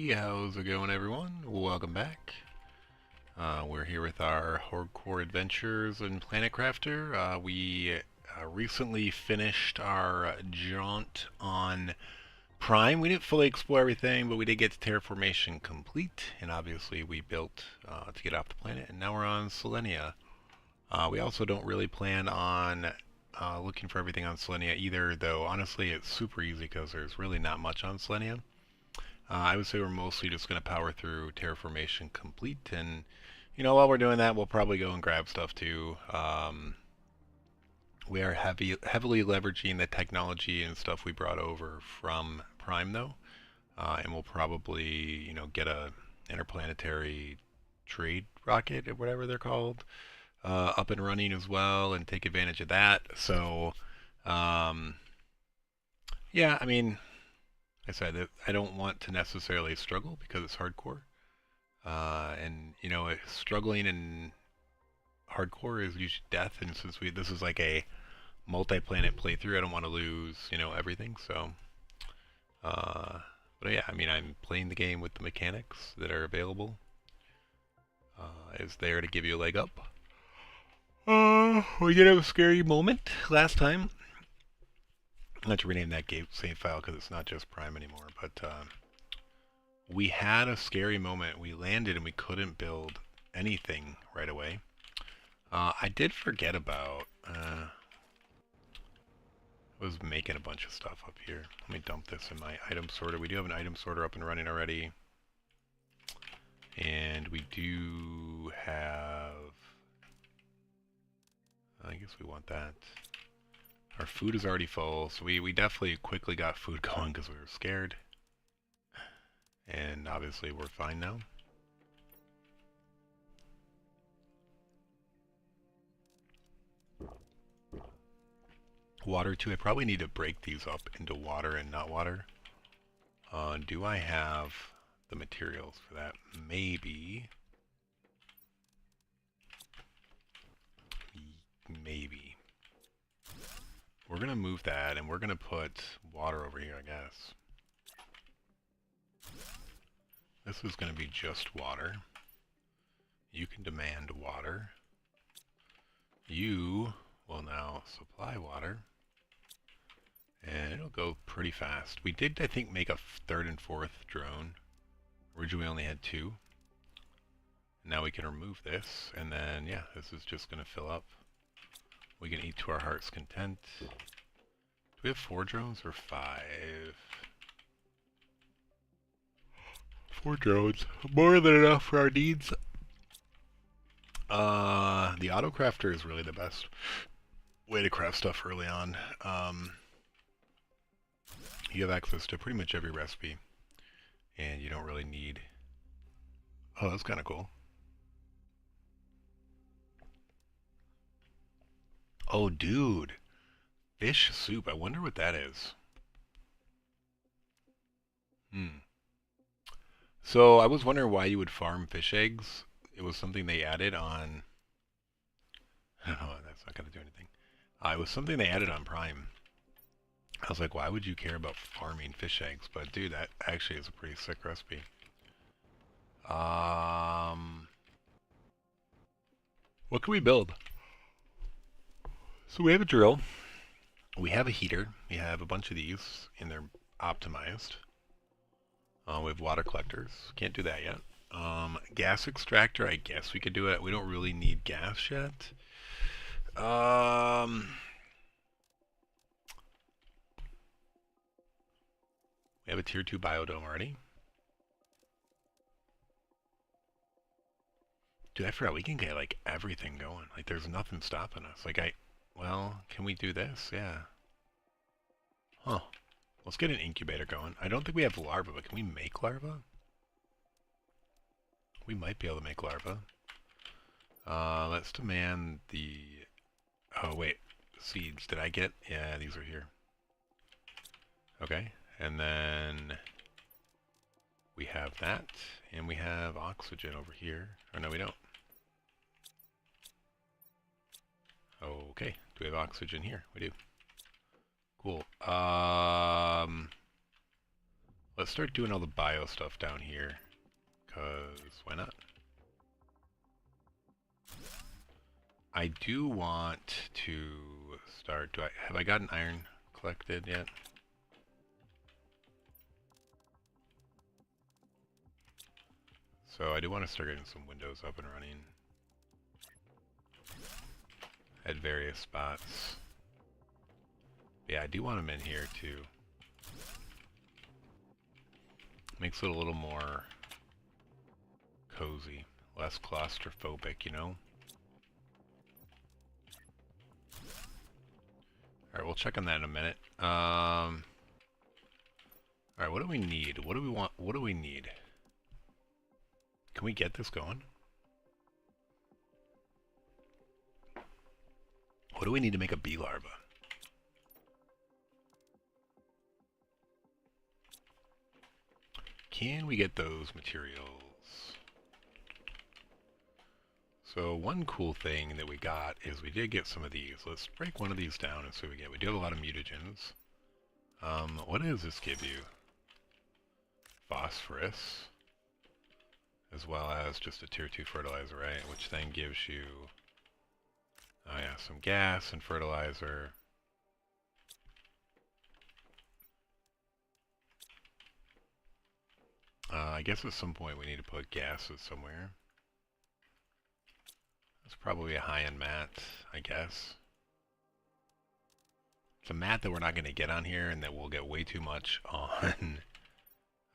Hey, how's it going, everyone? Welcome back. We're here with our Hardcore Adventures in Planet Crafter. We recently finished our jaunt on Prime. We didn't fully explore everything, but we did get to terraformation complete, and obviously we built to get off the planet, and now we're on Selenea. We also don't really plan on looking for everything on Selenea either, though honestly it's super easy because there's really not much on Selenea. I would say we're mostly just going to power through terraformation complete, and while we're doing that, we'll probably go and grab stuff too. We are heavily leveraging the technology and stuff we brought over from Prime, though, and we'll probably get a interplanetary trade rocket or whatever they're called up and running as well, and take advantage of that. So, yeah, I mean, I said that I don't want to necessarily struggle because it's hardcore. And struggling in hardcore is usually death. And since this is like a multi-planet playthrough, I don't want to lose everything. So, but yeah, I mean, I'm playing the game with the mechanics that are available. Is there to give you a leg up. We did have a scary moment last time. I'll have to rename that game save file because it's not just Prime anymore, but we had a scary moment. We landed and we couldn't build anything right away. I did forget about, I was making a bunch of stuff up here. Let me dump this in my item sorter. We do have an item sorter up and running already. And we do have, I guess we want that. Our food is already full, so we definitely quickly got food going because we were scared. And obviously we're fine now. Water too. I probably need to break these up into water and not water. Do I have the materials for that? Maybe. Maybe. We're going to move that, and we're going to put water over here, I guess. This is going to be just water. You can demand water. You will now supply water. And it'll go pretty fast. We did, I think, make a third and fourth drone. Originally we only had two. Now we can remove this, and then, yeah, this is just going to fill up. We can eat to our heart's content. Do we have 4 drones or 5? 4 drones. More than enough for our needs. The auto crafter is really the best way to craft stuff early on. You have access to pretty much every recipe, and you don't really need... Oh, that's kind of cool. Oh, dude. Fish soup. I wonder what that is. So I was wondering why you would farm fish eggs. It was something they added on... Oh, that's not going to do anything. It was something they added on Prime. I was like, why would you care about farming fish eggs? But dude, that actually is a pretty sick recipe. What can we build? So we have a drill. We have a heater. We have a bunch of these, and they're optimized. We have water collectors. Can't do that yet. Gas extractor, I guess we could do it. We don't really need gas yet. We have a tier 2 biodome already. Dude, I forgot we can get like everything going. Like there's nothing stopping us. Well, can we do this? Yeah. Huh. Let's get an incubator going. I don't think we have larvae, but can we make larvae? We might be able to make larvae. Let's demand the... Oh, wait. Seeds. Did I get... Yeah, these are here. Okay. And then... We have that. And we have oxygen over here. Oh, no, we don't. Okay. Do we have oxygen here? We do. Cool. Let's start doing all the bio stuff down here, because why not? I do want to start, have I gotten iron collected yet? So I do want to start getting some windows up and running at various spots. Yeah, I do want them in here too. Makes it a little more cozy, less claustrophobic, you know? Alright, we'll check on that in a minute. Alright, what do we need? What do we want? What do we need? Can we get this going? What do we need to make a bee larva? Can we get those materials? So one cool thing that we got is we did get some of these. Let's break one of these down and see what we get. We do have a lot of mutagens. What does this give you? Phosphorus, as well as just a tier 2 fertilizer, right? Which then gives you, oh yeah, some gas and fertilizer. I guess at some point we need to put gases somewhere. That's probably a high-end mat, I guess. It's a mat that we're not going to get on here, and that we'll get way too much on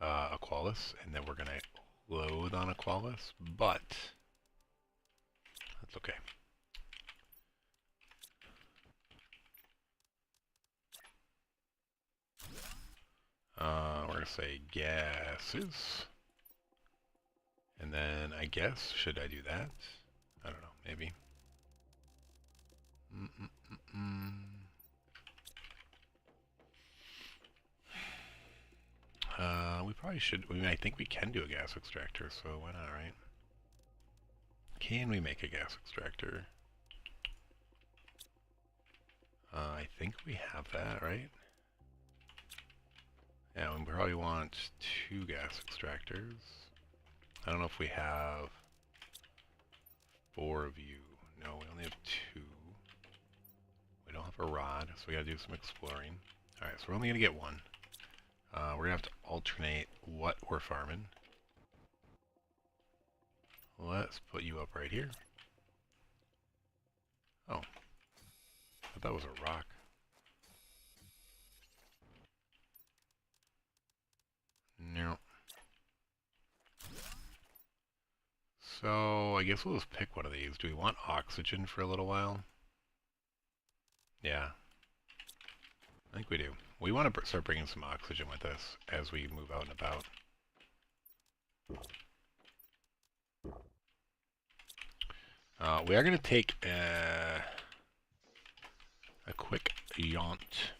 Aqualis, and then we're going to load on Aqualis, but that's okay. We're going to say gases. And then I guess, should I do that? I don't know, maybe. We probably should, I mean, I think we can do a gas extractor, so why not, right? Can we make a gas extractor? I think we have that, right? Yeah, we probably want 2 gas extractors. I don't know if we have 4 of you. No, we only have 2. We don't have a rod, so we gotta do some exploring. Alright, so we're only gonna get 1. We're gonna have to alternate what we're farming. Let's put you up right here. Oh, I thought that was a rock. No. So, I guess we'll just pick one of these. Do we want oxygen for a little while? Yeah. I think we do. We want to start bringing some oxygen with us as we move out and about. We are going to take a quick jaunt.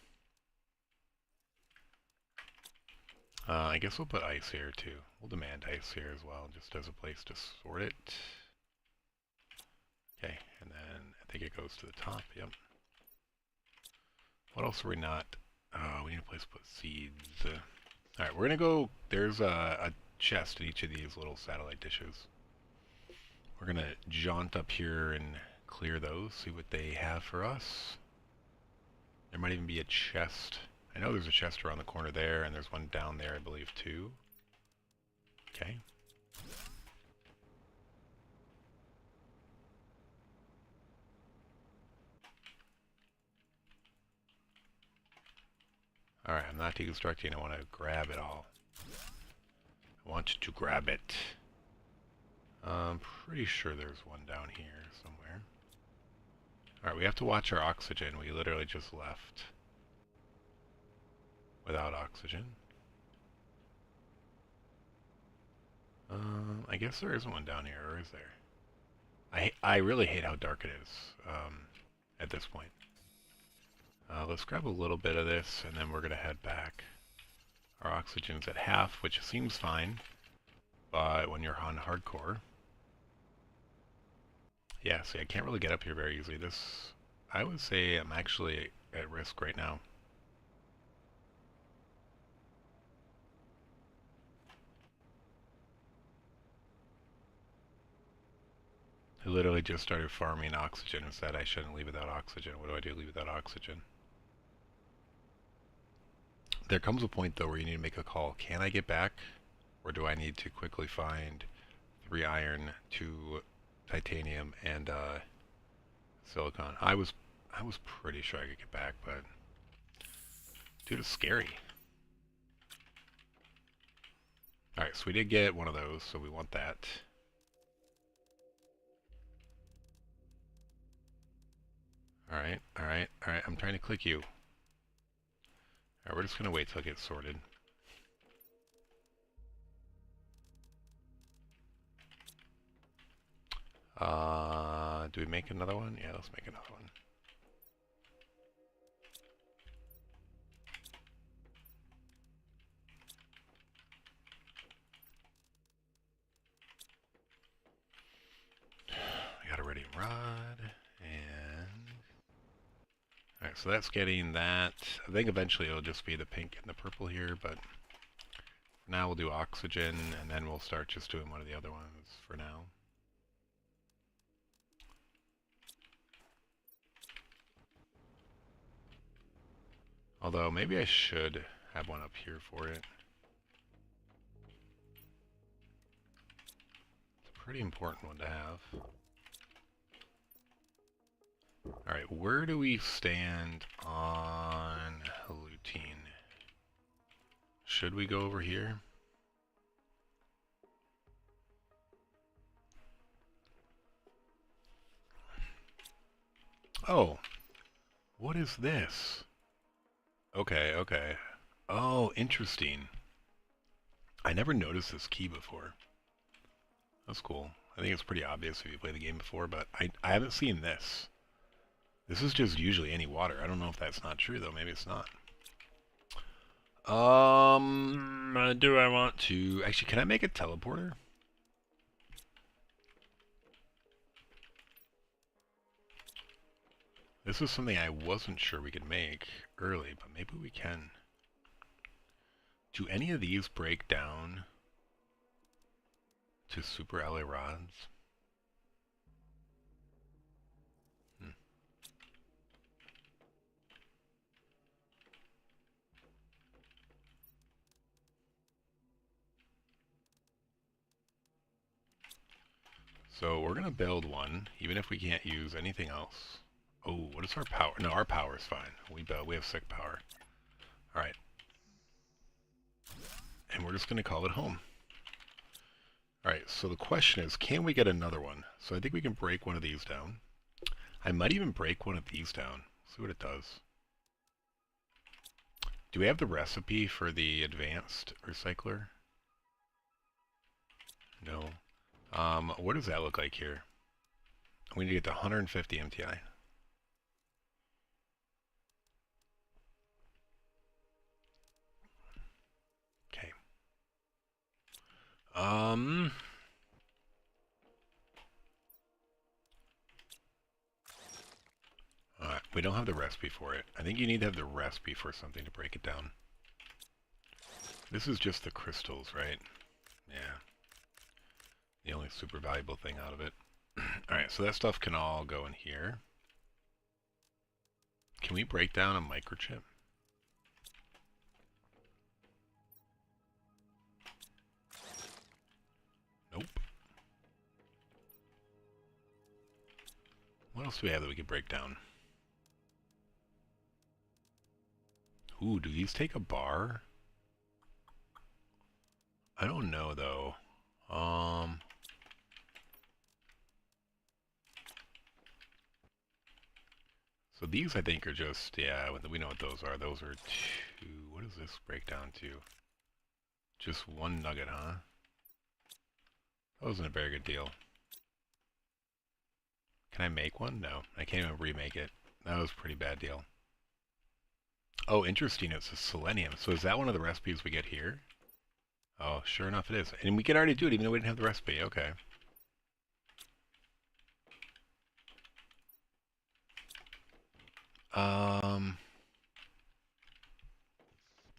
I guess we'll put ice here too. We'll demand ice here as well, just as a place to sort it. Okay, and then I think it goes to the top, yep. What else are we not? We need a place to put seeds. Alright, we're gonna go, there's a chest in each of these little satellite dishes. We're gonna jaunt up here and clear those, see what they have for us. There might even be a chest. I know there's a chest around the corner there, and there's one down there, I believe, too. Okay. Alright, I'm not deconstructing, I want to grab it all. I want to grab it. I'm pretty sure there's one down here somewhere. Alright, we have to watch our oxygen. We literally just left without oxygen. I guess there isn't one down here, or is there? I really hate how dark it is at this point. Let's grab a little bit of this, and then we're going to head back. Our oxygen's at half, which seems fine, but when you're on hardcore... Yeah, see, I can't really get up here very easily. This, I would say I'm actually at risk right now. I literally just started farming oxygen and said I shouldn't leave without oxygen. What do I do leave without oxygen? There comes a point though where you need to make a call. Can I get back? Or do I need to quickly find 3 iron, 2 titanium, and silicon? I was pretty sure I could get back, but dude, it's scary. Alright, so we did get one of those, so we want that. Alright, alright, alright, I'm trying to click you. Alright, we're just gonna wait till it gets sorted. Do we make another one? Yeah, let's make another one. We got a ready rod, and... Alright, so that's getting that. I think eventually it'll just be the pink and the purple here, but now we'll do oxygen, and then we'll start just doing one of the other ones for now. Although, maybe I should have one up here for it. It's a pretty important one to have. Alright, where do we stand on lutein? Should we go over here? Oh, what is this? Okay, okay. Oh, interesting. I never noticed this key before. That's cool. I think it's pretty obvious if you play the game before, but I haven't seen this. This is just usually any water. I don't know if that's not true, though. Maybe it's not. Do I want to... Actually, can I make a teleporter? This is something I wasn't sure we could make early, but maybe we can. Do any of these break down to super alloy rods? So we're going to build one, even if we can't use anything else. Oh, what is our power? No, our power is fine. We have sick power. Alright. And we're just going to call it home. Alright, so the question is, can we get another one? So I think we can break one of these down. I might even break one of these down. See what it does. Do we have the recipe for the advanced recycler? No. What does that look like here? We need to get to 150 MTI. Okay. Alright, we don't have the recipe for it. I think you need to have the recipe for something to break it down. This is just the crystals, right? Yeah. The only super valuable thing out of it. Alright, so that stuff can all go in here. Can we break down a microchip? Nope. What else do we have that we could break down? Ooh, do these take a bar? I don't know, though. So these, I think, are just, yeah, we know what those are. Those are 2, what does this break down to? Just 1 nugget, huh? That wasn't a very good deal. Can I make one? No, I can't even remake it. That was a pretty bad deal. Oh, interesting, it's a selenium. So is that one of the recipes we get here? Oh, sure enough it is. And we could already do it even though we didn't have the recipe, okay.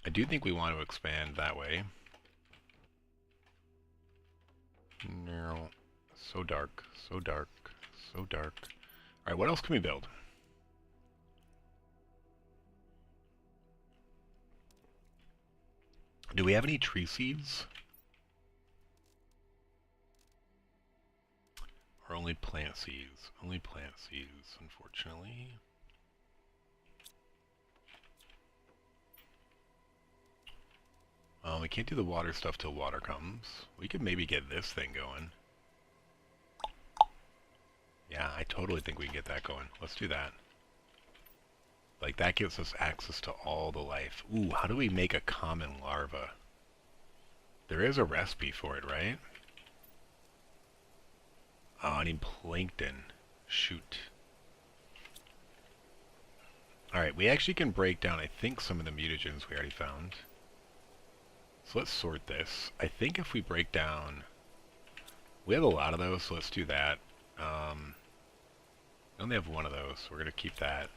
I do think we want to expand that way. No, so dark, so dark. So dark. Alright, what else can we build? Do we have any tree seeds? Or only plant seeds? Only plant seeds, unfortunately. We can't do the water stuff till water comes. We could maybe get this thing going. Yeah, I totally think we can get that going. Let's do that. Like, that gives us access to all the life. Ooh, how do we make a common larva? There is a recipe for it, right? Oh, I need plankton. Shoot. Alright, we actually can break down, I think, some of the mutagens we already found. So let's sort this. I think if we break down... We have a lot of those, so let's do that. I only have one of those, so we're going to keep that.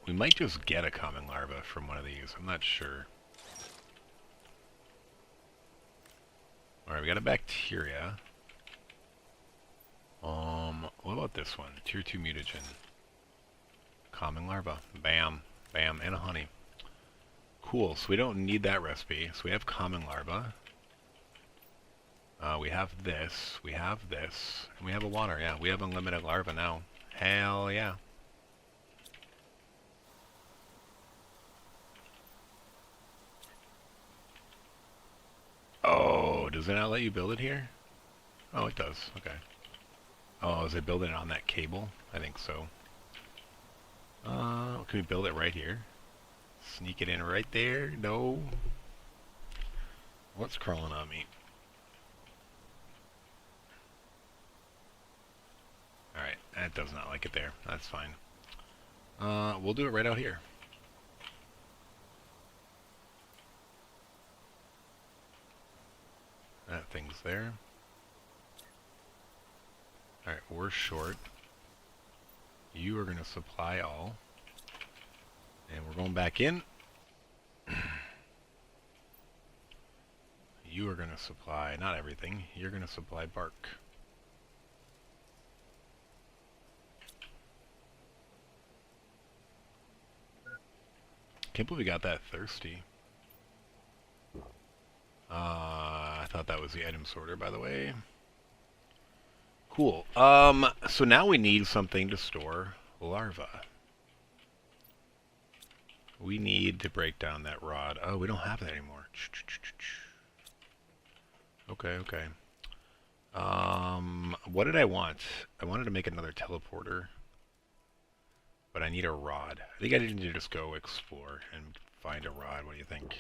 We might just get a common larva from one of these. I'm not sure. Alright, we got a bacteria. What about this one? Tier 2 mutagen. Common larva. Bam. Bam. And a honey. Cool. So we don't need that recipe. So we have common larva. We have this. We have this. And we have a water. Yeah, we have unlimited larva now. Hell yeah. Oh, does it not let you build it here? Oh, it does. Okay. Oh, is it building it on that cable? I think so. Can we build it right here? Sneak it in right there? No. What's crawling on me? Alright, that does not like it there. That's fine. We'll do it right out here. That thing's there. Alright, we're short. You are going to supply all. And we're going back in. You are going to supply, not everything, you're going to supply bark. Can't believe we got that thirsty. I thought that was the item sorter, by the way. Cool. So now we need something to store larvae. We need to break down that rod. Oh, we don't have that anymore. Okay, okay. What did I want? I wanted to make another teleporter. But I need a rod. I think I need to just go explore and find a rod. What do you think?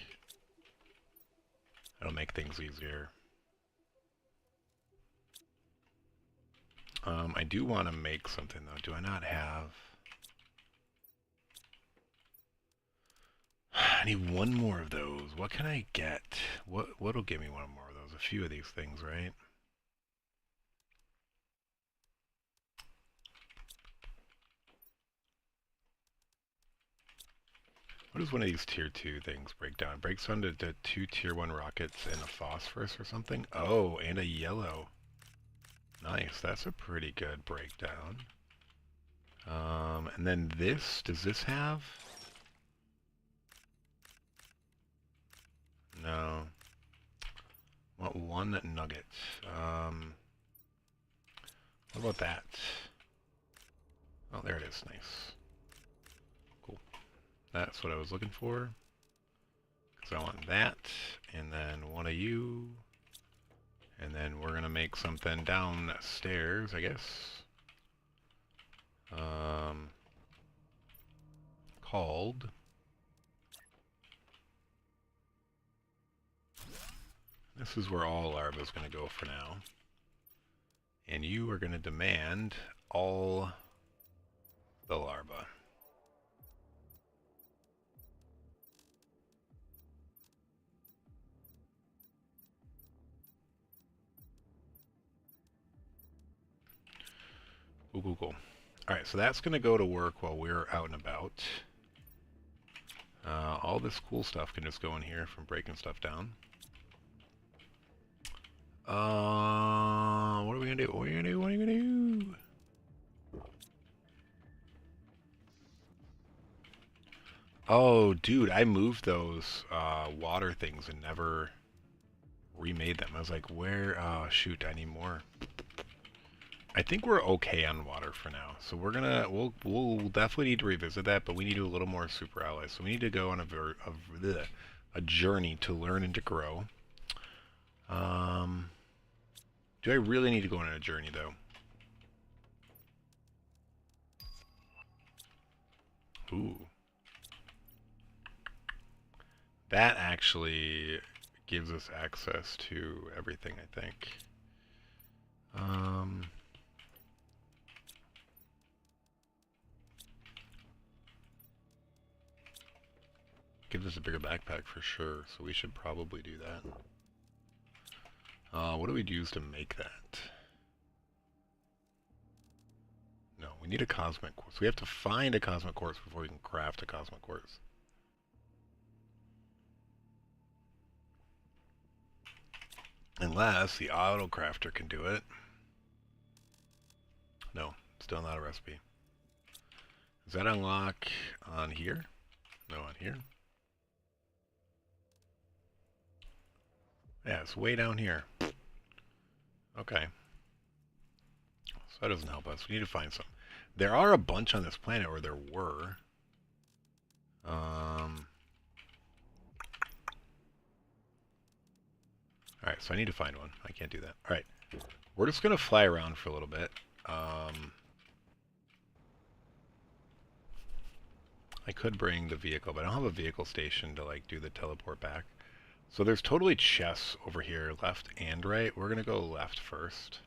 That'll make things easier. I do want to make something, though. Do I not have... I need one more of those. What can I get? What'll give me one more of those? A few of these things, right? What does one of these tier 2 things break down? It breaks down to 2 tier 1 rockets and a phosphorus or something? Oh, and a yellow. Nice, that's a pretty good breakdown. And then this, does this have? No. Want one nugget. What about that? Oh, there it is, nice. Cool. That's what I was looking for. Because I want that, and then one of you. And then we're going to make something downstairs, I guess. Called... This is where all larvae is going to go for now. And you are going to demand all the larvae. Cool. Alright, so that's going to go to work while we're out and about. All this cool stuff can just go in here from breaking stuff down. What are we going to do? What are you going to do? Oh, dude, I moved those water things and never remade them. I was like, where? Oh, shoot, I need more. I think we're okay on water for now. So we'll definitely need to revisit that, but we need to do a little more super alloys. So we need to go on a journey to learn and to grow. Um, do I really need to go on a journey though? Ooh. That actually gives us access to everything, I think. Um, gives us a bigger backpack for sure, so we should probably do that. What do we use to make that? No, we need a cosmic quartz. We have to find a cosmic quartz before we can craft a cosmic quartz. Unless the auto crafter can do it. No, still not a recipe. Does that unlock on here? No, on here. Yeah, it's way down here. Okay. So that doesn't help us. We need to find some. There are a bunch on this planet, or there were. Alright, so I need to find one. I can't do that. Alright. We're just going to fly around for a little bit. I could bring the vehicle, but I don't have a vehicle station to like do the teleport back. So there's totally chests over here, left and right. We're going to go left first.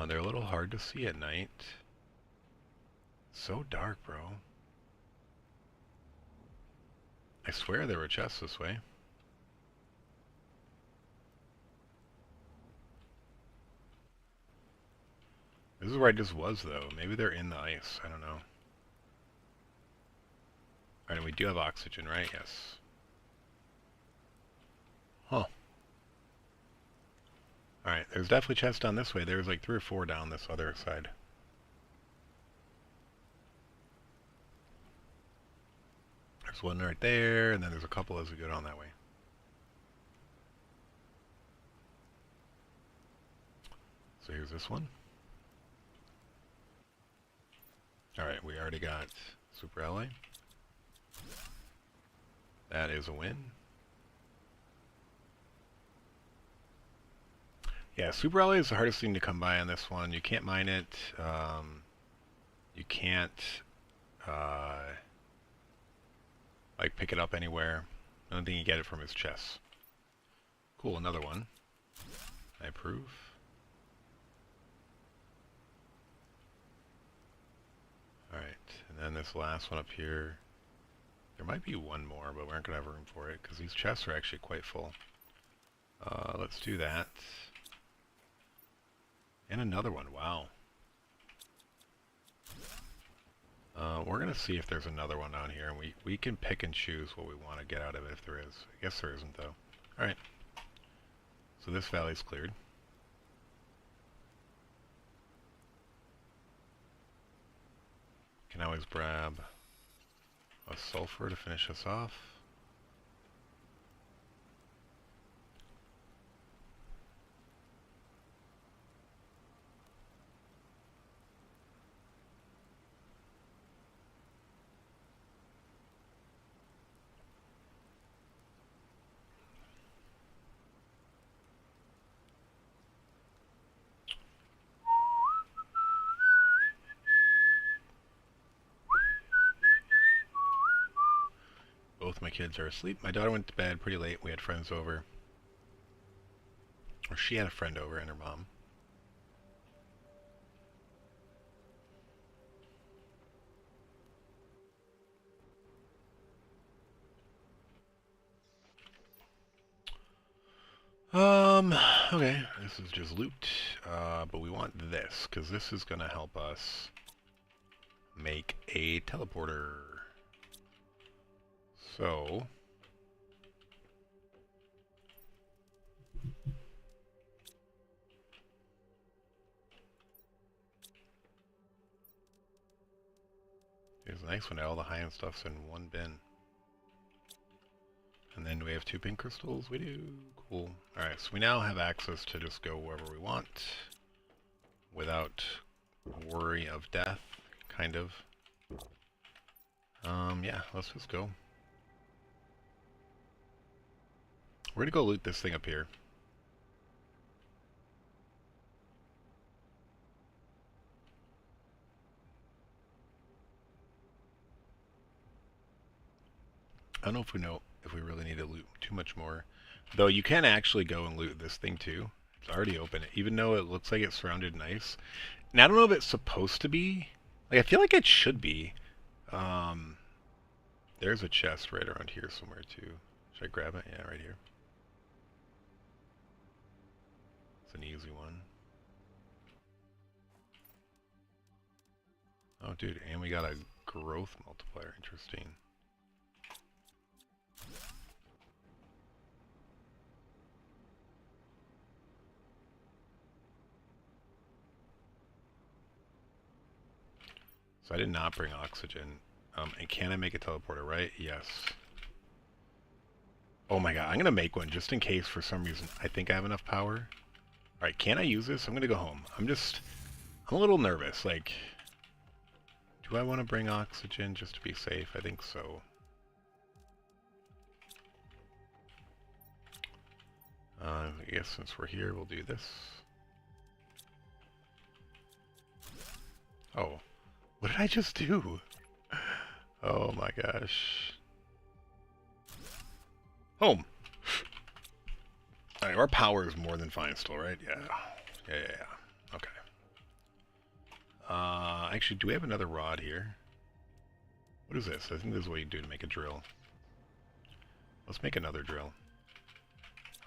They're a little hard to see at night. So dark, bro. I swear there were chests this way. This is where I just was, though. Maybe they're in the ice. I don't know. Alright, we do have oxygen, right? Yes. Huh. Alright, there's definitely chests down this way. There's like 3 or 4 down this other side. There's one right there, and then there's a couple as we go down that way. So here's this one. Alright, we already got Super Ally. That is a win. Yeah, Super Ally is the hardest thing to come by on this one. You can't mine it. You can't like pick it up anywhere. The only thing you get it from is chests. Cool, another one. I approve. Alright, and then this last one up here. There might be one more, but we aren't going to have room for it, because these chests are actually quite full. Let's do that. And another one, wow. We're going to see if there's another one on here, and we can pick and choose what we want to get out of it if there is. I guess there isn't, though. Alright. So this valley's cleared. Can always grab a sulfur to finish us off. Both my kids are asleep. My daughter went to bed pretty late. We had friends over. Or she had a friend over and her mom. Okay, this is just loot, but we want this, because this is going to help us make a teleporter. So, nice when all the high-end stuff's in one bin. And then do we have 2 pink crystals? We do. Cool. Alright, so we now have access to just go wherever we want without worry of death, kind of. Yeah, let's just go. We're gonna go loot this thing up here. I don't know if we really need to loot too much more. Though you can actually go and loot this thing too. It's already open, even though it looks like it's surrounded nice. And I don't know if it's supposed to be. Like, I feel like it should be. There's a chest right around here somewhere too. Should I grab it? Yeah, right here. It's an easy one. Oh, dude, and we got a growth multiplier. Interesting. So I did not bring oxygen. And can I make a teleporter, right? Yes. Oh my god, I'm going to make one just in case for some reason I think I have enough power. Alright, can I use this? I'm going to go home. I'm a little nervous. Like, do I want to bring oxygen just to be safe? I think so. I guess since we're here, we'll do this. Oh, what did I just do? Oh my gosh. Home. Alright, our power is more than fine still, right? Yeah. Yeah. Okay. Actually, do we have another rod here? What is this? I think this is what you do to make a drill. Let's make another drill.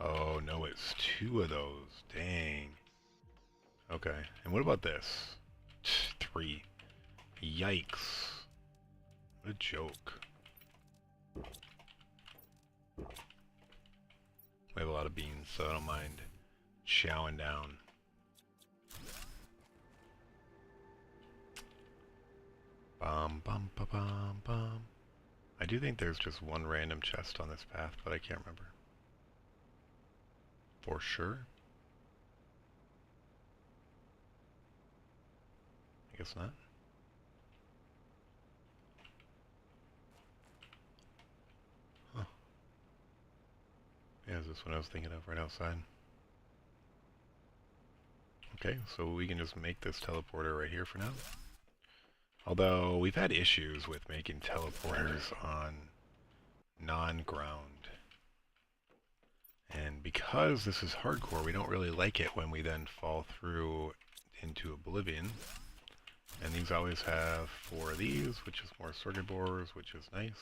Oh, no, it's 2 of those. Dang. Okay. And what about this? 3. Yikes. What a joke. We have a lot of beans, so I don't mind chowing down. Bum, bum, ba, bum, bum. I do think there's just one random chest on this path, but I can't remember. For sure. I guess not. Huh. Yeah, is this what I was thinking of right outside? Okay, so we can just make this teleporter right here for now. Although, we've had issues with making teleporters on non-ground. And because this is hardcore, we don't really like it when we then fall through into oblivion. And these always have 4 of these, which is more circuit boards, which is nice.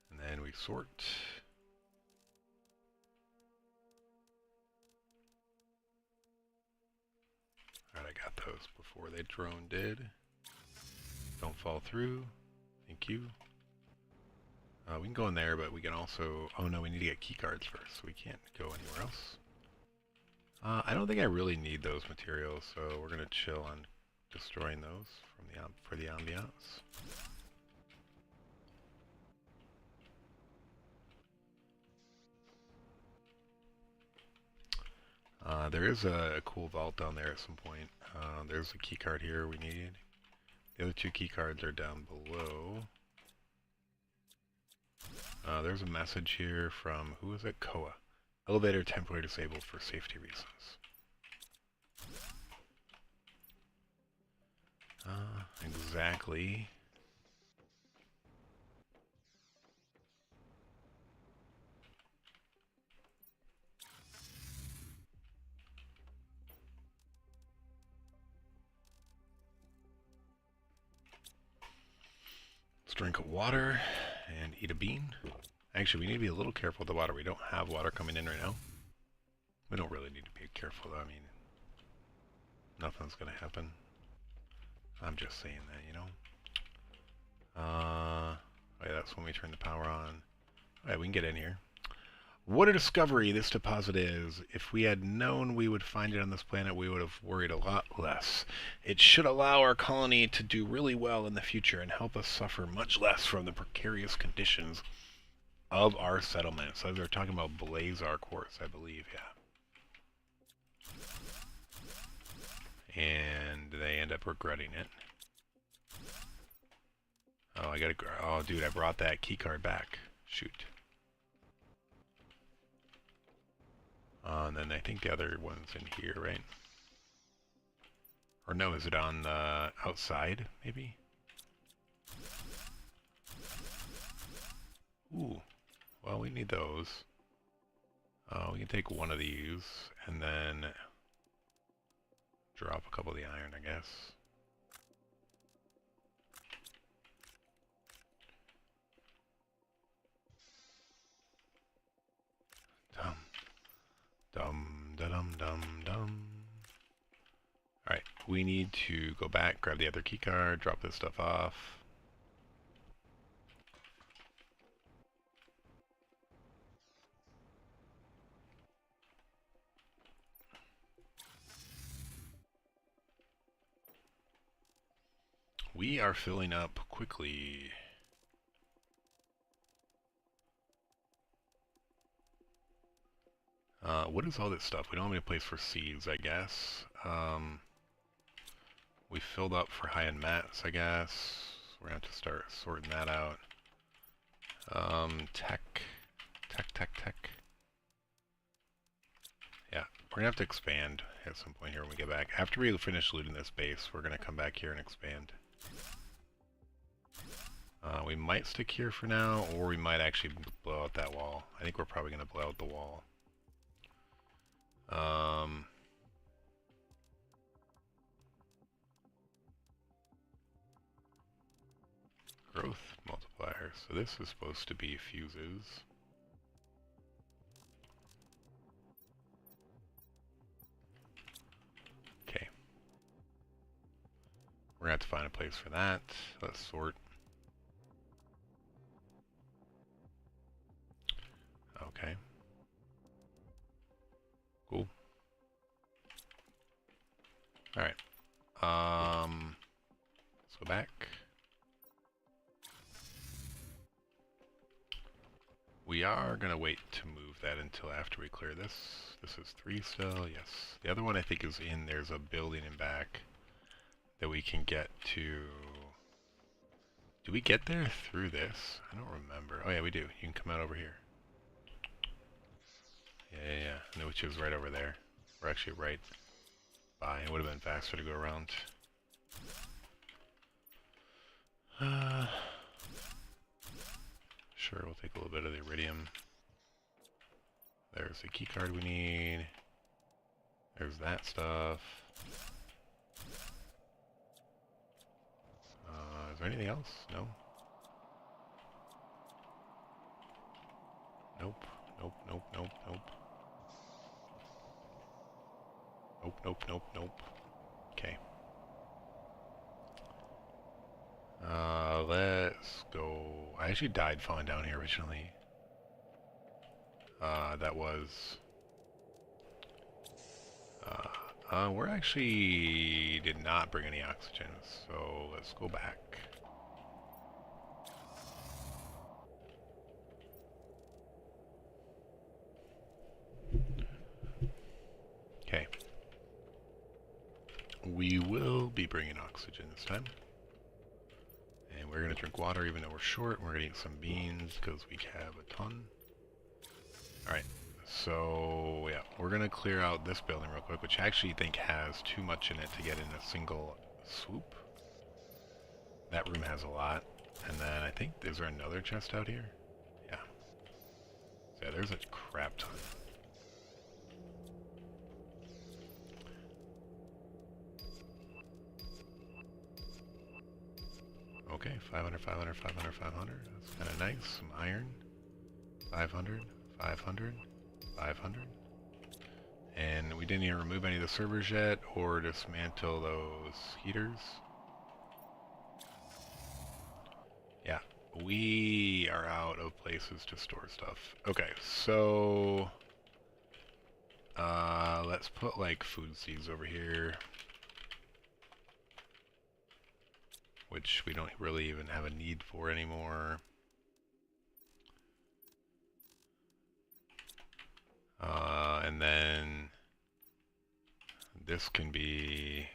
And then we sort. Alright, I got those before the drone did. Don't fall through. Thank you. We can go in there, but we can also... Oh no, we need to get keycards first, so we can't go anywhere else. I don't think I really need those materials, so we're going to chill on destroying those for the ambiance. There is a cool vault down there at some point. There's a keycard here we need. The other 2 keycards are down below. There's a message here from, who is it? Koa. Elevator temporarily disabled for safety reasons. Exactly. Let's drink water and eat a bean. Actually, we need to be a little careful with the water. We don't have water coming in right now. We don't really need to be careful though. I mean, nothing's gonna happen. I'm just saying that, you know. Oh yeah, that's when we turn the power on. Alright, we can get in here. What a discovery this deposit is. If we had known we would find it on this planet, we would have worried a lot less. It should allow our colony to do really well in the future and help us suffer much less from the precarious conditions of our settlement. So they're talking about Blazar quartz, I believe, yeah. And they end up regretting it. Oh, oh, dude, I brought that keycard back. Shoot. And then I think the other one's in here, right? Or no, is it on the outside, maybe? Ooh, well, we need those. We can take one of these and then drop a couple of the iron, I guess. Dum. Alright, we need to go back, grab the other keycard, drop this stuff off. We are filling up quickly. What is all this stuff? We don't have any place for seeds, I guess. We filled up for high-end mats, I guess. We're going to have to start sorting that out. Tech. Yeah, we're going to have to expand at some point here when we get back. After we finish looting this base, we're going to come back here and expand. We might stick here for now, or we might actually blow out that wall. I think we're probably going to blow out the wall. Growth multiplier. So this is supposed to be fuses. Okay. We're going to have to find a place for that. Let's sort. Okay. Cool. Alright. Let's go back. We are going to wait to move that until after we clear this. This is 3 still, yes. The other one I think is in, there's a building in back that we can get to. Do we get there through this? I don't remember. Oh yeah, we do. You can come out over here. Yeah. Which is right over there. We're actually right by. It would have been faster to go around. Sure, we'll take a little bit of the iridium. There's the keycard we need. There's that stuff. Is there anything else? No? Nope. Okay. Let's go. I actually died falling down here originally. That was... we're actually did not bring any oxygen, so let's go back. Okay. We will be bringing oxygen this time. And we're going to drink water even though we're short. We're going to eat some beans because we have a ton. Alright, so yeah, we're going to clear out this building real quick, which I actually think has too much in it to get in a single swoop. That room has a lot. And then I think, is there another chest out here? Yeah. So yeah, there's a crap ton. Okay, 500. That's kind of nice. Some iron. 500. And we didn't even remove any of the servers yet, or dismantle those heaters. Yeah, we are out of places to store stuff. Okay, so let's put like food seeds over here, which we don't really even have a need for anymore. And then this can be,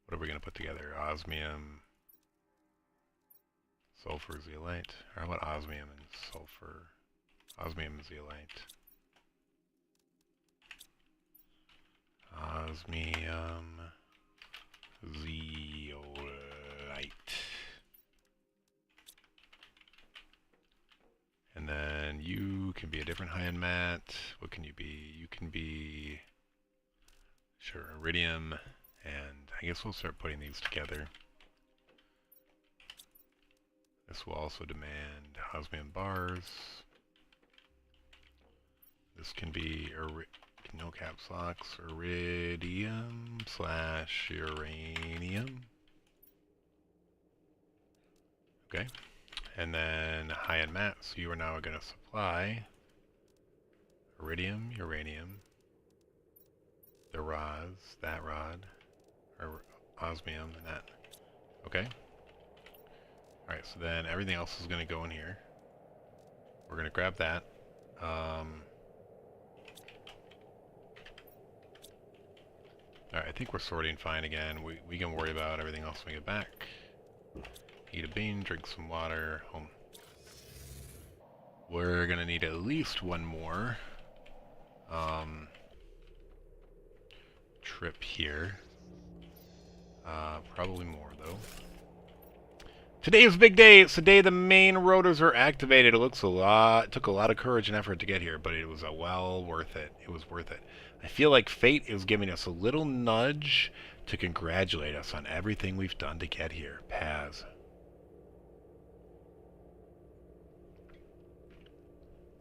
what are we going to put together? Osmium, sulfur, zeolite. Or how about osmium and sulfur? Osmium and zeolite. Osmium, zeolite. And then you can be a different high-end mat. What can you be? You can be, sure, iridium. And I guess we'll start putting these together. This will also demand osmium bars. This can be no caps locks, iridium / uranium. Okay. And then high-end mats, you are now going to supply iridium, uranium, the rods, that rod, or osmium, and that. Okay. Alright, so then everything else is going to go in here. We're going to grab that. Alright, I think we're sorting fine again. We can worry about everything else when we get back. Eat a bean, drink some water, home. We're gonna need at least one more trip here. Probably more though. Today is a big day. It's the day the main rotors are activated. It took a lot of courage and effort to get here, but it was well worth it. It was worth it. I feel like fate is giving us a little nudge to congratulate us on everything we've done to get here. Paz.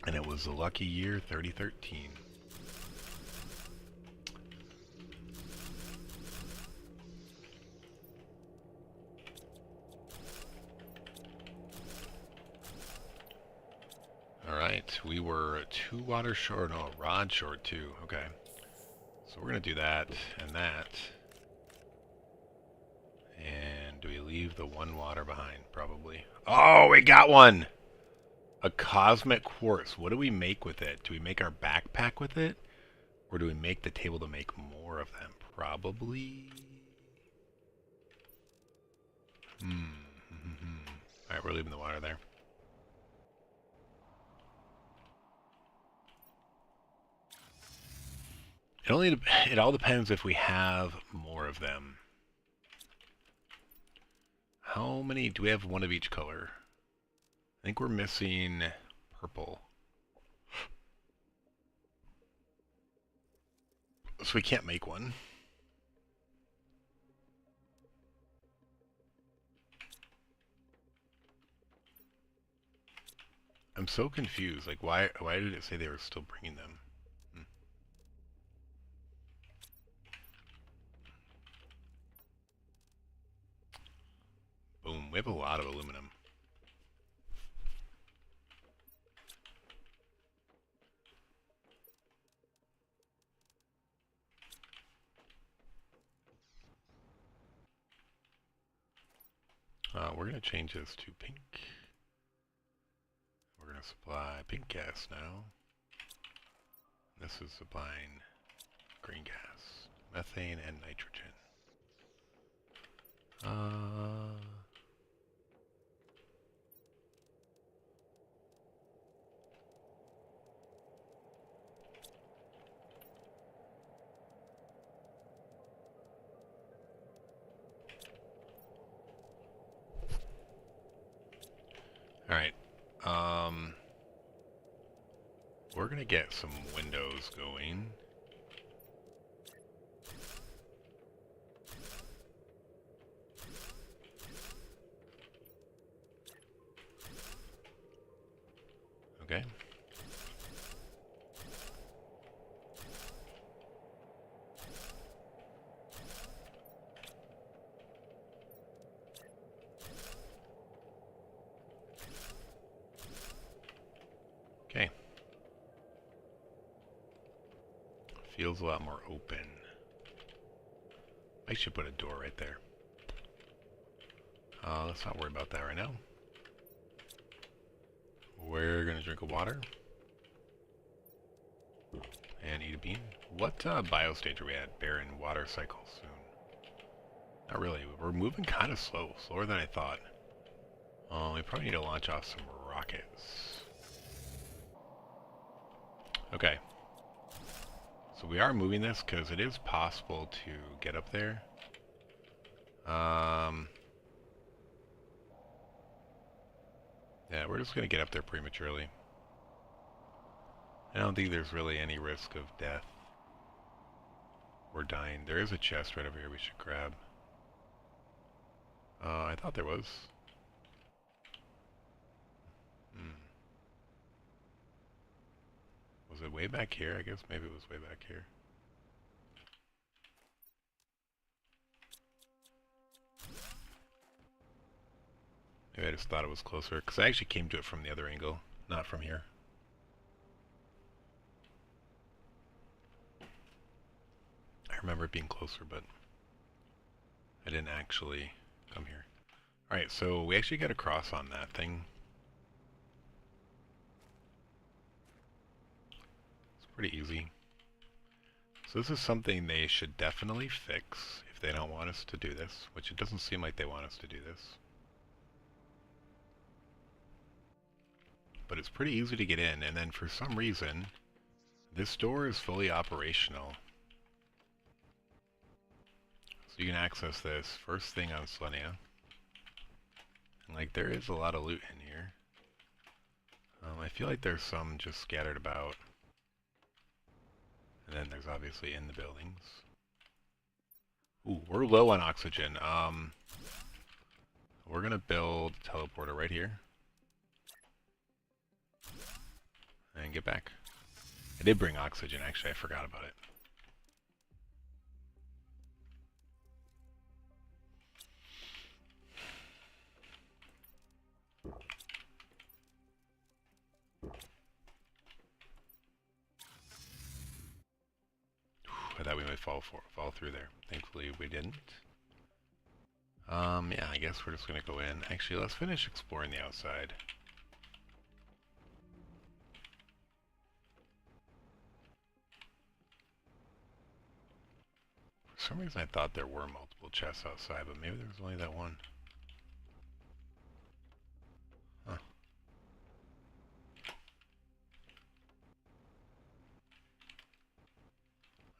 And it was the lucky year 3013. Alright, we were 2 water short, no, a rod short too. Okay. So we're going to do that and that. And do we leave the 1 water behind? Probably. Oh, we got one! A cosmic quartz. What do we make with it? Do we make our backpack with it? Or do we make the table to make more of them? Probably. Alright, we're leaving the water there. It all depends if we have more of them. How many do we have? One of each color. I think we're missing purple. So we can't make one. I'm so confused. Like, why did it say they were still bringing them? Boom. We have a lot of aluminum. We're going to change this to pink. We're going to supply pink gas now. This is supplying green gas, methane, and nitrogen. Alright, we're gonna get some windows going. Okay. Feels a lot more open. I should put a door right there. Let's not worry about that right now. We're gonna drink a water. And eat a bean. What biostage are we at? Barren water cycle soon. Not really. We're moving kind of slow. Slower than I thought. We probably need to launch off some rockets. Okay. So we are moving this because it is possible to get up there. Yeah, we're just going to get up there prematurely. I don't think there's really any risk of death or dying. There is a chest right over here we should grab. I thought there was. Was it way back here? I guess maybe it was way back here. Maybe I just thought it was closer, because I actually came to it from the other angle, not from here. I remember it being closer, but I didn't actually come here. Alright, so we actually got a cross on that thing. It's pretty easy. So this is something they should definitely fix if they don't want us to do this, which it doesn't seem like they want us to do this. But it's pretty easy to get in, and then for some reason, this door is fully operational. So you can access this first thing on Selenea. And like, there is a lot of loot in here. I feel like there's some just scattered about. And then there's obviously in the buildings. Ooh, we're low on oxygen. We're gonna build a teleporter right here. And get back. I did bring oxygen, actually, I forgot about it. I thought we might fall through there. Thankfully we didn't. Yeah, I guess we're just gonna go in. Actually, let's finish exploring the outside. For some reason I thought there were multiple chests outside, but maybe there was only that one. Huh.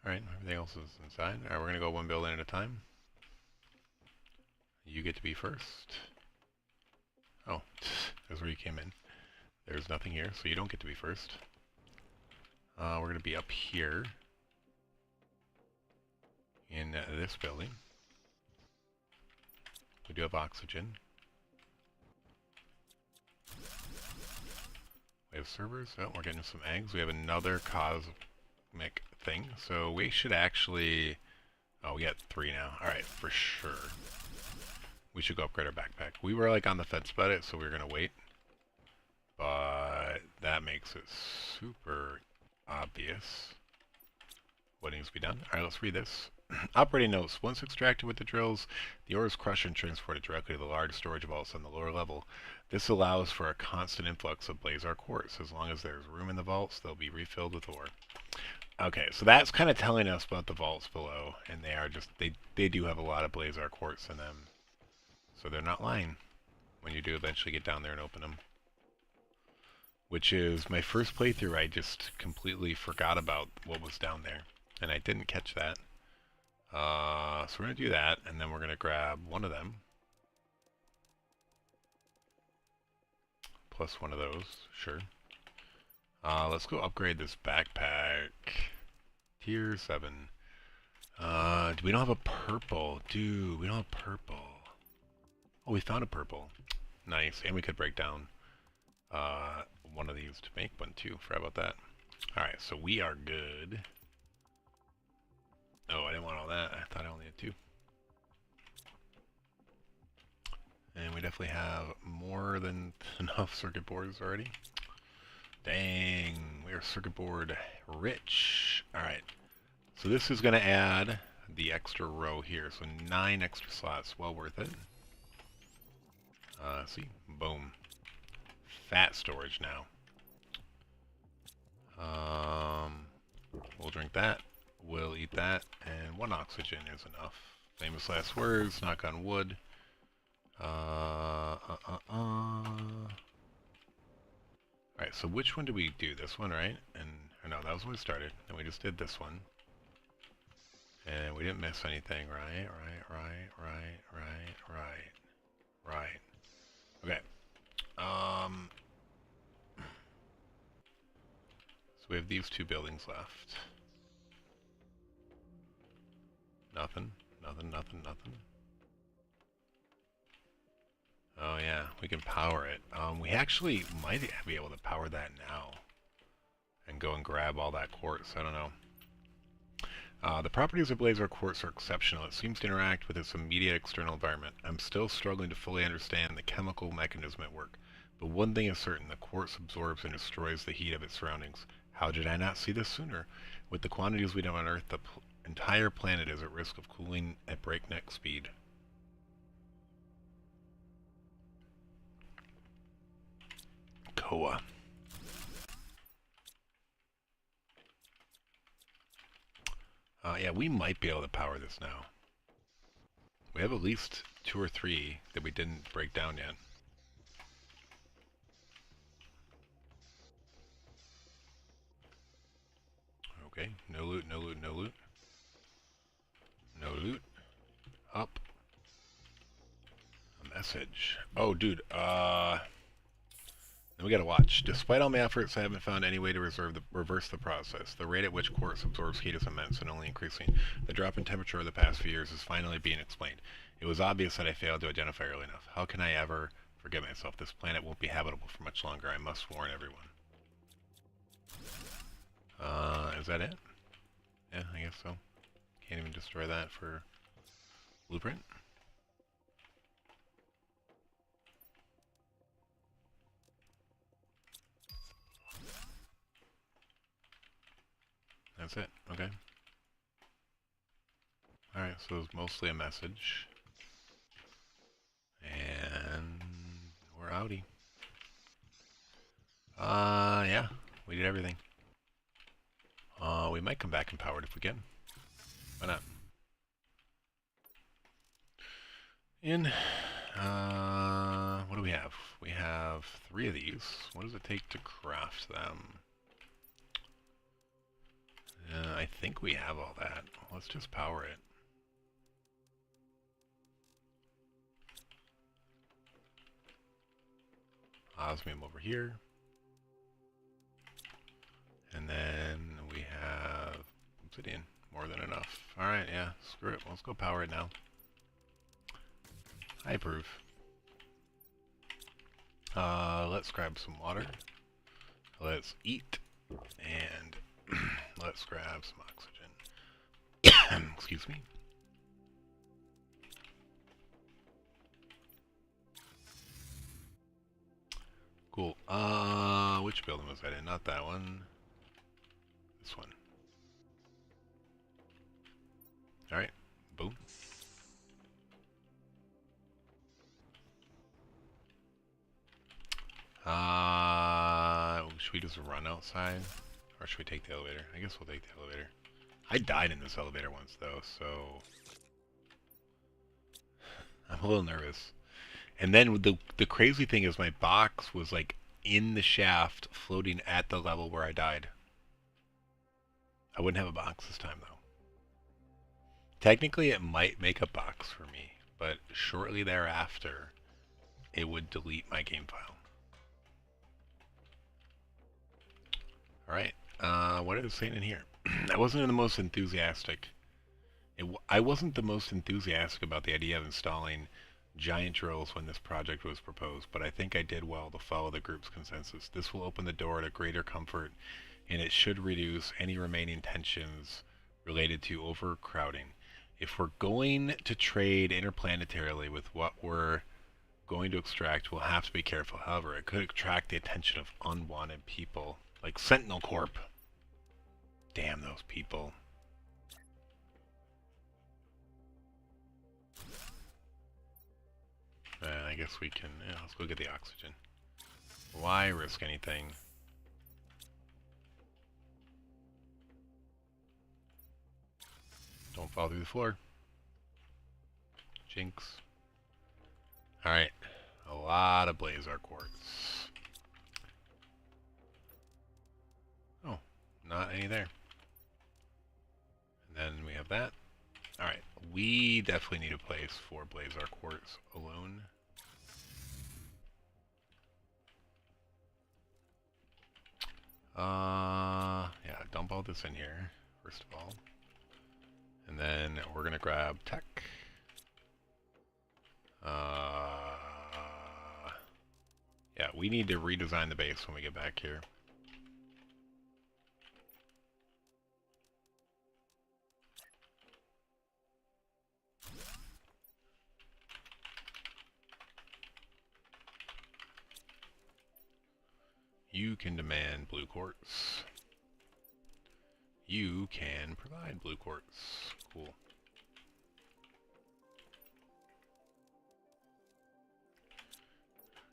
Alright, everything else is inside. Alright, we're gonna go one building at a time. You get to be first. Oh, that's where you came in. There's nothing here, so you don't get to be first. We're gonna be up here. In this building. We do have oxygen. We have servers. Oh, we're getting some eggs. We have another cosmic thing. So we should actually... Oh, we got 3 now. Alright, for sure. We should go upgrade our backpack. We were like on the fence about it, so we were going to wait. But that makes it super obvious what needs to be done. Alright, let's read this. Operating notes. Once extracted with the drills, the ore is crushed and transported directly to the large storage vaults on the lower level. This allows for a constant influx of blazar quartz. As long as there's room in the vaults, they'll be refilled with ore. Okay, so that's kind of telling us about the vaults below, and they are just, they do have a lot of blazar quartz in them. So they're not lying when you do eventually get down there and open them. Which is my first playthrough, I just completely forgot about what was down there, and I didn't catch that. So we're going to do that, and then we're going to grab one of them. Plus one of those, sure. Let's go upgrade this backpack. Tier 7. We don't have a purple. Dude, we don't have purple. Oh, we found a purple. Nice, and we could break down one of these to make one too. Forgot about that. Alright, so we are good. Oh, I didn't want all that. I thought I only had 2. And we definitely have more than enough circuit boards already. Dang, we are circuit board rich. Alright, So this is going to add the extra row here. So 9 extra slots. Well worth it. See? Boom. Fat storage now. We'll drink that. We'll eat that. And 1 oxygen is enough. Famous last words. Knock on wood. Alright, so which one do we do? This one, right? Or no, that was when we started. Then we just did this one. And we didn't miss anything, right? Right. Okay. So we have these 2 buildings left. Nothing. Oh yeah, we can power it. We actually might be able to power that now. And go and grab all that quartz, I don't know. The properties of Blazer quartz are exceptional. It seems to interact with its immediate external environment. I'm still struggling to fully understand the chemical mechanism at work. But one thing is certain, the quartz absorbs and destroys the heat of its surroundings. How did I not see this sooner? With the quantities we know on Earth, the entire planet is at risk of cooling at breakneck speed. Koa. Yeah, we might be able to power this now. We have at least 2 or 3 that we didn't break down yet. Okay, no loot. No loot. Up. A message. Oh, dude, then we gotta watch. Despite all my efforts, I haven't found any way to reverse the process. The rate at which quartz absorbs heat is immense and only increasing. The drop in temperature over the past few years is finally being explained. It was obvious that I failed to identify early enough. How can I ever forgive myself? This planet won't be habitable for much longer. I must warn everyone. Is that it? Yeah, I guess so. Can't even destroy that for blueprint. That's it. Okay. Alright, so it's mostly a message. And we're outie. Yeah. We did everything. We might come back and power it if we can. Why not? What do we have? We have 3 of these. What does it take to craft them? I think we have all that. Let's just power it. Osmium over here. And then we have obsidian. More than enough. Alright, yeah, screw it. Let's go power it now. I approve. Let's grab some water. Let's eat. And let's grab some oxygen. Excuse me. Cool. Which building was that in? Not that one. This one. Alright. Boom. Should we just run outside? Or should we take the elevator? I guess we'll take the elevator. I died in this elevator once, though, so I'm a little nervous. And then the crazy thing is my box was like in the shaft, floating at the level where I died. I wouldn't have a box this time, though. Technically, it might make a box for me, but shortly thereafter, it would delete my game file. Alright, what is it saying in here? I wasn't the most enthusiastic. I wasn't the most enthusiastic about the idea of installing giant drills when this project was proposed, but I think I did well to follow the group's consensus. This will open the door to greater comfort, and it should reduce any remaining tensions related to overcrowding. If we're going to trade interplanetarily with what we're going to extract, we'll have to be careful. However, it could attract the attention of unwanted people, like Sentinel Corp. Damn those people. guess we can, yeah, let's go get the oxygen. Why risk anything? Don't fall through the floor. Jinx. Alright, a lot of Blazar quartz. Oh, not any there. And then we have that. Alright, we definitely need a place for Blazar quartz alone. Yeah, dump all this in here, first of all. And then we're gonna grab tech. Yeah, we need to redesign the base when we get back here. You can demand blue quartz. You can provide blue quartz. Cool.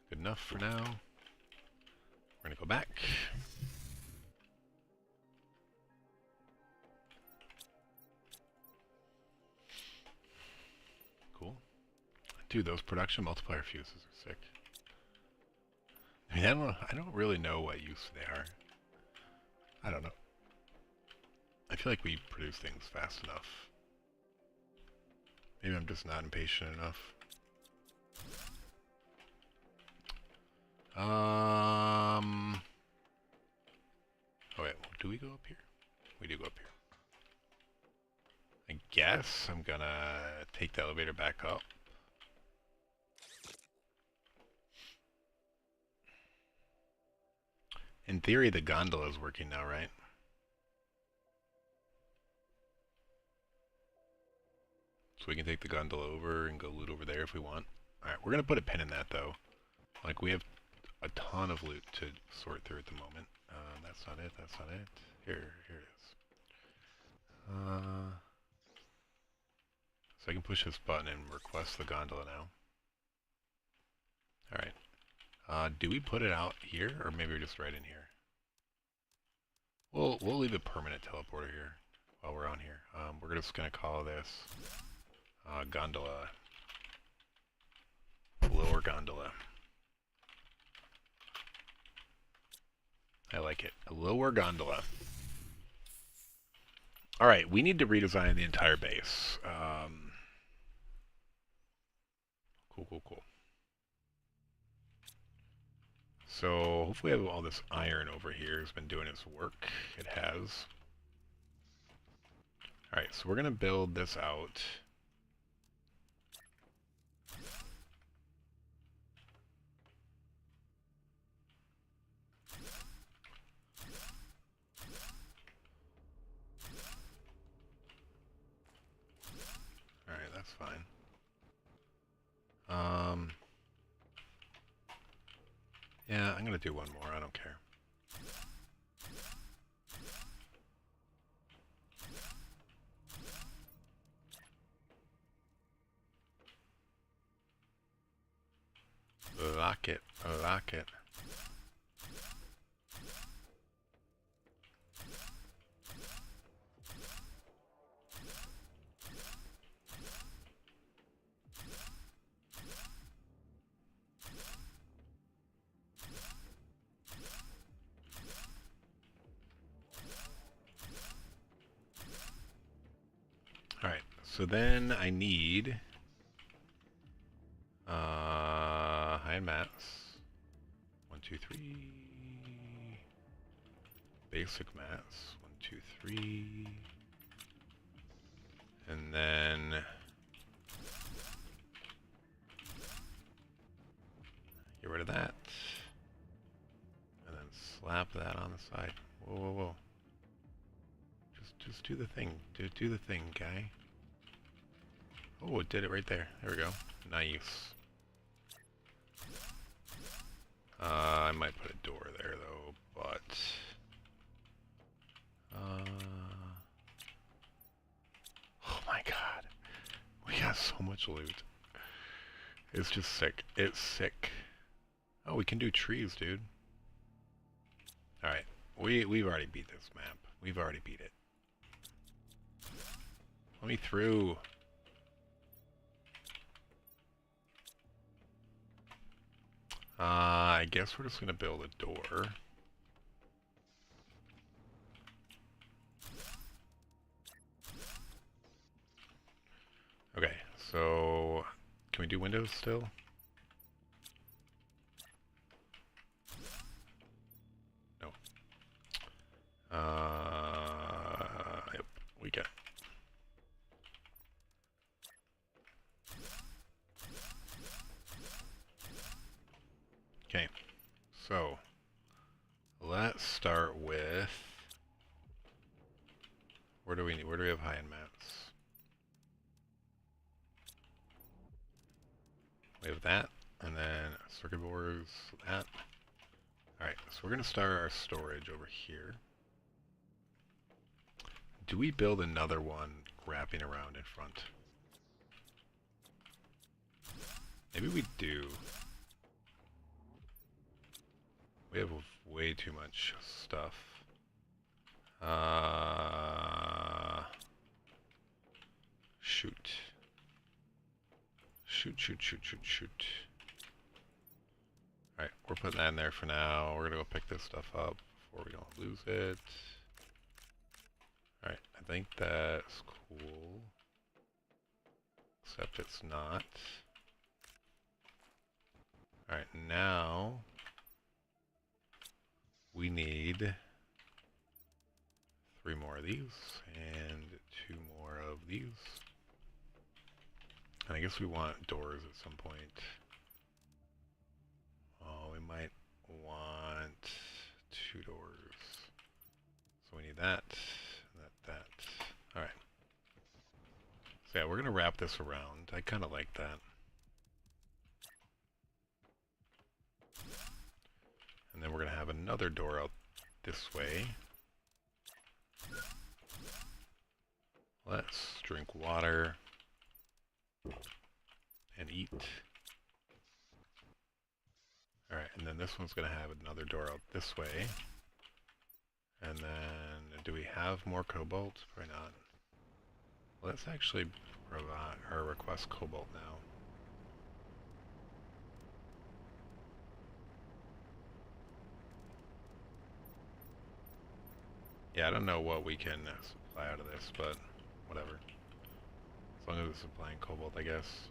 Good enough for now. We're gonna go back. Cool. Dude, those production multiplier fuses are sick. I mean, I don't really know what use they are. I don't know. I feel like we produce things fast enough. Maybe I'm just not impatient enough. Oh wait, do we go up here? We do go up here. I guess I'm gonna take the elevator back up. In theory, the gondola is working now, right? So we can take the gondola over and go loot over there if we want. Alright, we're gonna put a pin in that though. Like, we have a ton of loot to sort through at the moment. That's not it, that's not it. Here it is. So I can push this button and request the gondola now. Alright. Do we put it out here, or maybe we're just right in here? We'll leave a permanent teleporter here while we're on here. We're just gonna call this gondola. Lower gondola. I like it. A lower gondola. Alright, we need to redesign the entire base. Cool. So, hopefully we have all this iron over here. It's been doing its work. It has. Alright, so we're going to build this out. Alright, that's fine. Yeah, I'm going to do one more. I don't care. Lock it. Lock it. Alright, so then I need high mats. 1, 2, 3. Basic mats. 1, 2, 3. And then get rid of that. And then slap that on the side. Whoa. Just do the thing. Do the thing, guy. Oh, it did it right there. There we go. Nice. I might put a door there though, but oh my god. We got so much loot. It's just sick. It's sick. Oh, we can do trees, dude. Alright. We've already beat this map. We've already beat it. Let me through. I guess we're just gonna build a door. Okay, so can we do windows still? No. Yep, we can. Okay, so let's start with where do we have high-end mats? We have that, and then circuit boards, that. Alright, so we're gonna start our storage over here. Do we build another one wrapping around in front? Maybe we do. We have way too much stuff. Shoot. Shoot. Alright, we're putting that in there for now. We're gonna go pick this stuff up before we don't lose it. Alright, I think that's cool. Except it's not. Alright, now we need 3 more of these and 2 more of these. And I guess we want doors at some point. Oh, we might want 2 doors. So we need that, that. Alright. So yeah, we're gonna wrap this around. I kinda like that. And then we're gonna have another door out this way. Let's drink water and eat. Alright, and then this one's going to have another door out this way. And then, do we have more cobalt? Probably not. Let's actually provide or request cobalt now. Yeah, I don't know what we can supply out of this, but whatever. As long as it's supplying cobalt, I guess.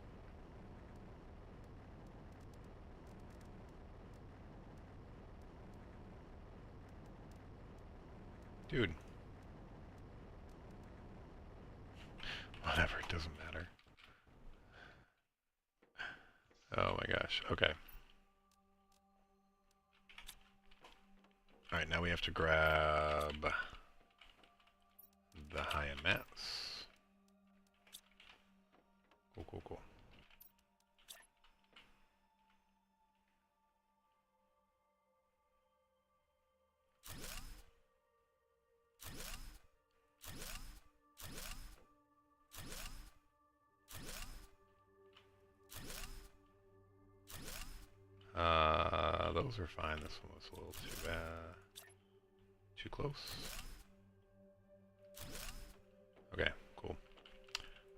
Dude. Whatever, it doesn't matter. Oh my gosh, okay. Alright, now we have to grab the high-end mats. Cool. Those are fine. This one was a little too too close. Okay, cool.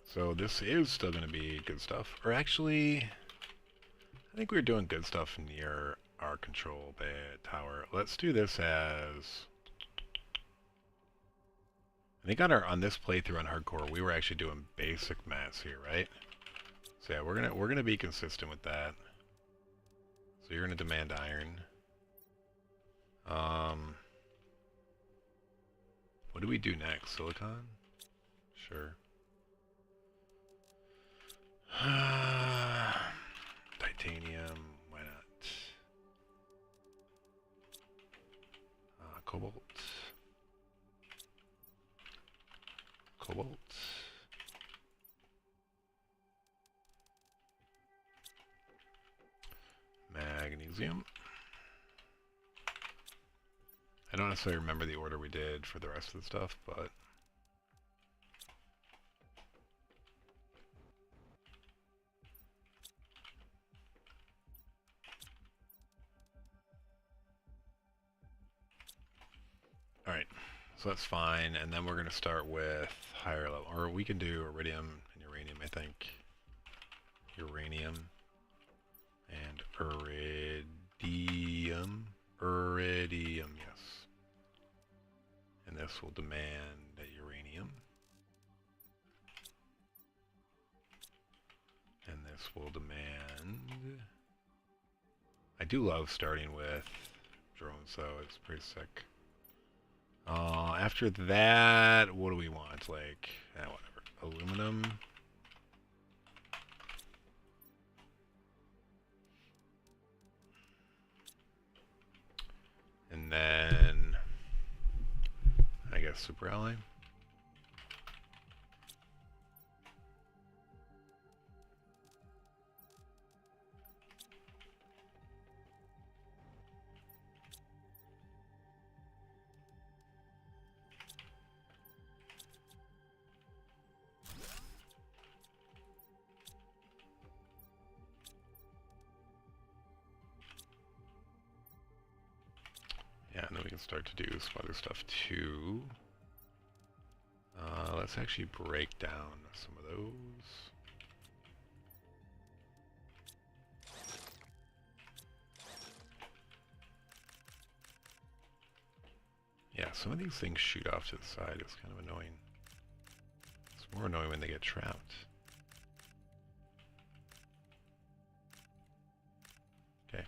So this is still going to be good stuff. Or actually, I think we're doing good stuff near our control bay tower. Let's do this as... I think on this playthrough on hardcore, we were actually doing basic mats here, right? So yeah, we're gonna be consistent with that. So you're gonna demand iron. What do we do next? Silicon? Sure. Titanium, why not? Cobalt. Magnesium. I don't necessarily remember the order we did for the rest of the stuff, but... So that's fine, and then we're going to start with higher level, or we can do iridium and uranium, I think. Uranium and iridium. Iridium, yes. And this will demand uranium. And this will demand... I do love starting with drones, though. It's pretty sick. After that, what do we want? Like, whatever. Aluminum. And then, I guess super ally. Yeah, and then we can start to do some other stuff too. Let's actually break down some of those. Yeah, some of these things shoot off to the side. It's kind of annoying. It's more annoying when they get trapped. Okay.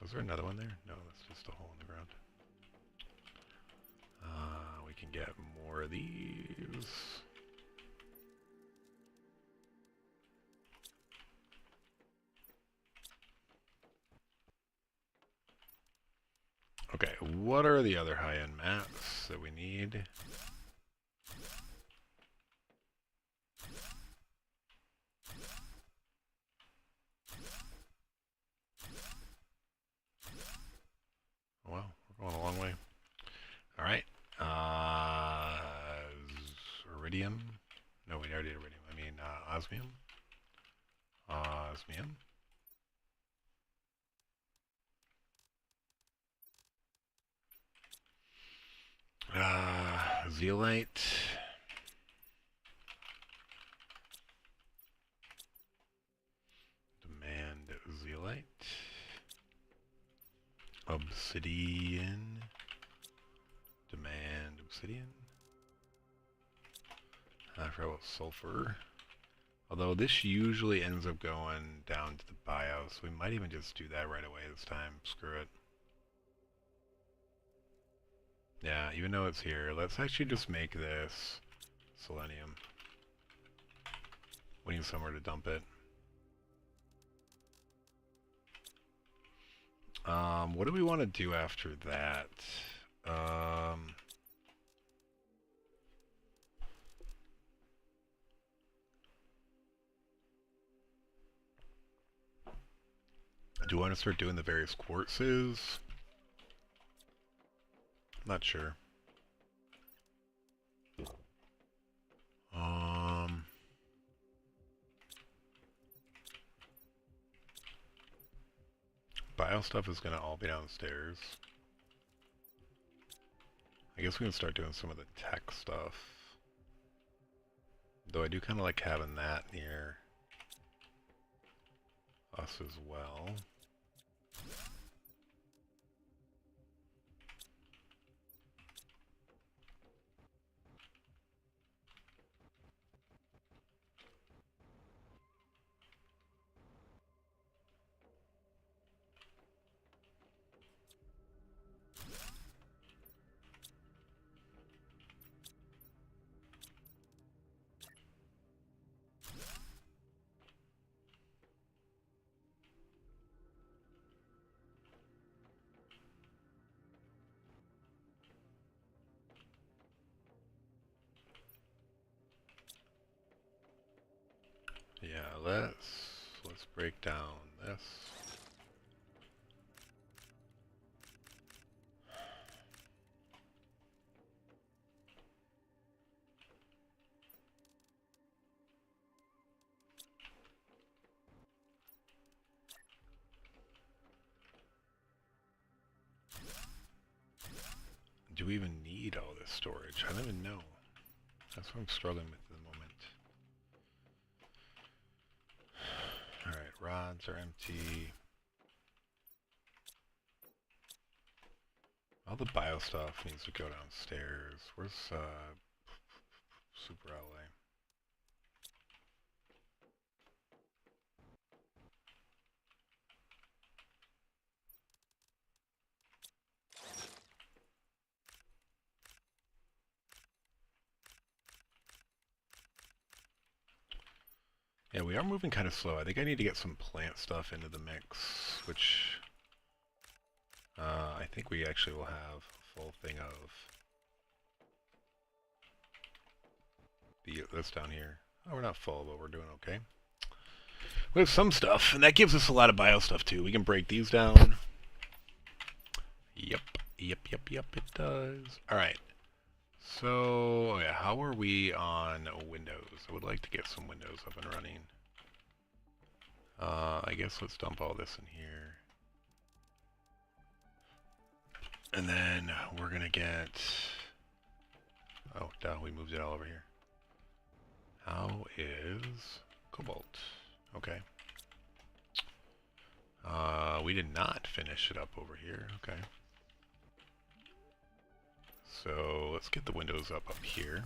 Was there another one there? No, that's just a hole in the ground. We can get more of these. Okay, what are the other high-end maps that we need? Well, we're going a long way. All right. Iridium. No, we already did iridium. I mean, osmium. Osmium. Zeolite. Demand zeolite. Obsidian. Demand obsidian. I forgot about sulfur. Although this usually ends up going down to the BIOS, we might even just do that right away this time. Screw it. Yeah, even though it's here, let's actually just make this selenium. We need somewhere to dump it. What do we want to do after that? Do you want to start doing the various quartzes? I'm not sure. Bio stuff is gonna all be downstairs. I guess we can start doing some of the tech stuff. Though I do kind of like having that near us as well. Yeah, let's break down this. do we even need all this storage? I don't even know. That's what I'm struggling with at the moment. Alright, rods are empty. All the bio stuff needs to go downstairs. Where's Super LA? Yeah, we are moving kind of slow. I think I need to get some plant stuff into the mix, which I think we actually will have a full thing of this down here. Oh, we're not full, but we're doing okay. We have some stuff, and that gives us a lot of bio stuff too. We can break these down. Yep, it does. Alright. So, oh yeah, how are we on Windows? I would like to get some Windows up and running. I guess let's dump all this in here. And then we're gonna get... Oh, duh, we moved it all over here. How is Cobalt? Okay. We did not finish it up over here. Okay. So let's get the windows up here.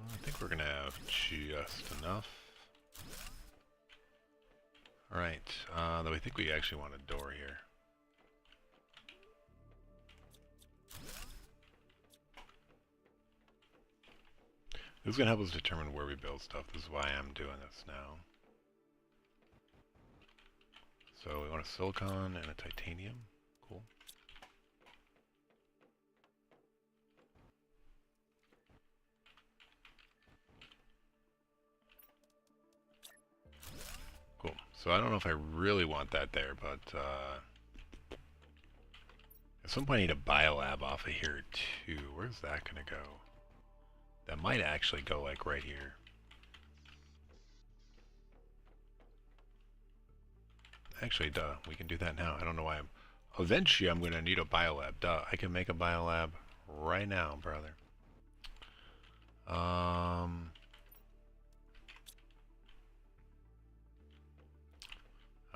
I think we're gonna have just enough. Alright, though I think we actually want a door here. This is going to help us determine where we build stuff. This is why I'm doing this now. So we want a silicon and a titanium. Cool. Cool. So I don't know if I really want that there, but at some point I need a biolab off of here too. Where's that going to go? That might actually go like right here. Actually, duh, we can do that now. I don't know why I'm... Eventually I'm going to need a biolab. Duh, I can make a biolab right now, brother.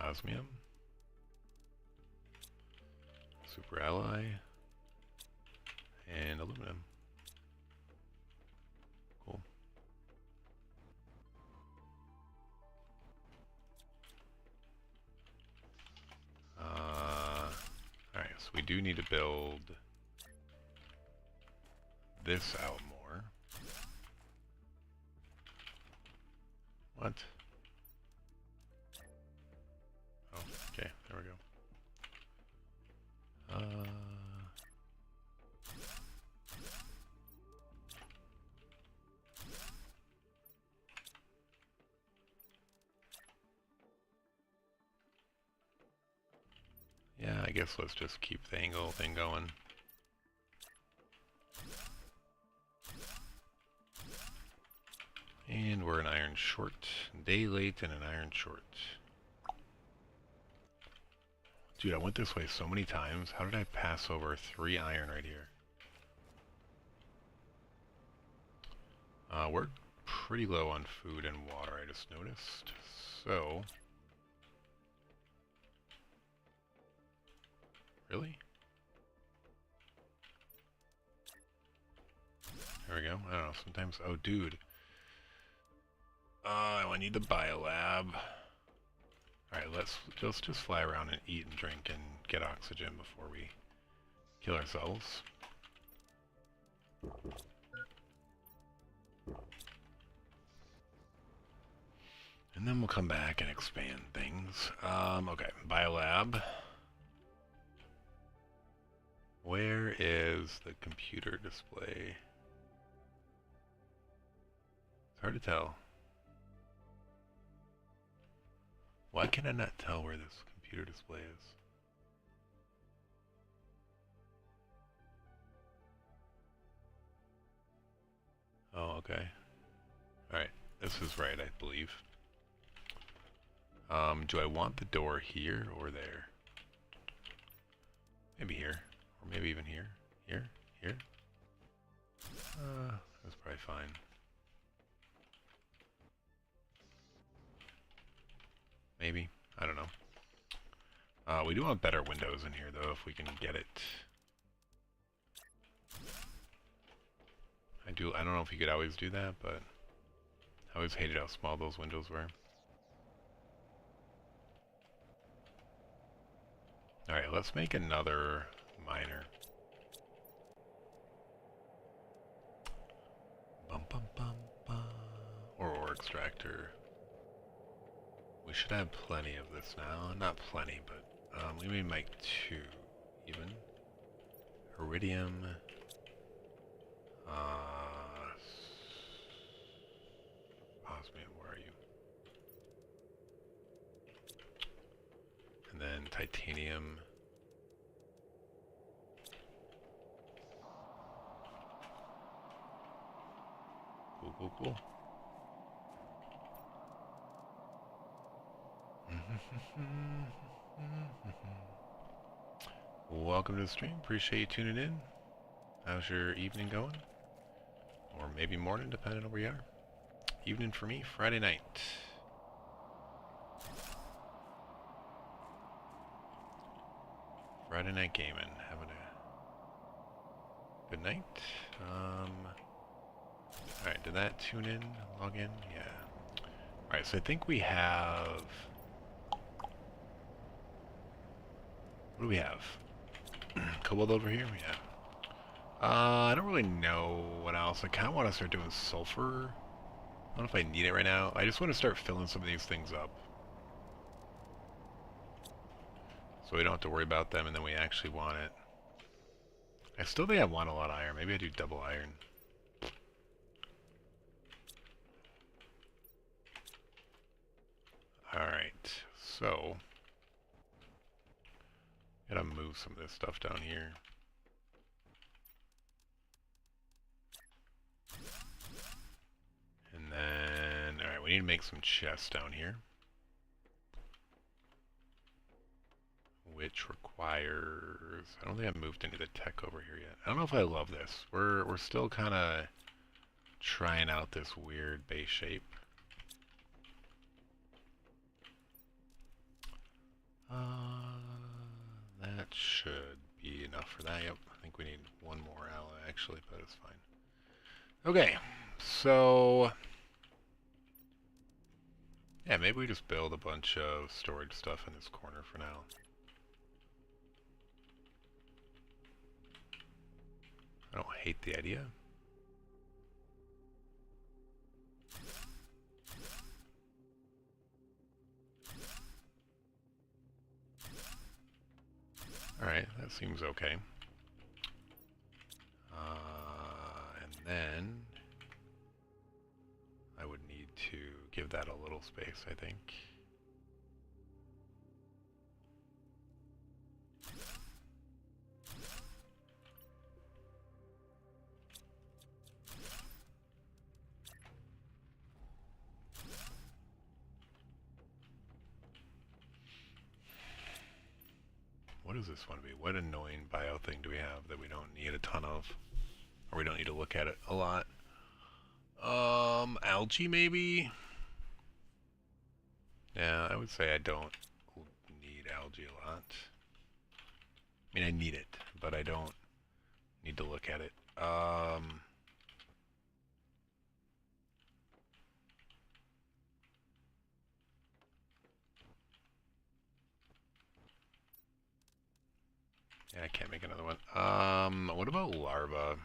Osmium. Super alloy. And aluminum. Cool. Alright, so we do need to build this out more. What? Oh, okay, there we go. Yeah, I guess let's just keep the angle thing going. And we're an iron short. Day late and an iron short. Dude, I went this way so many times. How did I pass over 3 iron right here? We're pretty low on food and water, I just noticed. So... Really? There we go. I don't know, sometimes... Oh, dude. I need the biolab. Alright, let's just fly around and eat and drink and get oxygen before we kill ourselves. And then we'll come back and expand things. Okay, biolab. Where is the computer display? It's hard to tell. Why can I not tell where this computer display is? Oh, okay. Alright, this is right, I believe. Do I want the door here or there? Maybe here. Or maybe even here. Here? Here? That's probably fine. Maybe. I don't know. We do want better windows in here, though, if we can get it. I don't know if you could always do that, but I always hated how small those windows were. Alright, let's make another miner. Bum bum bum bum. Or ore extractor. We should have plenty of this now. Not plenty, but we may make 2 even. Iridium. Osmium, where are you? And then titanium. Cool, cool, cool. Welcome to the stream. Appreciate you tuning in. How's your evening going? Or maybe morning, depending on where you are. Evening for me, Friday night. Friday night gaming. Having a good night. Alright, did that tune in? Log in? Yeah. Alright, so I think we have... What do we have? Cobalt over here? Yeah. I don't really know what else. I kind of want to start doing sulfur. I don't know if I need it right now. I just want to start filling some of these things up. So we don't have to worry about them and then we actually want it. I still think I want a lot of iron. Maybe I do double iron. Alright, so... Gotta move some of this stuff down here. And then, alright, we need to make some chests down here. Which requires, I don't think I've moved any of the tech over here yet. I don't know if I love this. We're still kind of trying out this weird base shape. That should be enough for that. Yep, I think we need one more alloy actually, but it's fine. Okay, so yeah, maybe we just build a bunch of storage stuff in this corner for now. I don't hate the idea. Alright, that seems okay. And then I would need to give that a little space, I think. What does this one be? What annoying bio thing do we have that we don't need a ton of? Or we don't need to look at it a lot? Algae maybe? Yeah, I would say I don't need algae a lot. I mean, I need it, but I don't need to look at it. Yeah, I can't make another one. What about larva?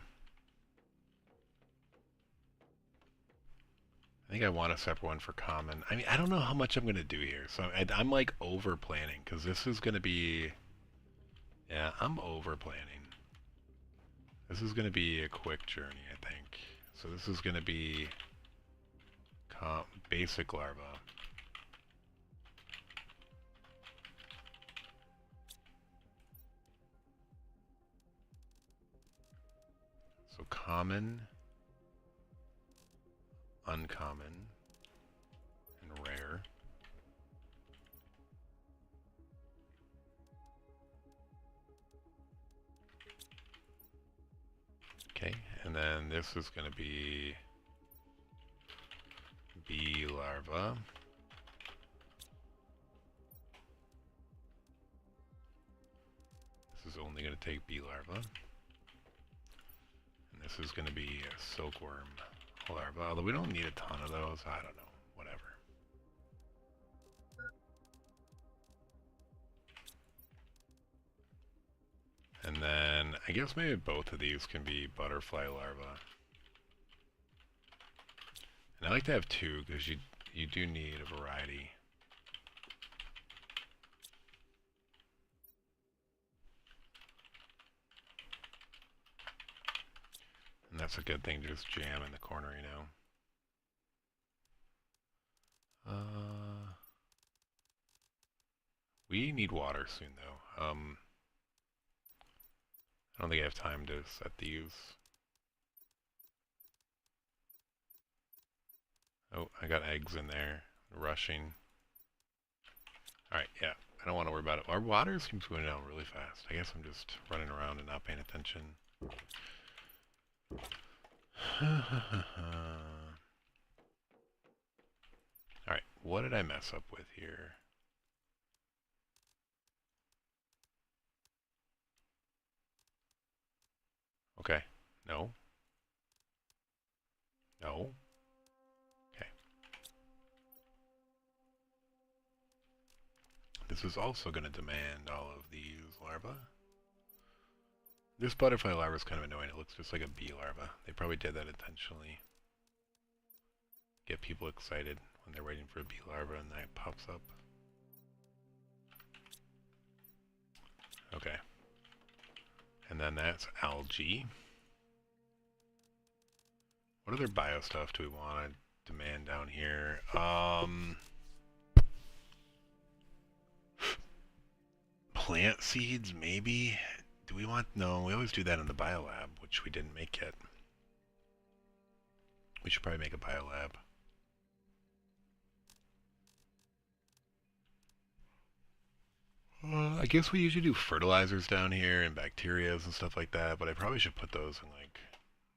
I think I want a separate one for common. I mean, I don't know how much I'm going to do here. So I'm like over planning because this is going to be... Yeah, I'm over planning. This is going to be a quick journey, I think. So this is going to be basic larva. So common, uncommon, and rare. Okay, and then this is going to be bee larva. This is only going to take bee larva. And this is going to be a silkworm larva, although we don't need a ton of those. I don't know, whatever. And then I guess maybe both of these can be butterfly larva. And I like to have two because you do need a variety. And that's a good thing to just jam in the corner, you know. We need water soon, though. I don't think I have time to set these. Oh, I got eggs in there. Rushing. Alright, yeah. I don't want to worry about it. Our water seems going down really fast. I guess I'm just running around and not paying attention. Alright, what did I mess up with here? Okay. No. No. Okay. This is also going to demand all of these larvae. This butterfly larva is kind of annoying. It looks just like a bee larva. They probably did that intentionally. Get people excited when they're waiting for a bee larva and that pops up. Okay. And then that's algae. What other bio stuff do we want to demand down here? Plant seeds, maybe? Do we want... No, we always do that in the biolab, which we didn't make yet. We should probably make a biolab. I guess we usually do fertilizers down here and bacterias and stuff like that, but I probably should put those in like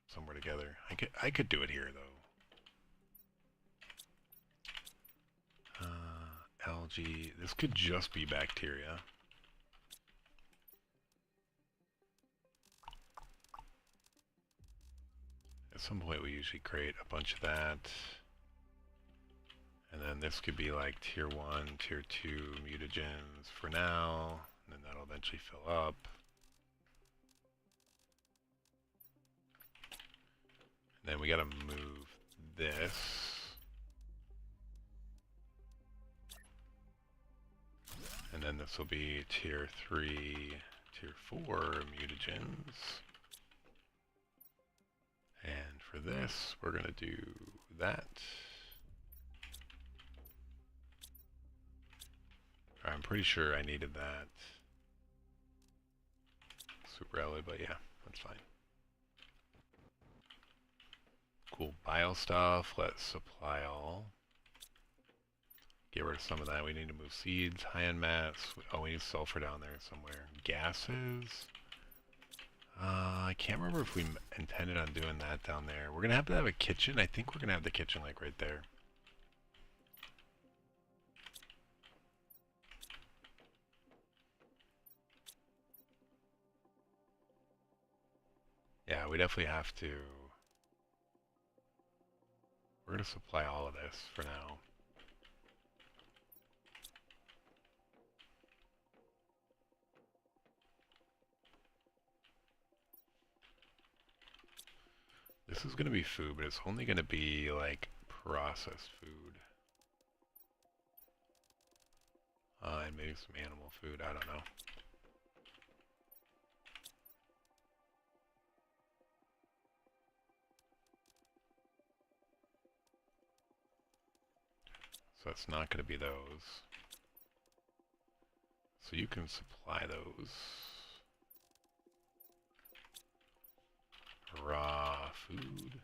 somewhere together. I could do it here though. Algae. This could just be bacteria. At some point we usually create a bunch of that. And then this could be like tier 1, tier 2 mutagens for now. And then that'll eventually fill up. And then we gotta move this. And then this will be tier 3, tier 4 mutagens. And for this, we're gonna do that. I'm pretty sure I needed that super early, but yeah, that's fine. Cool bio stuff. Let's supply all. Get rid of some of that. We need to move seeds, high-end mats. Oh, we need sulfur down there somewhere. Gases. I can't remember if we intended on doing that down there. We're gonna have to have a kitchen. I think we're gonna have the kitchen like right there. Yeah, we definitely have to. We're gonna supply all of this for now. This is gonna be food, but it's only gonna be like processed food. And maybe some animal food, I don't know. So that's not going to be those. So you can supply those. raw food.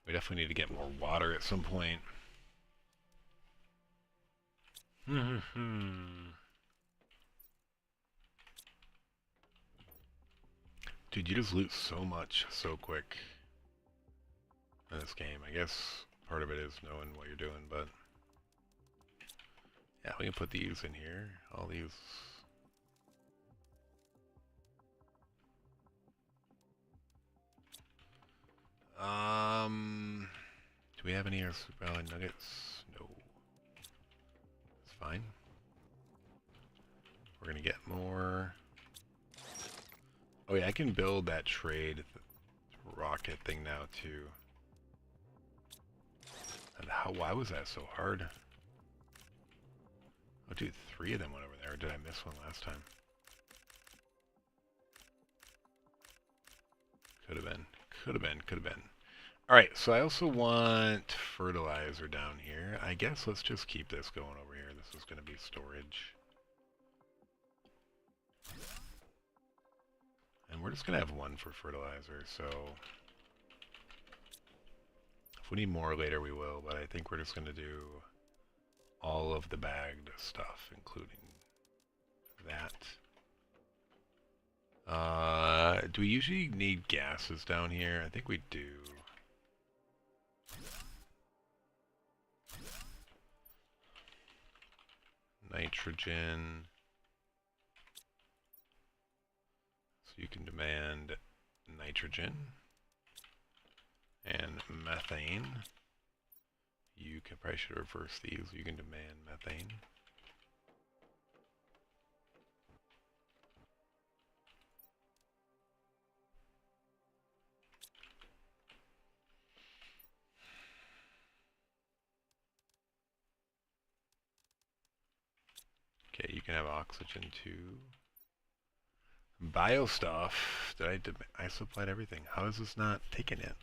We definitely need to get more water at some point. Dude, you just loot so much so quick in this game. I guess part of it is knowing what you're doing, but yeah, we can put these in here. All these. Do we have any super alloy nuggets? No. It's fine. We're gonna get more. Oh yeah, I can build that trade rocket thing now too. And why was that so hard? Oh dude, 3 of them went over there. Or did I miss one last time? Could have been. Could have been. Could have been. Alright, so I also want fertilizer down here. I guess let's just keep this going over here. This is going to be storage. And we're just going to have 1 for fertilizer, so if we need more later we will, but I think we're just going to do all of the bagged stuff, including that. Do we usually need gases down here? I think we do. Nitrogen. So you can demand nitrogen and methane. You can probably should reverse these. You can demand methane. Okay, you can have oxygen too. Bio stuff. I supplied everything. How is this not taking it?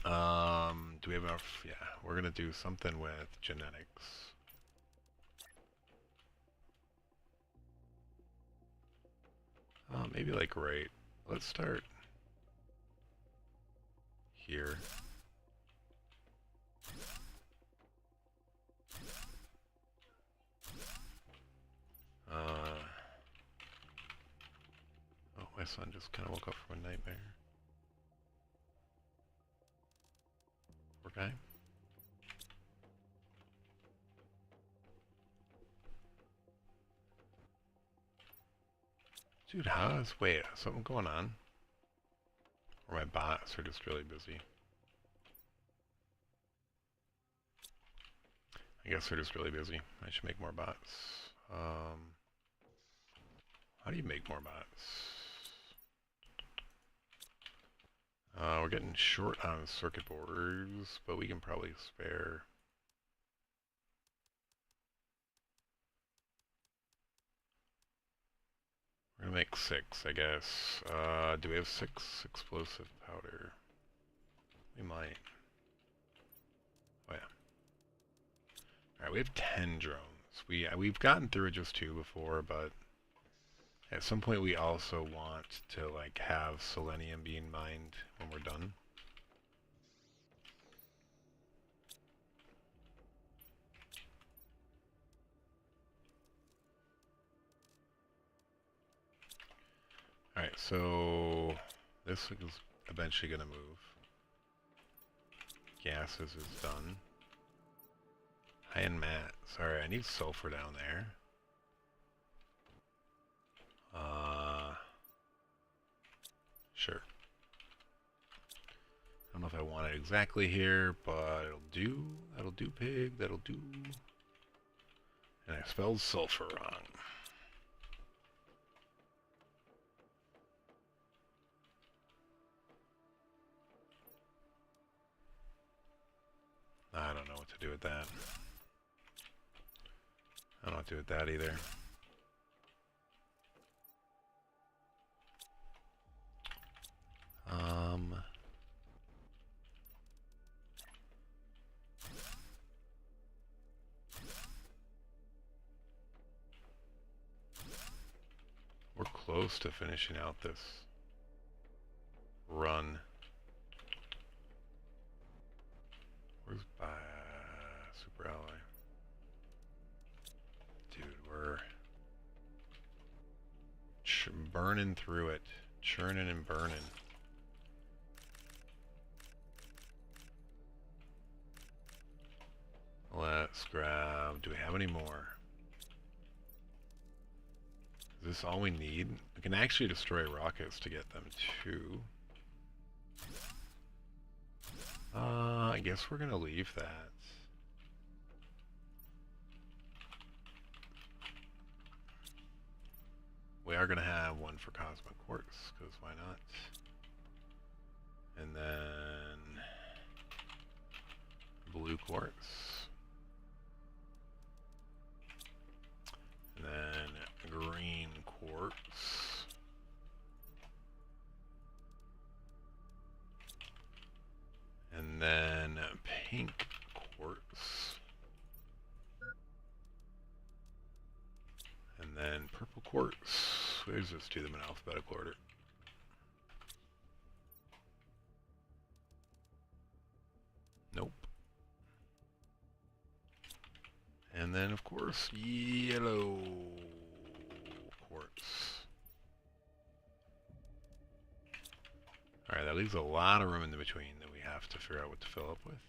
Do we have enough? Yeah, we're gonna do something with genetics. Maybe like right. Let's start here. Oh, my son just kind of woke up from a nightmare. Poor guy. Dude, wait, something going on? Or my bots are just really busy. I guess they're just really busy. I should make more bots. How do you make more bots? We're getting short on circuit boards, but we can probably spare. We're gonna make 6, I guess. Do we have 6 explosive powder? We might. Oh yeah. Alright, we have 10 drones. We've gotten through just 2 before, but at some point we also want to like have selenium being mined when we're done. Alright, so this is eventually gonna move. Gases is done. High-end mat. Sorry, I need sulfur down there. Sure. I don't know if I want it exactly here, but it'll do. That'll do, pig. That'll do. And I spelled sulfur wrong. I don't know what to do with that. I don't know what to do with that either. close to finishing out this run. Where's Super Ally? Dude, we're burning through it. Churning and burning. Let's grab... Do we have any more? Is this all we need? We can actually destroy rockets to get them too. I guess we're gonna leave that. We are gonna have one for Cosmic Quartz, because why not? And then blue quartz. And then green quartz. And then pink quartz. And then purple quartz. Let's just do them in alphabetical order. Nope. And then, of course, yellow quartz. Alright, that leaves a lot of room in the between that we have to figure out what to fill up with.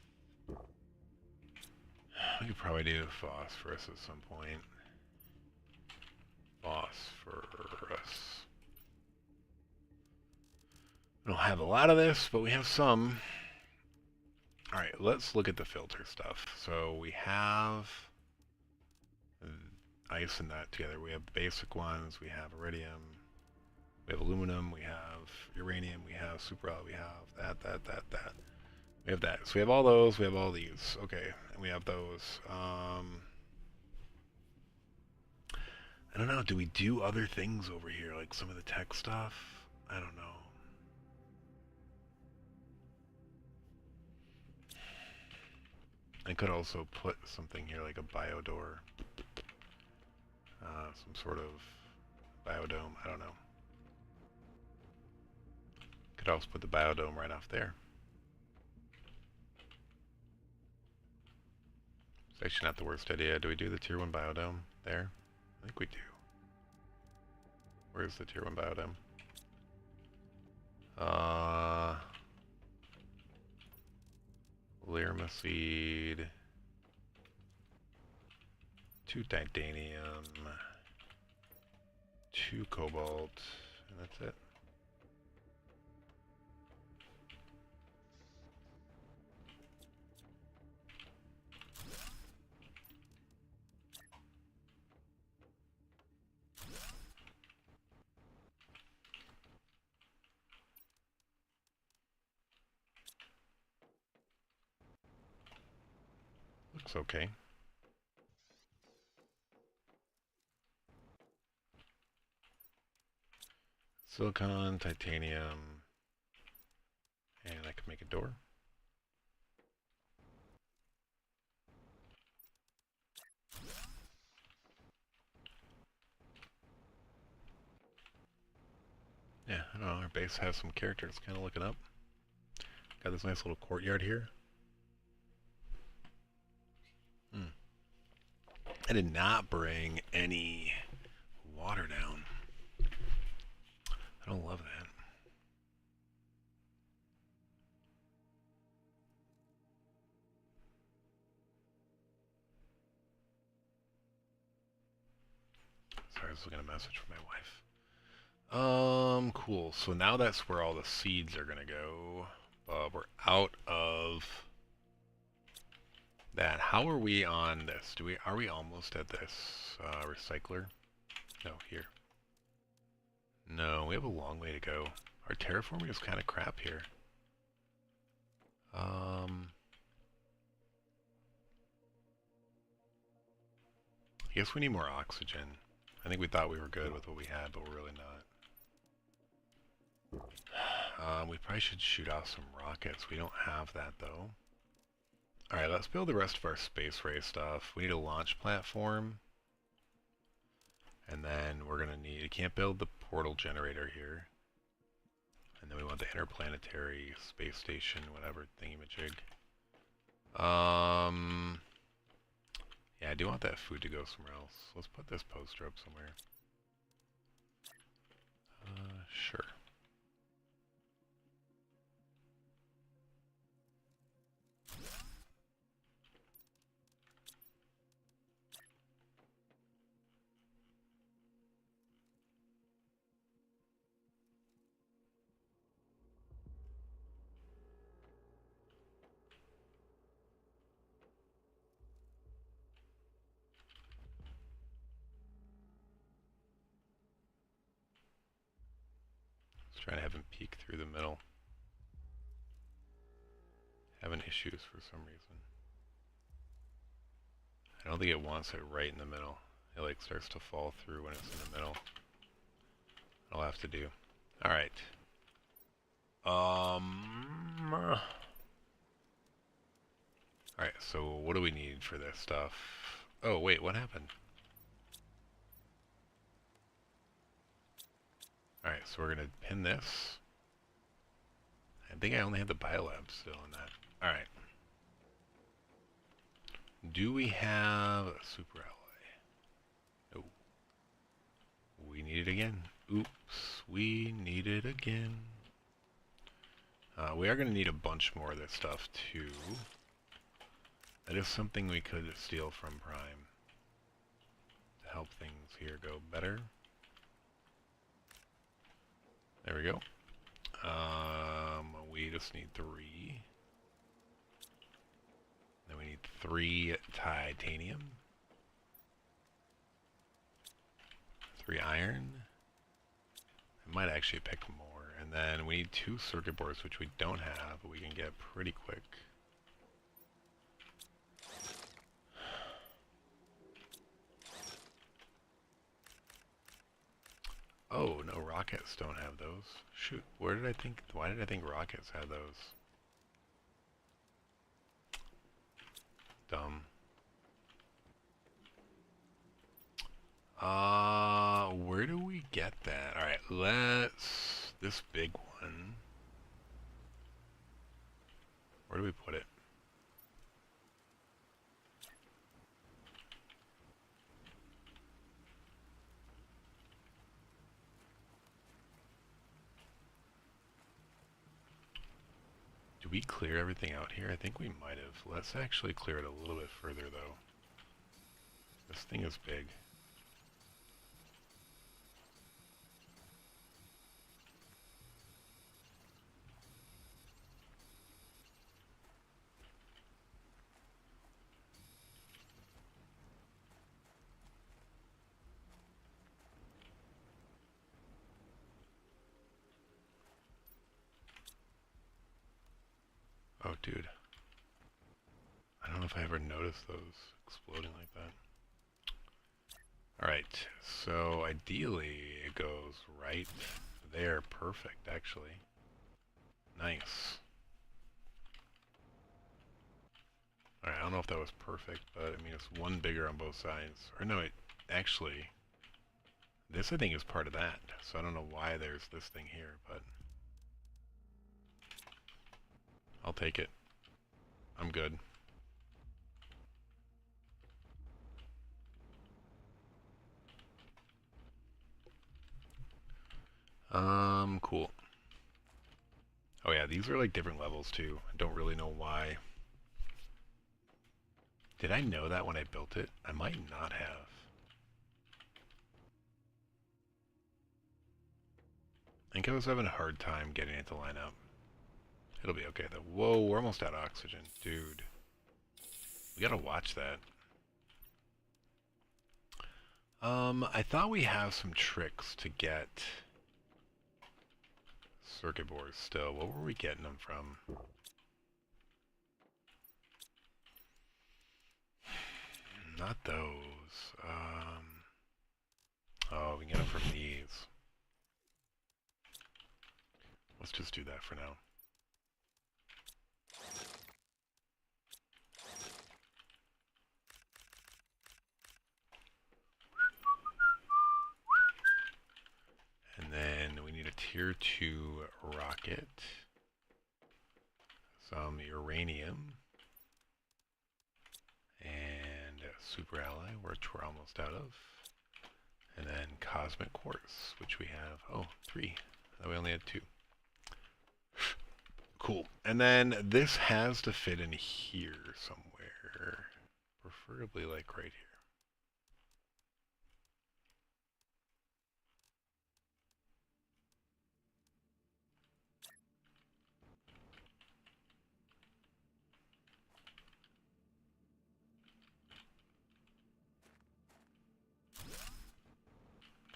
We could probably do phosphorus at some point. Phosphorus. We don't have a lot of this, but we have some. Alright, let's look at the filter stuff. So we have ice and that together. We have basic ones, we have iridium, we have aluminum, we have uranium, we have superalloy, we have that. We have that. So we have all those, we have all these. Okay, and we have those. I don't know, do we do other things over here, like some of the tech stuff? I don't know. I could also put something here like a biodoor. Some sort of biodome, I don't know. Could also put the biodome right off there. It's actually not the worst idea. Do we do the tier 1 biodome there? I think we do. Where's the tier 1 biodome? Lyrma seed. 2 titanium. 2 cobalt. And that's it. Looks okay. Silicon, titanium, and I can make a door. Yeah, I don't know, our base has some character. It's kind of looking up. Got this nice little courtyard here. I did not bring any water down. I don't love that. Sorry, I was looking at a message from my wife. Cool. So now that's where all the seeds are gonna go. We're out of that. How are we on this? Are we almost at this recycler? No, here. No, we have a long way to go. Our terraforming is kind of crap here. I guess we need more oxygen. I think we thought we were good with what we had, but we're really not. We probably should shoot off some rockets. We don't have that, though. Alright, let's build the rest of our space race stuff. We need a launch platform. And then we're going to need? I can't build the portal generator here. And then we want the interplanetary space station, whatever thingamajig. Yeah, I do want that food to go somewhere else. Let's put this poster up somewhere. Sure. Let's try to have him peek through the middle. Having issues for some reason. I don't think it wants it right in the middle. It like starts to fall through when it's in the middle. I'll have to do. Alright. Alright, so what do we need for this stuff? Oh, wait, what happened? Alright, so we're gonna pin this. I think I only have the biolab still in that. Alright. Do we have a super alloy? No. We need it again. Oops, we need it again. We are going to need a bunch more of this stuff too. That is something we could steal from Prime to help things here go better. There we go. We just need 3. Then we need 3 titanium. 3 iron. I might actually pick more. And then we need 2 circuit boards, which we don't have, but we can get pretty quick. Oh, no, rockets don't have those. Shoot, why did I think rockets had those? Dumb. Where do we get that? Alright, this big one. Where do we put it? Do we clear everything out here? I think we might have. Let's actually clear it a little bit further, though. This thing is big. Oh, dude. I don't know if I ever noticed those exploding like that. Alright, so ideally it goes right there. Perfect, actually. Nice. Alright, I don't know if that was perfect, but I mean it's one bigger on both sides. Or no, actually, this I think is part of that. So I don't know why there's this thing here, but I'll take it. I'm good. Cool. Oh yeah, these are like different levels too. I don't really know why. Did I know that when I built it? I might not have. I think I was having a hard time getting it to line up. It'll be okay though. Whoa, we're almost out of oxygen. Dude. We gotta watch that. I thought we have some tricks to get circuit boards still. What were we getting them from? Not those. Oh, we can get them from these. Let's just do that for now. tier 2 rocket, some uranium, and super ally, which we're almost out of, and then cosmic quartz, which we have, oh, 3. We only had 2. Cool. And then this has to fit in here somewhere, preferably like right here.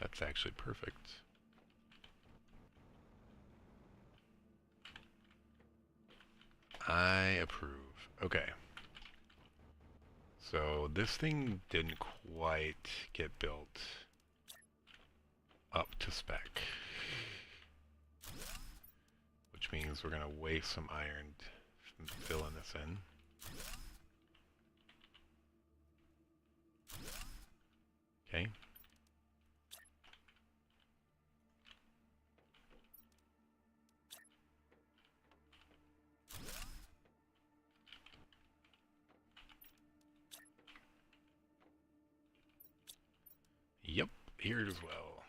That's actually perfect. I approve. Okay. So this thing didn't quite get built up to spec, which means we're going to waste some iron filling this in. Okay. Yep, here as well.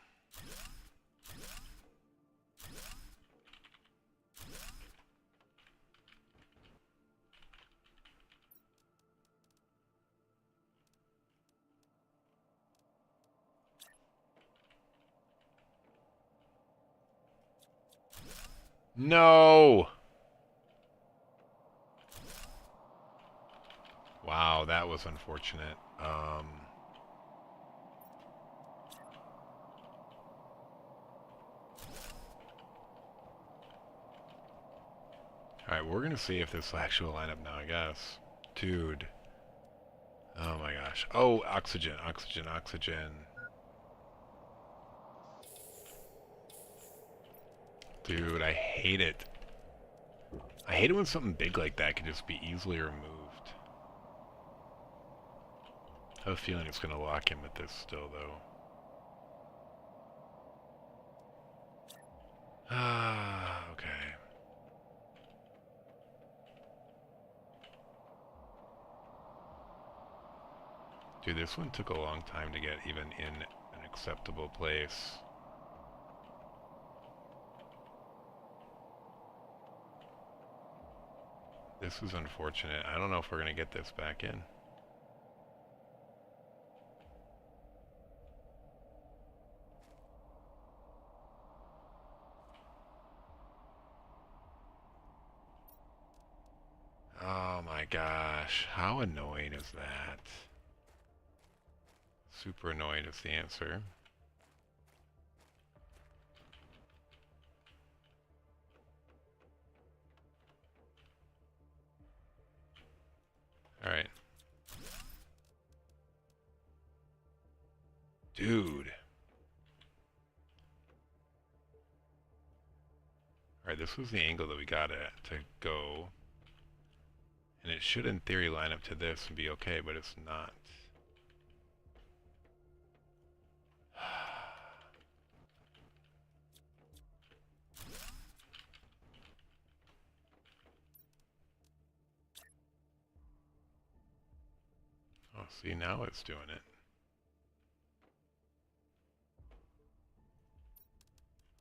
No! Wow, that was unfortunate. Alright, we're gonna see if this will actually line up now, I guess. Dude. Oh my gosh. Oh, oxygen, oxygen, oxygen. Dude, I hate it. I hate it when something big like that can just be easily removed. I have a feeling it's gonna lock in with this still, though. Ah, okay. Dude, this one took a long time to get even in an acceptable place. This is unfortunate. I don't know if we're gonna get this back in. Oh my gosh, how annoying is that? Super annoying is the answer. Alright. Dude. Alright, this was the angle that we got at to go. And it should, in theory, line up to this and be okay, but it's not. Oh, see, now it's doing it.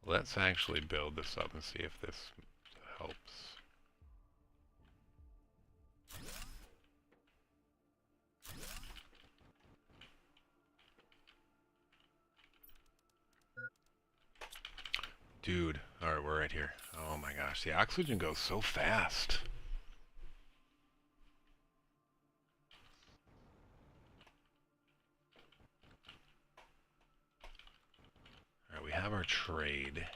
Let's actually build this up and see if this helps. Dude, alright, we're right here. Oh my gosh, the oxygen goes so fast. Alright, we have our trade.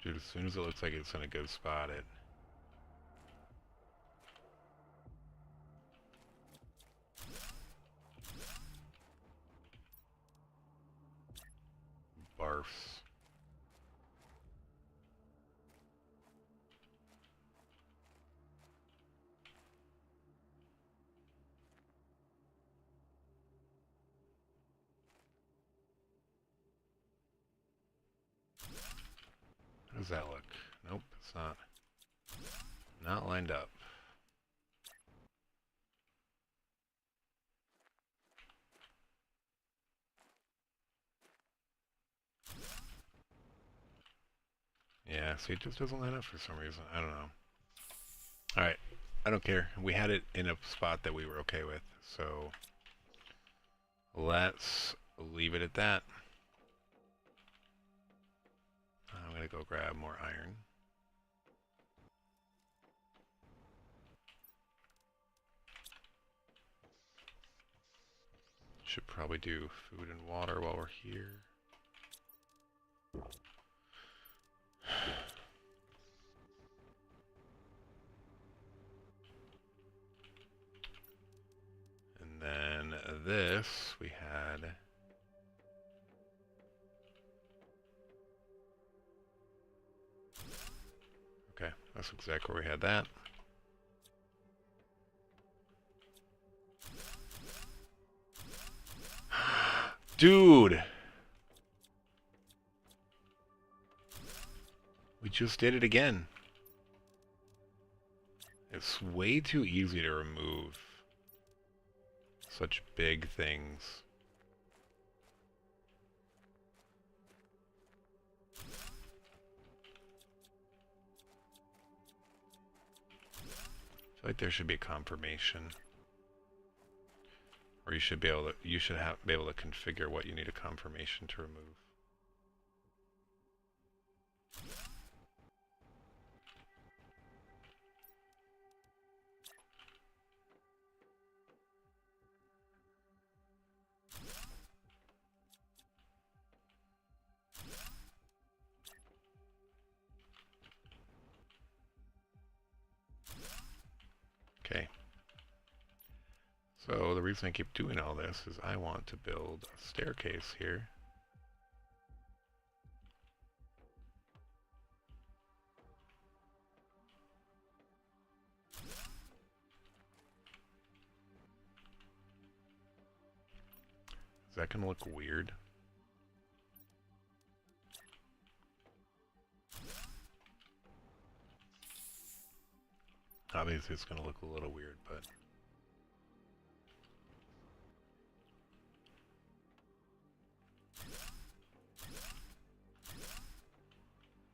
Dude, as soon as it looks like it's in a good spot, it How does that look? Nope, it's not. Not lined up. Yeah, see, it just doesn't line up for some reason. I don't know. Alright, I don't care. We had it in a spot that we were okay with, so let's leave it at that. I'm gonna go grab more iron. Should probably do food and water while we're here. And then this, we had... Okay, that's exactly where we had that. Dude! We just did it again. It's way too easy to remove such big things. I feel like there should be a confirmation. Or you should be able to be able to configure what you need a confirmation to remove. Okay. So the reason I keep doing all this is I want to build a staircase here. Is that going to look weird? Obviously it's going to look a little weird, but...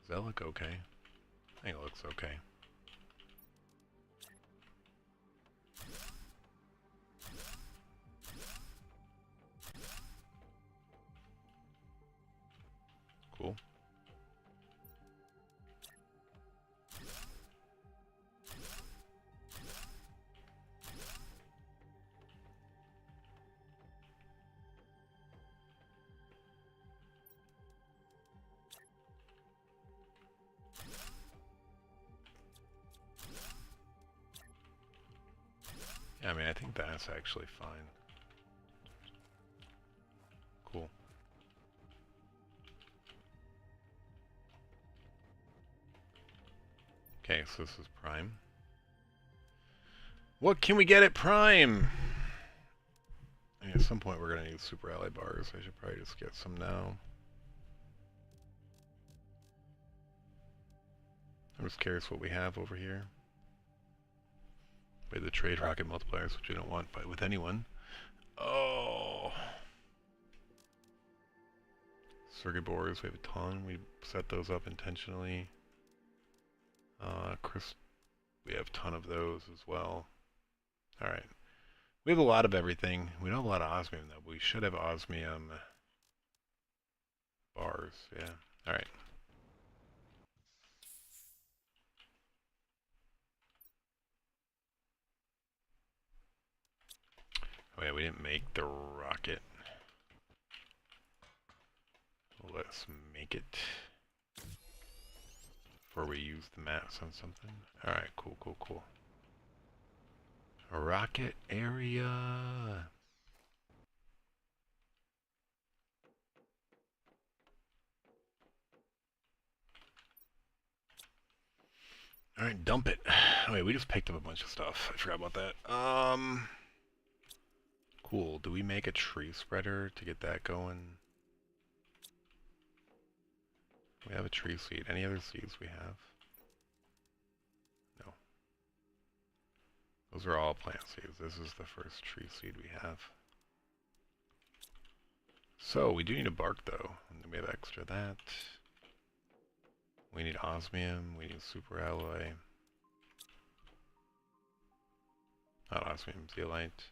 Does that look okay? I think it looks okay. Cool. Yeah, I mean, I think that's actually fine. Cool. Okay, so this is prime. What can we get at prime? I mean, at some point we're going to need super ally bars. I should probably just get some now. I'm just curious what we have over here. We have the trade rocket multipliers, which we don't want but with anyone. Oh. Circuit boards, we have a ton. We set those up intentionally. We have a ton of those as well. Alright. We have a lot of everything. We don't have a lot of osmium though, but we should have osmium bars. Yeah. Alright. Oh yeah, we didn't make the rocket. Let's make it before we use the mats on something. Alright, cool, cool, cool. A rocket area. Alright, dump it. Oh wait, we just picked up a bunch of stuff. I forgot about that. Cool. Do we make a tree spreader to get that going? We have a tree seed. Any other seeds we have? No. Those are all plant seeds. This is the first tree seed we have. So, we do need a bark though. We have extra of that. We need osmium. We need super alloy. Not osmium, zeolite.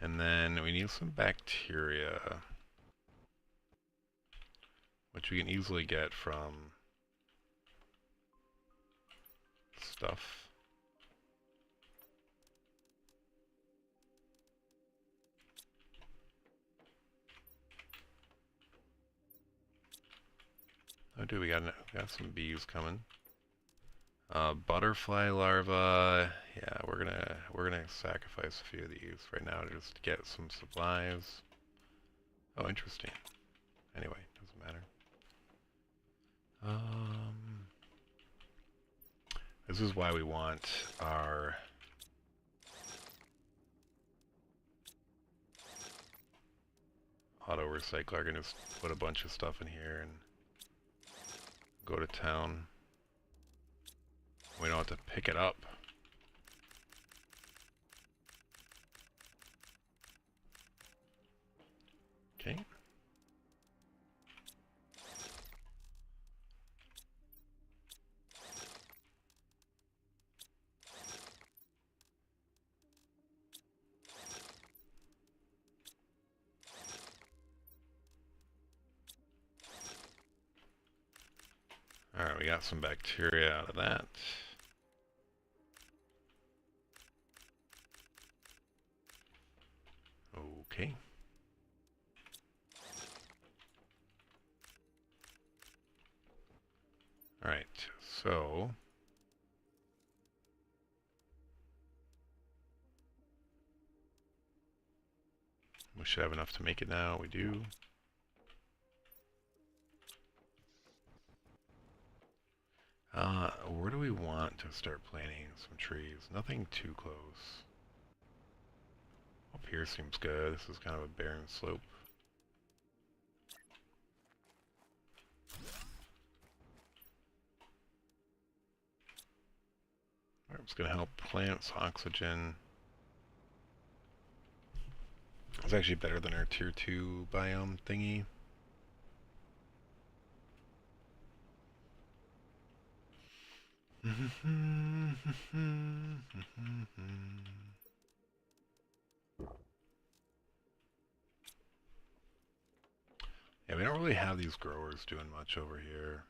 And then we need some bacteria, which we can easily get from stuff. Oh, dude, we got some bees coming. Butterfly larva. Yeah, we're gonna sacrifice a few of these right now to just get some supplies. Oh, interesting. Anyway, doesn't matter. This is why we want our auto recycler. I can just put a bunch of stuff in here and go to town. We don't have to pick it up. Okay. Alright, we got some bacteria out of that. Okay. Alright, so we should have enough to make it now. We do. Where do we want to start planting some trees? Nothing too close. Up here seems good. This is kind of a barren slope. Alright, it's going to help plants, oxygen. It's actually better than our tier 2 biome thingy. Yeah, we don't really have these growers doing much over here.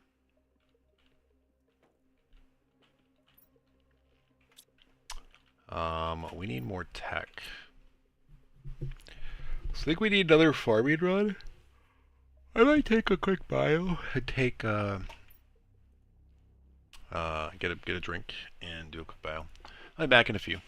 We need more tech. So I think we need another farming run. I might take a quick bio and take get a drink and do a quick bio. I'll be back in a few.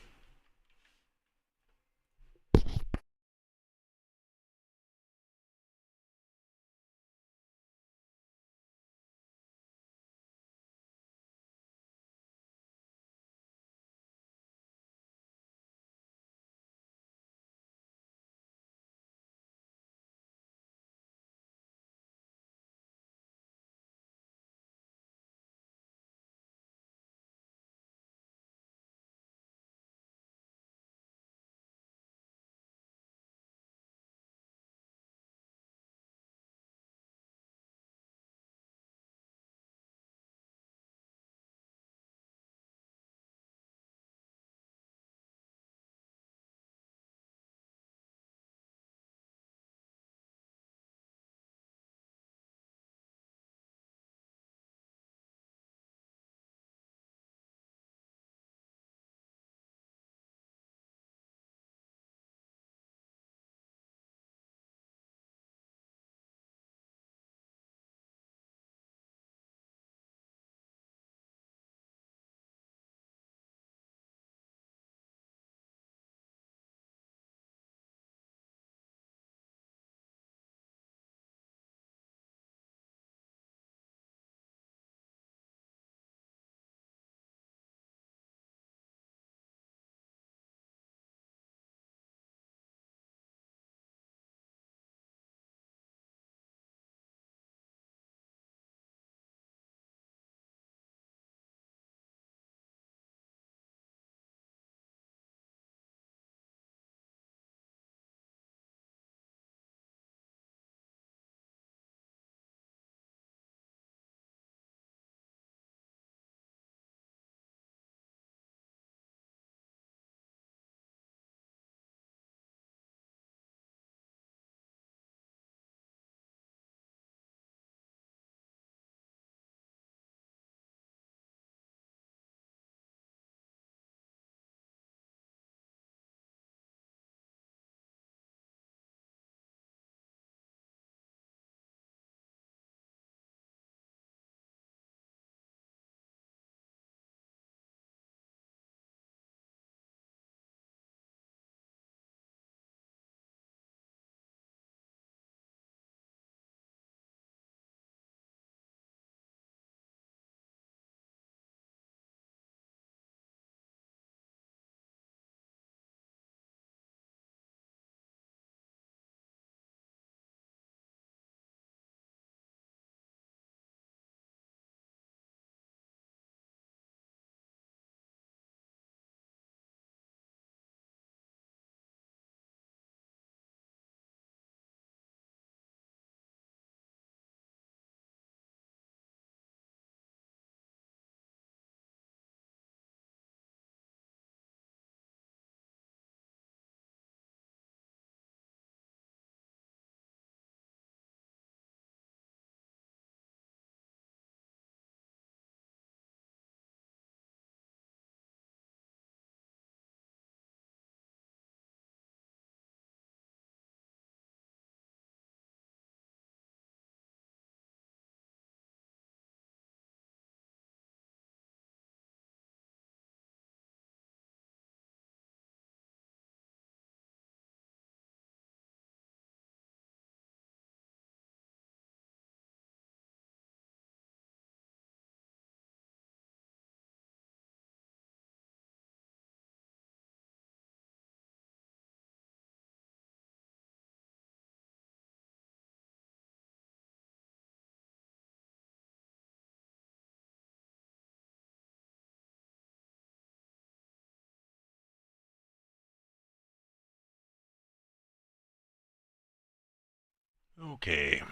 Okay,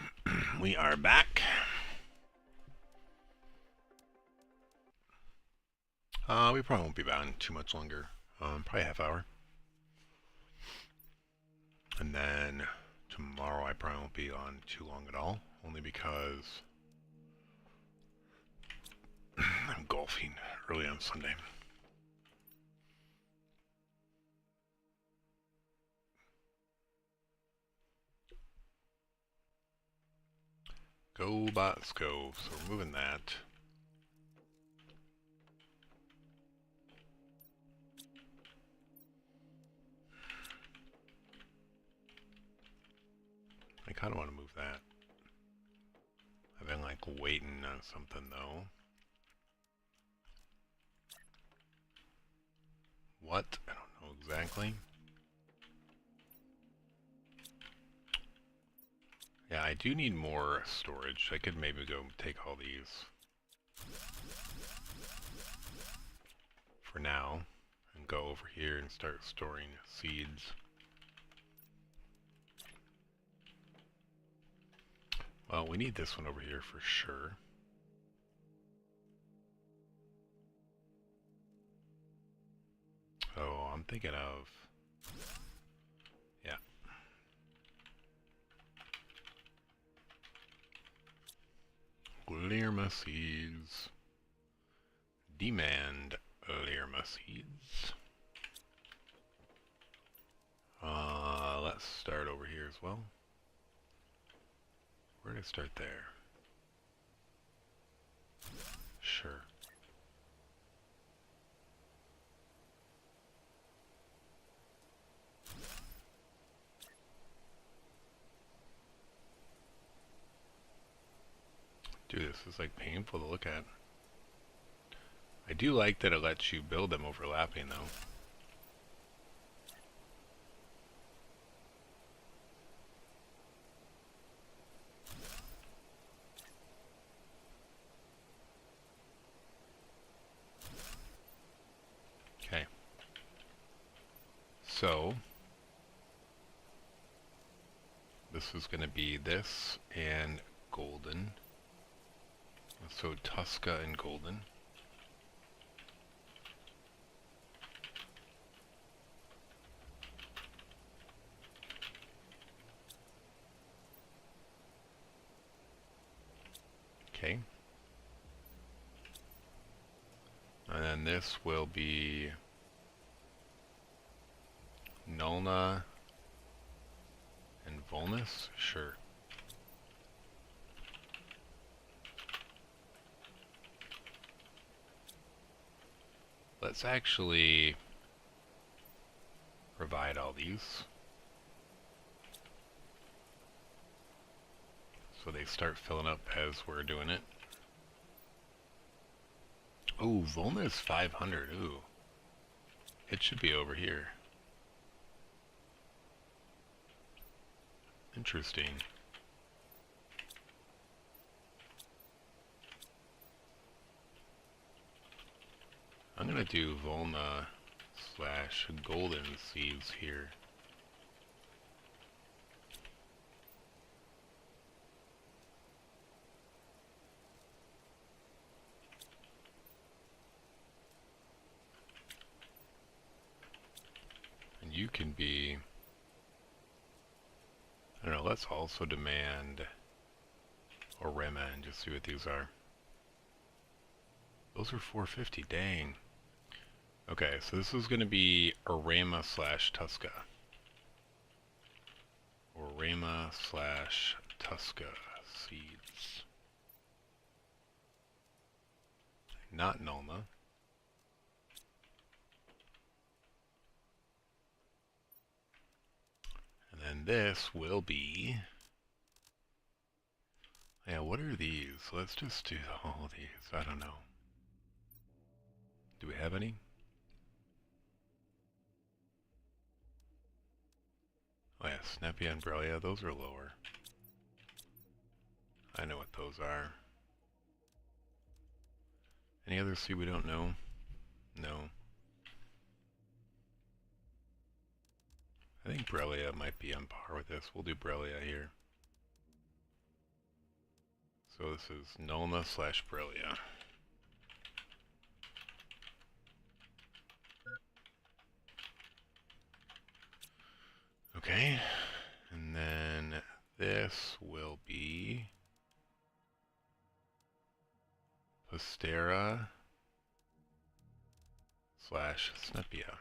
we are back. We probably won't be bound too much longer. Probably a half hour. And then tomorrow I probably won't be on too long at all, only because I'm golfing early on Sunday. Go bots go. So we're moving that. I kind of want to move that. I've been like waiting on something though. What? I don't know exactly. Yeah, I do need more storage. I could maybe go take all these for now and go over here and start storing seeds. Well, we need this one over here for sure. Oh, I'm thinking of... Yeah. Lerma seeds. Demand Lerma seeds. Let's start over here as well. Where did I start there? Sure. Dude, this is like painful to look at. I do like that it lets you build them overlapping though. Okay. So, this is going to be this and golden. So Tusca and golden. Okay. And then this will be Nulna and Volnus? Sure. Let's actually provide all these. So they start filling up as we're doing it. Oh, Volnus 500. Ooh. It should be over here. Interesting. I'm gonna do Volna / golden seeds here. And you can be, I don't know, let's also demand Orema and just see what these are. Those are 450, dang. Okay, so this is going to be Orema / Tusca. Orema / Tusca seeds. Not Nulna. And then this will be... Yeah, what are these? Let's just do all these. I don't know. Do we have any? Oh yeah, Snappy Umbrella, those are lower. I know what those are. Any other seed we don't know? No. I think Brelia might be on par with this. We'll do Brelia here. So this is Nulna slash Brillia. Okay, and then this will be Postera slash Snepia.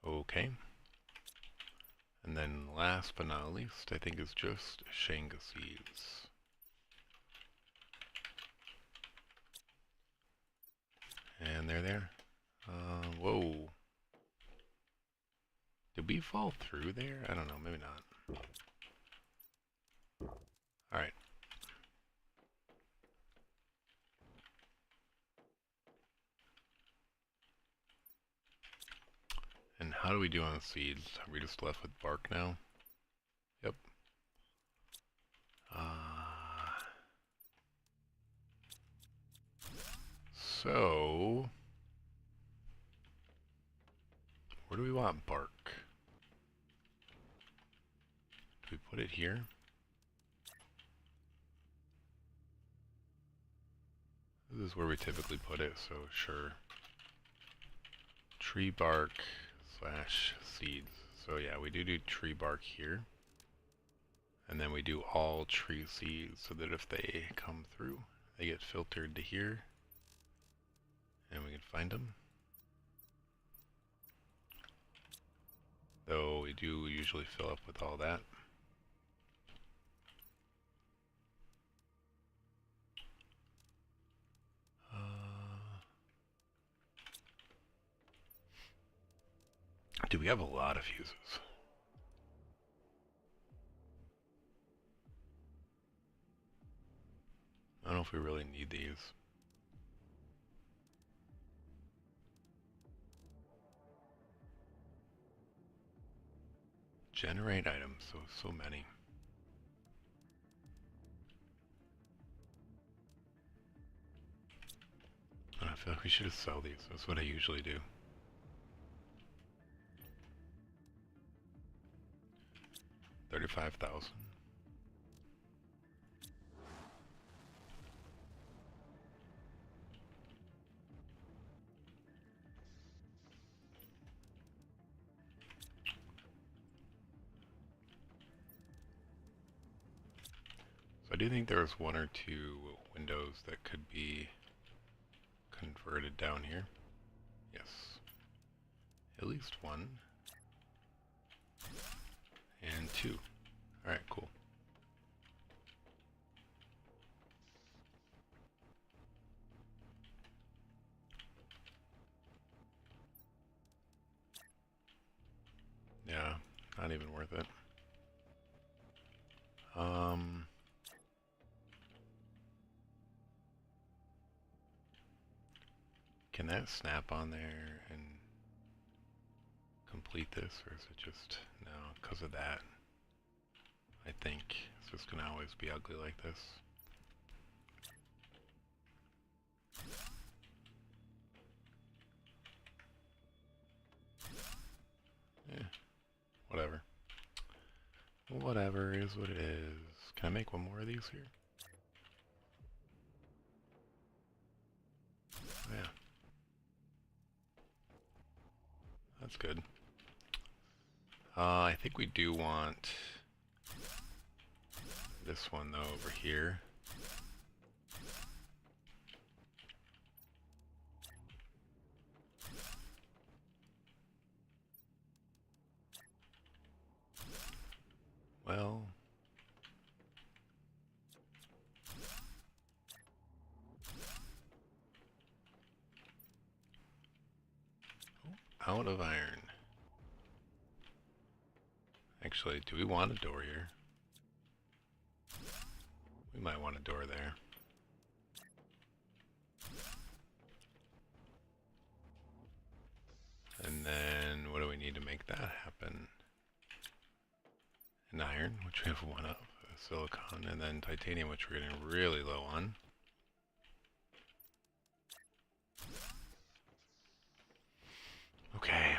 Okay. And then last but not least, I think is just Shangasees. And they're there. Whoa. Did we fall through there? I don't know, maybe not. Alright. And how do we do on the seeds? Are we just left with bark now? Yep. So, where do we want bark? Do we put it here? This is where we typically put it, so sure. Tree bark slash seeds. So yeah, we do tree bark here. And then we do all tree seeds so that if they come through, they get filtered to here. And we can find them. Though we do usually fill up with all that. Do we have a lot of fuses? I don't know if we really need these. Generate items, so many. I feel like we should just sell these. That's what I usually do. 35,000. So I do think there's one or two windows that could be converted down here. Yes. At least one. And two. Alright, cool. Yeah, not even worth it. Can that snap on there and complete this, or is it just, no, because of that? I think it's just gonna always be ugly like this. Yeah, whatever. Whatever is what it is. Can I make one more of these here? Oh, yeah. That's good. I think we do want this one though over here. Well, out of iron. Actually, do we want a door here? We might want a door there. And then, what do we need to make that happen? An iron, which we have one of, silicon, and then titanium, which we're getting really low on. Okay.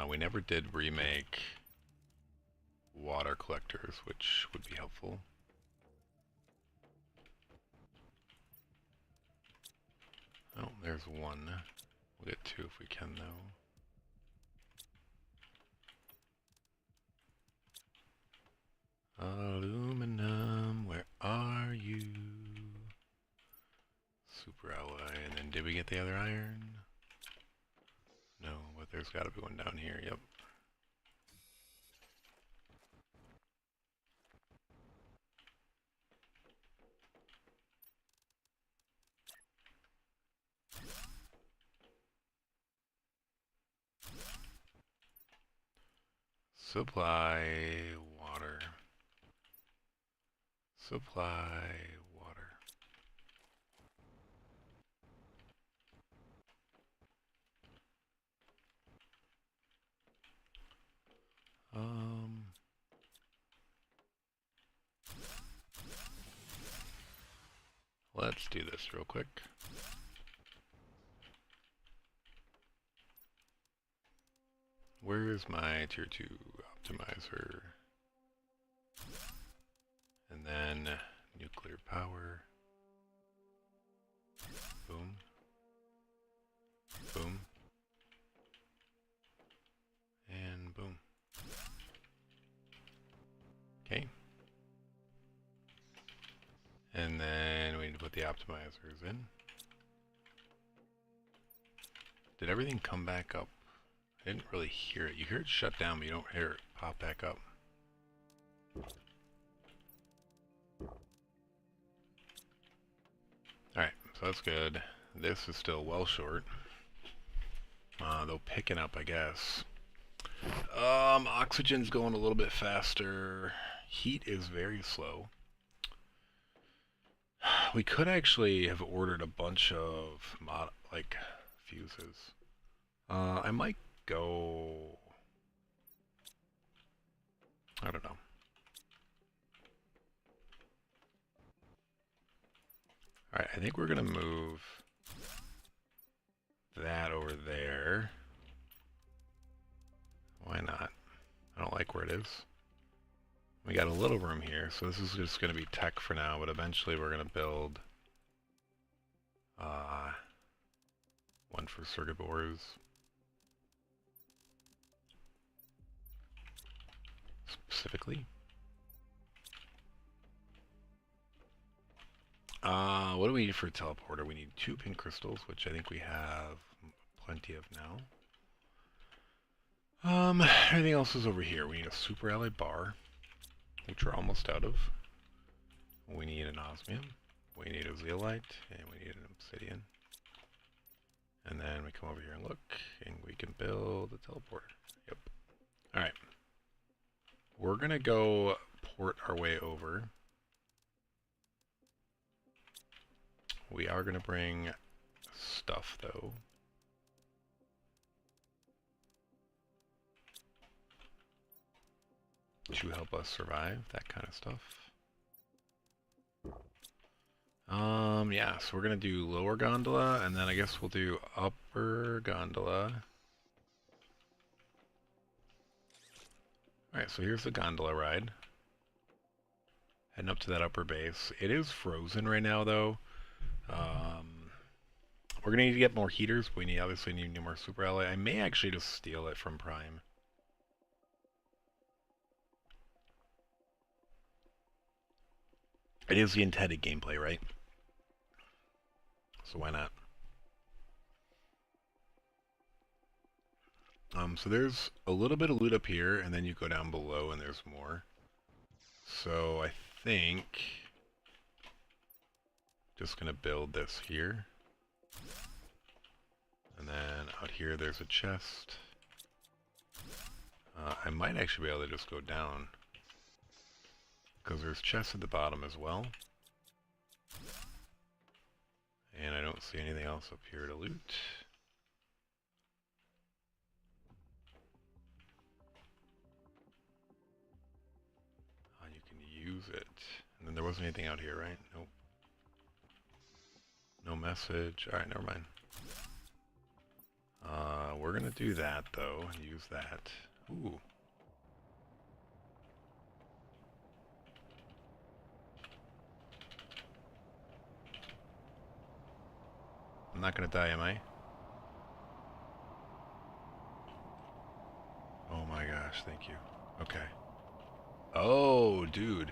We never did remake water collectors, which would be helpful. Oh, there's one. We'll get two if we can, though. Aluminum, where are you? Super alloy, and then did we get the other iron? No, but there's got to be one down here, yep. Supply water. Supply water. Let's do this real quick. Where's my tier 2 optimizer? And then nuclear power. Boom. Boom. And boom. Okay. And then we need to put the optimizers in. Did everything come back up? I didn't really hear it. You hear it shut down, but you don't hear it pop back up. Alright, so that's good. This is still well short. Though picking up, I guess. Oxygen's going a little bit faster. Heat is very slow. We could actually have ordered a bunch of fuses. I might go... I don't know. Alright, I think we're gonna move that over there. Why not? I don't like where it is. We got a little room here, so this is just gonna be tech for now, but eventually we're gonna build one for circuit boards. Specifically. What do we need for a teleporter? We need 2 pink crystals, which I think we have plenty of now. Everything else is over here. We need a super alloy bar, which we're almost out of. We need an osmium. We need a zeolite, and we need an obsidian. And then we come over here and look, and we can build a teleporter. Yep. Alright. We're gonna go port our way over. We are going to bring stuff, though. To help us survive, that kind of stuff. Yeah, so we're going to do lower gondola, and then I guess we'll do upper gondola. Alright, so here's the gondola ride. Heading up to that upper base. It is frozen right now, though. We're gonna need to get more heaters, but we obviously need more super alloy. I may actually just steal it from Prime. It is the intended gameplay, right? So why not? So there's a little bit of loot up here, and then you go down below and there's more. So I think just gonna build this here. And then out here there's a chest. I might actually be able to just go down, because there's chests at the bottom as well. And I don't see anything else up here to loot. You can use it. And then there wasn't anything out here, right? Nope. No message. Alright, never mind. We're gonna do that though, and use that. Ooh. I'm not gonna die, am I? Oh my gosh, thank you. Okay. Oh, dude.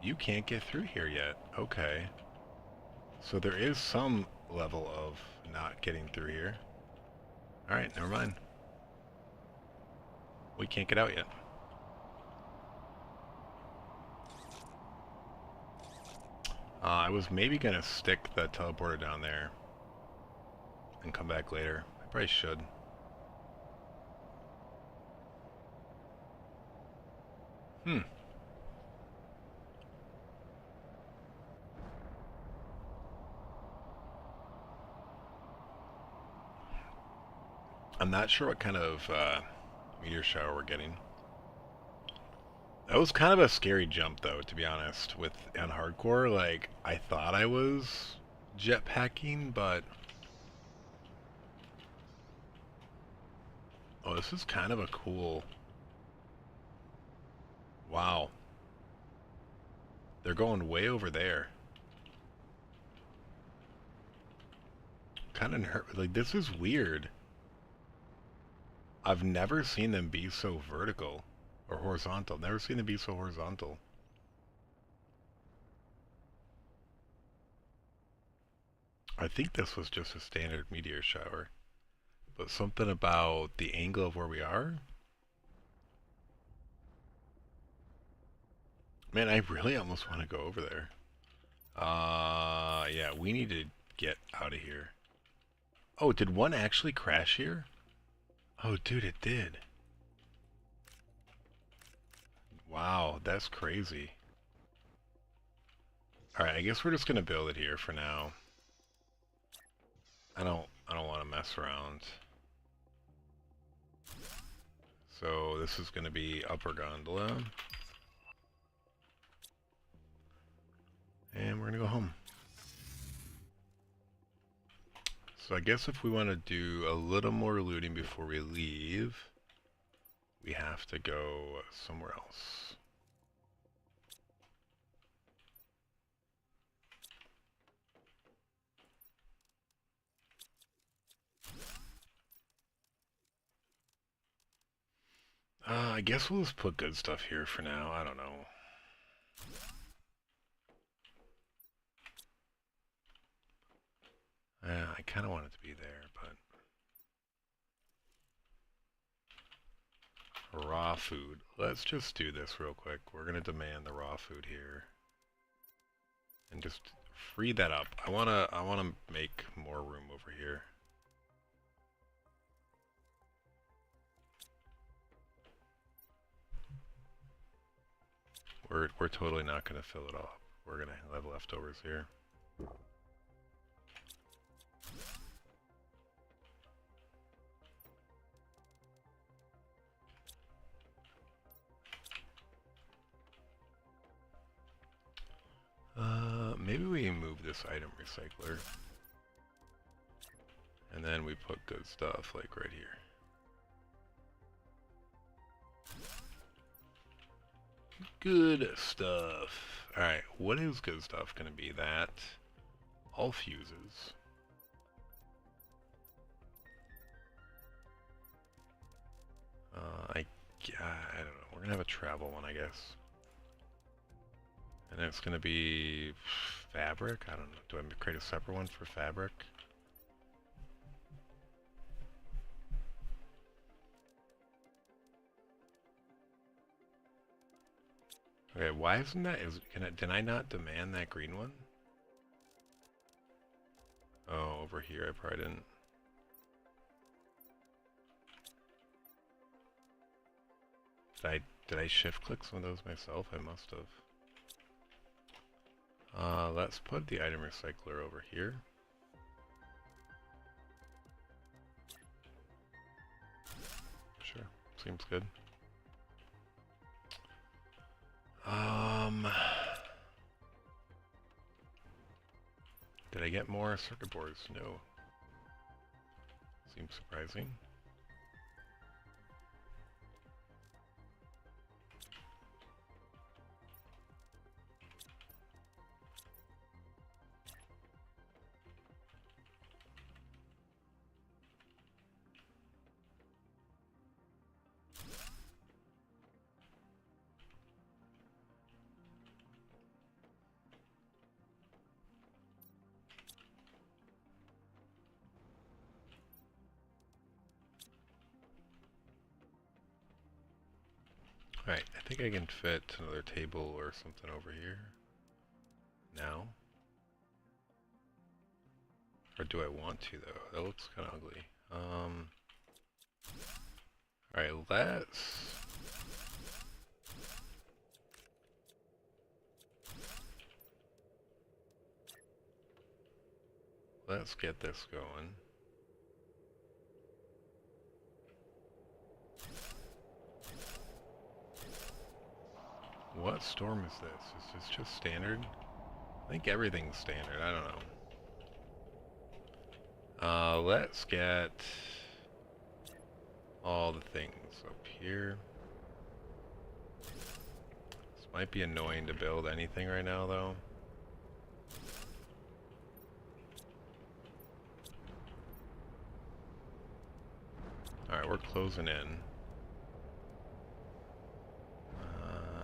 You can't get through here yet. Okay. So there is some level of not getting through here. Alright, never mind. We can't get out yet. I was maybe gonna stick the teleporter down there and come back later. I probably should. Hmm. I'm not sure what kind of meteor shower we're getting. That was kind of a scary jump, though, to be honest. With on hardcore, like I thought I was jetpacking, but oh, this is kind of a cool. Wow, they're going way over there. Kind of like this is weird. I've never seen them be so vertical or horizontal. Never seen them be so horizontal. I think this was just a standard meteor shower, but something about the angle of where we are. Man, I really almost want to go over there. Yeah, we need to get out of here. Oh, did one actually crash here? Oh, dude, it did. Wow, that's crazy. Alright, I guess we're just gonna build it here for now. I don't want to mess around. So this is gonna be upper gondola. And we're gonna go home. So I guess if we want to do a little more looting before we leave, we have to go somewhere else. I guess we'll just put good stuff here for now. I don't know. I kind of want it to be there, but raw food. Let's just do this real quick. We're gonna demand the raw food here, and just free that up. I wanna make more room over here. We're totally not gonna fill it all up. We're gonna have leftovers here. Maybe we move this item recycler. And then we put good stuff, like right here. Good stuff. Alright, what is good stuff gonna be? That. All fuses. I don't know. We're gonna have a travel one, I guess. And it's gonna be fabric? I don't know. Do I create a separate one for fabric? Okay, why isn't that? Did I not demand that green one? Oh, over here I probably didn't. Did I shift click some of those myself? I must have. Let's put the item recycler over here. Sure, seems good. Did I get more circuit boards? No. Seems surprising. Alright, I think I can fit another table or something over here. Now. Or do I want to, though? That looks kind of ugly. Alright, let's get this going. What storm is this? Is this just standard? I think everything's standard. I don't know. Let's get all the things up here. This might be annoying to build anything right now, though. Alright, we're closing in.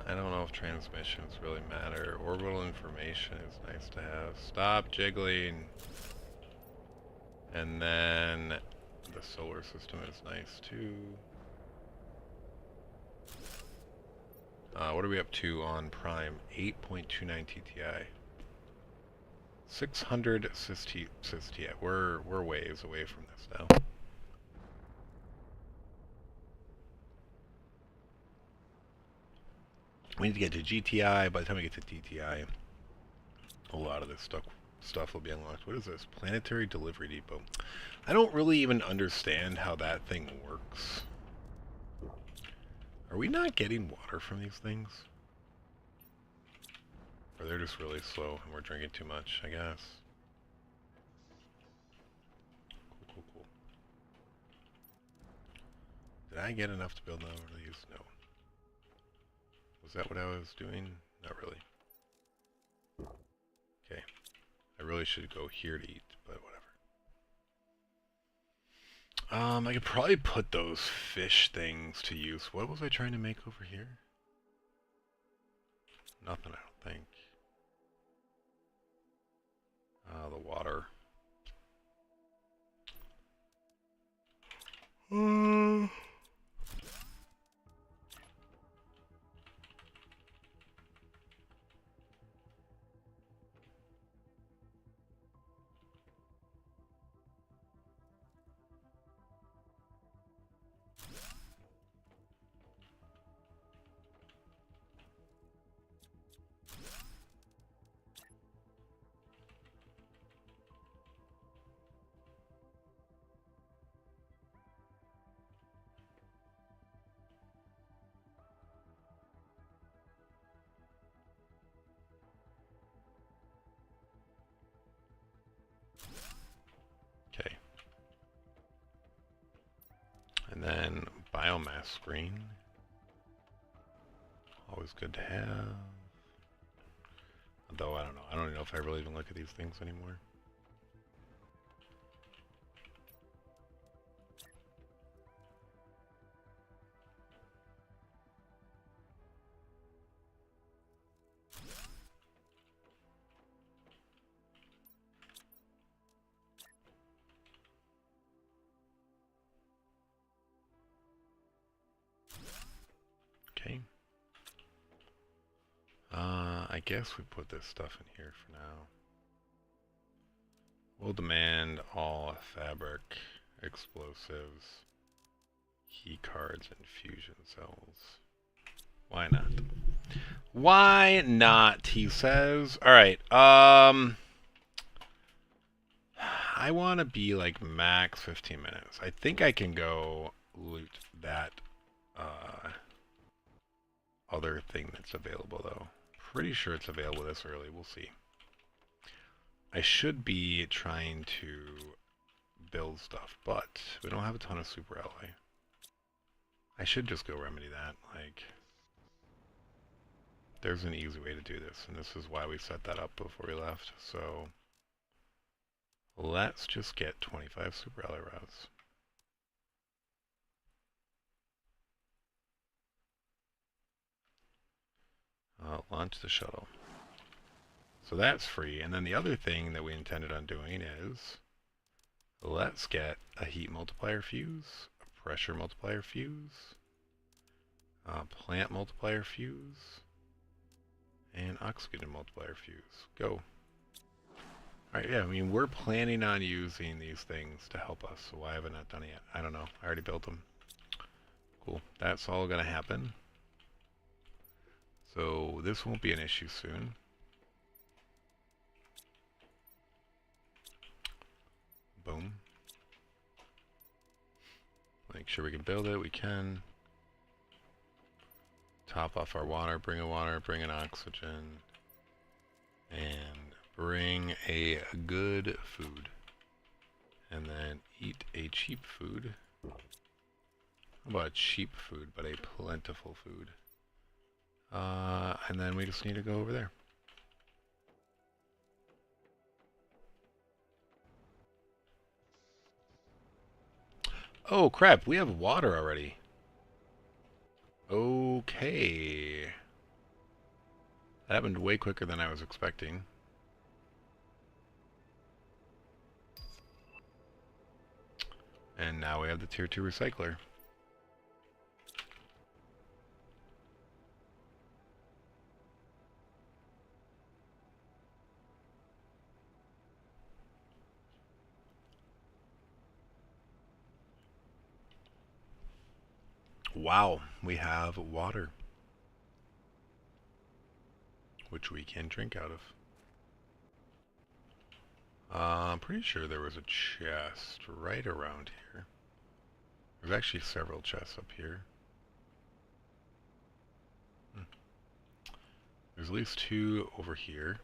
I don't know if transmissions really matter. Orbital information is nice to have. Stop jiggling! And then the solar system is nice too. What are we up to on Prime? 8.29 TTI. 600 cis-TI. We're ways away from this now. We need to get to GTI. By the time we get to DTI, a lot of this stuff will be unlocked. What is this? Planetary Delivery Depot. I don't really even understand how that thing works. Are we not getting water from these things? Or they're just really slow and we're drinking too much, I guess. Cool. Did I get enough to build another one of these? No. Was that what I was doing? Not really. Okay. I really should go here to eat, but whatever. I could probably put those fish things to use. What was I trying to make over here? Nothing, I don't think. The water. Okay. And then biomass screen. Always good to have. Although I don't know. I don't even know if I really even look at these things anymore. Okay. I guess we put this stuff in here for now. We'll demand all fabric, explosives, key cards, and fusion cells. Why not? Why not, he says. Alright, I want to be like max 15 minutes. I think I can go loot that other thing that's available, though. Pretty sure it's available this early. We'll see. I should be trying to build stuff, but we don't have a ton of super alloy. I should just go remedy that. Like, there's an easy way to do this, and this is why we set that up before we left. So let's just get 25 super alloy rods. Launch the shuttle. So that's free. And then the other thing that we intended on doing is let's get a heat multiplier fuse, a pressure multiplier fuse, a plant multiplier fuse, and oxygen multiplier fuse. Go. Alright, yeah, I mean, we're planning on using these things to help us, so why haven't I done it yet? I don't know. I already built them. Cool. That's all going to happen. So this won't be an issue soon. Boom. Make sure we can build it. We can. Top off our water, bring an oxygen, and bring a good food. And then eat a cheap food. How about a cheap food, but a plentiful food? And then we just need to go over there. Oh crap, we have water already. Okay. That happened way quicker than I was expecting. And now we have the tier 2 recycler. Wow, we have water, which we can drink out of. I'm pretty sure there was a chest right around here. There's actually several chests up here. There's at least 2 over here.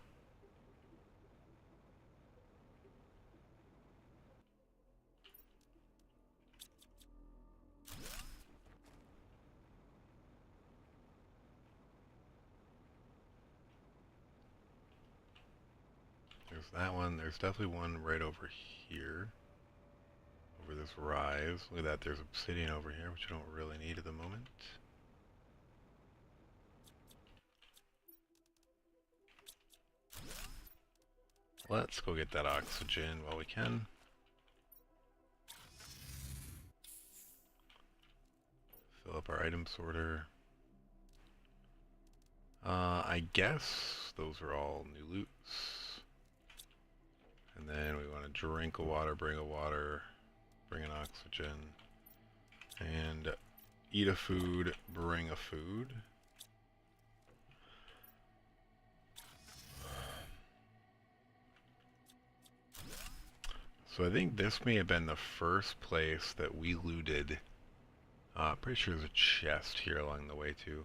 There's that one. There's definitely one right over here. Over this rise. Look at that. There's obsidian over here, which I don't really need at the moment. Let's go get that oxygen while we can. Fill up our item sorter. I guess those are all new loots. And then we want to drink a water, bring an oxygen, and eat a food, bring a food. So I think this may have been the first place that we looted. Pretty sure there's a chest here along the way too.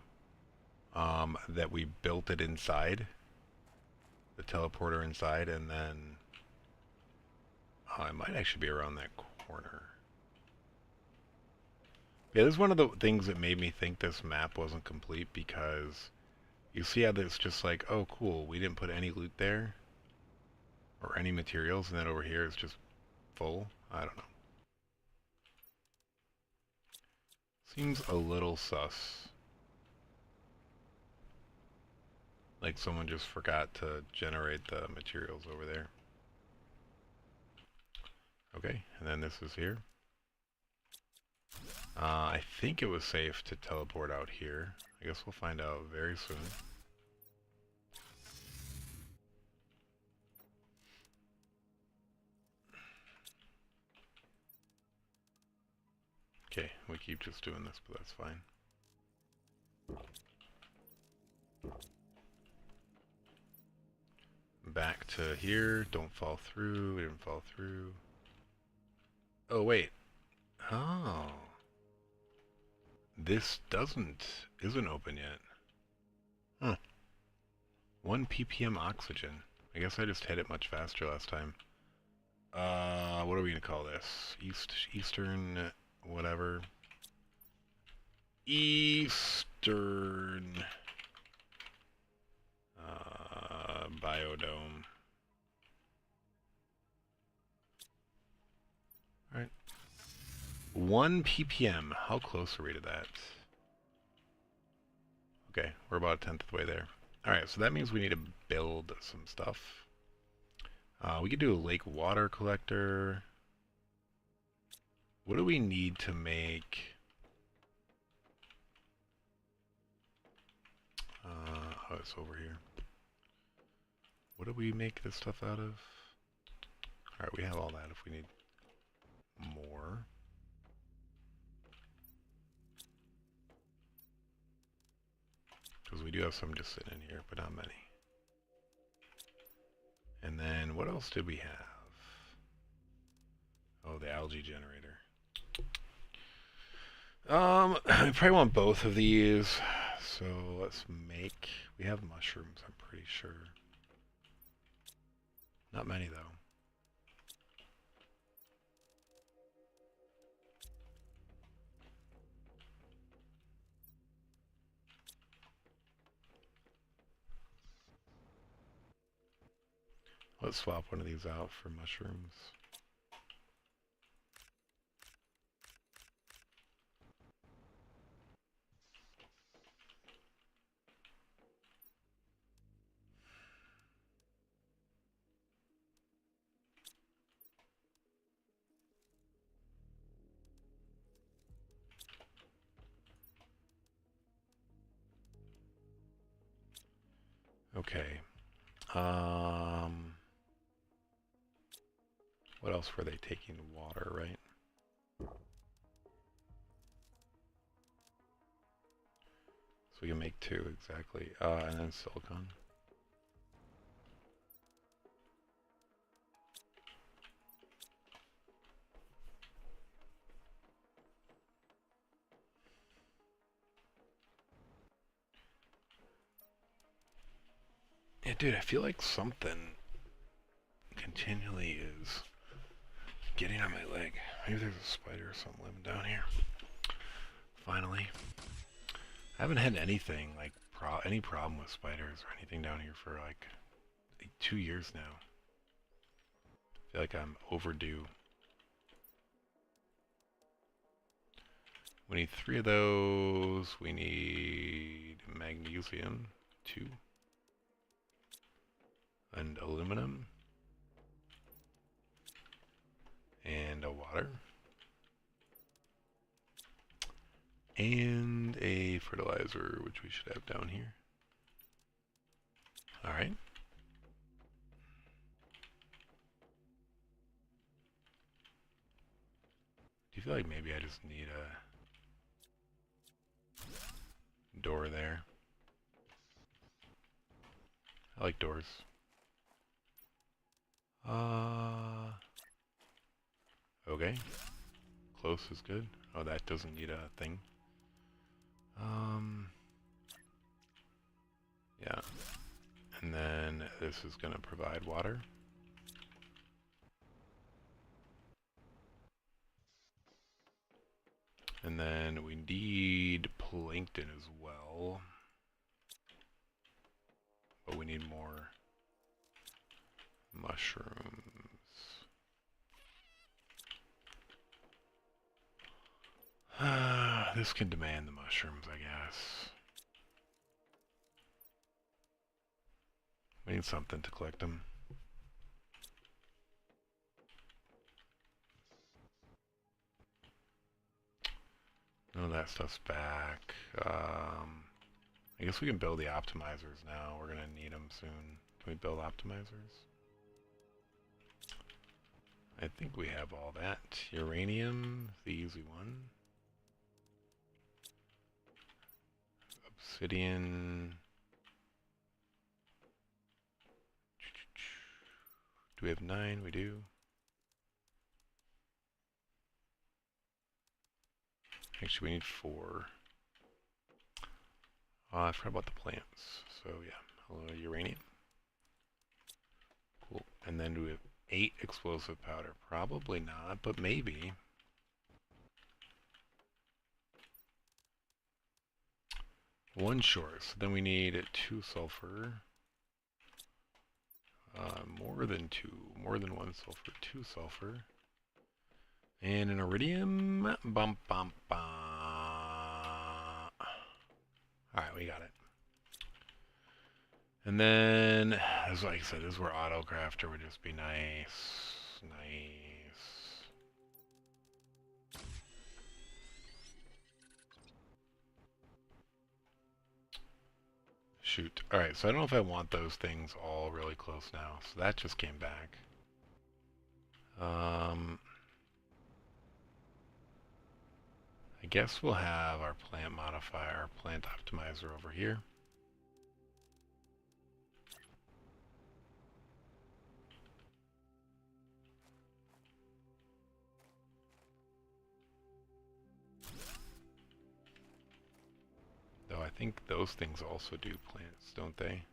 That we built it inside. The teleporter inside, and then it might actually be around that corner. Yeah, this is one of the things that made me think this map wasn't complete, because you see how it's just like, oh cool, we didn't put any loot there or any materials, and then over here it's just full. I don't know. Seems a little sus. Like someone just forgot to generate the materials over there. Okay, and then this is here. I think it was safe to teleport out here. I guess we'll find out very soon. Okay, we keep just doing this, but that's fine. Back to here. Don't fall through. We didn't fall through. Oh, wait. Oh. This isn't open yet. Huh. 1 ppm oxygen. I guess I just hit it much faster last time. what are we gonna call this? Eastern, whatever. Eastern biodome. All right. 1 ppm. How close are we to that? Okay, we're about a tenth of the way there. All right, so that means we need to build some stuff. We could do a lake water collector. What do we need to make? Oh, it's over here. What do we make this stuff out of? All right, we have all that if we need more. Because we do have some just sitting in here, but not many. And then what else did we have? Oh, the algae generator. I probably want both of these. So let's make, we have mushrooms, I'm pretty sure. Not many though. Let's swap one of these out for mushrooms. Okay. What else were they taking? Water, right? So we can make 2 exactly. And then silicon. Yeah, dude, I feel like something continually is getting on my leg. Maybe there's a spider or something living down here. Finally. I haven't had anything like any problem with spiders or anything down here for like 2 years now. I feel like I'm overdue. We need 3 of those. We need magnesium, 2. And aluminum. And a water. And a fertilizer, which we should have down here. Alright. Do you feel like maybe I just need a door there? I like doors. Okay. Close is good. Oh, that doesn't need a thing. Yeah. And then this is going to provide water. And then we need plankton as well. But we need more mushrooms. This can demand the mushrooms, I guess. We need something to collect them. None of that stuff's back. I guess we can build the optimizers now. We're gonna need them soon. Can we build optimizers? I think we have all that. Uranium, the easy one. Obsidian. Do we have 9? We do. Actually, we need 4. I forgot about the plants. So yeah, hello uranium. Cool. And then do we have 8 explosive powder. Probably not, but maybe. One short. So then we need 2 sulfur. More than 2. More than 1 sulfur. 2 sulfur. And an iridium. Bum bum bum. Alright, we got it. And then, as like I said, this is where auto crafter would just be nice. Nice. Shoot. Alright, so I don't know if I want those things all really close now. So that just came back. I guess we'll have our plant modifier, our plant optimizer over here. Though I think those things also do plants, don't they?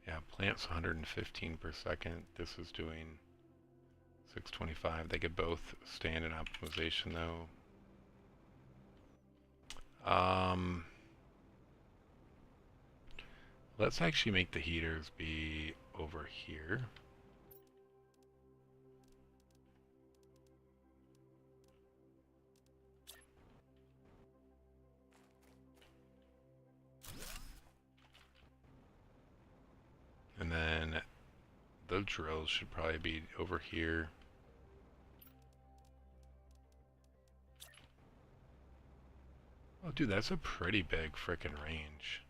Yeah, plants 115 per second. This is doing 625. They could both stand in optimization though. Let's actually make the heaters be over here. And then the drills should probably be over here. Oh, dude, that's a pretty big frickin' range.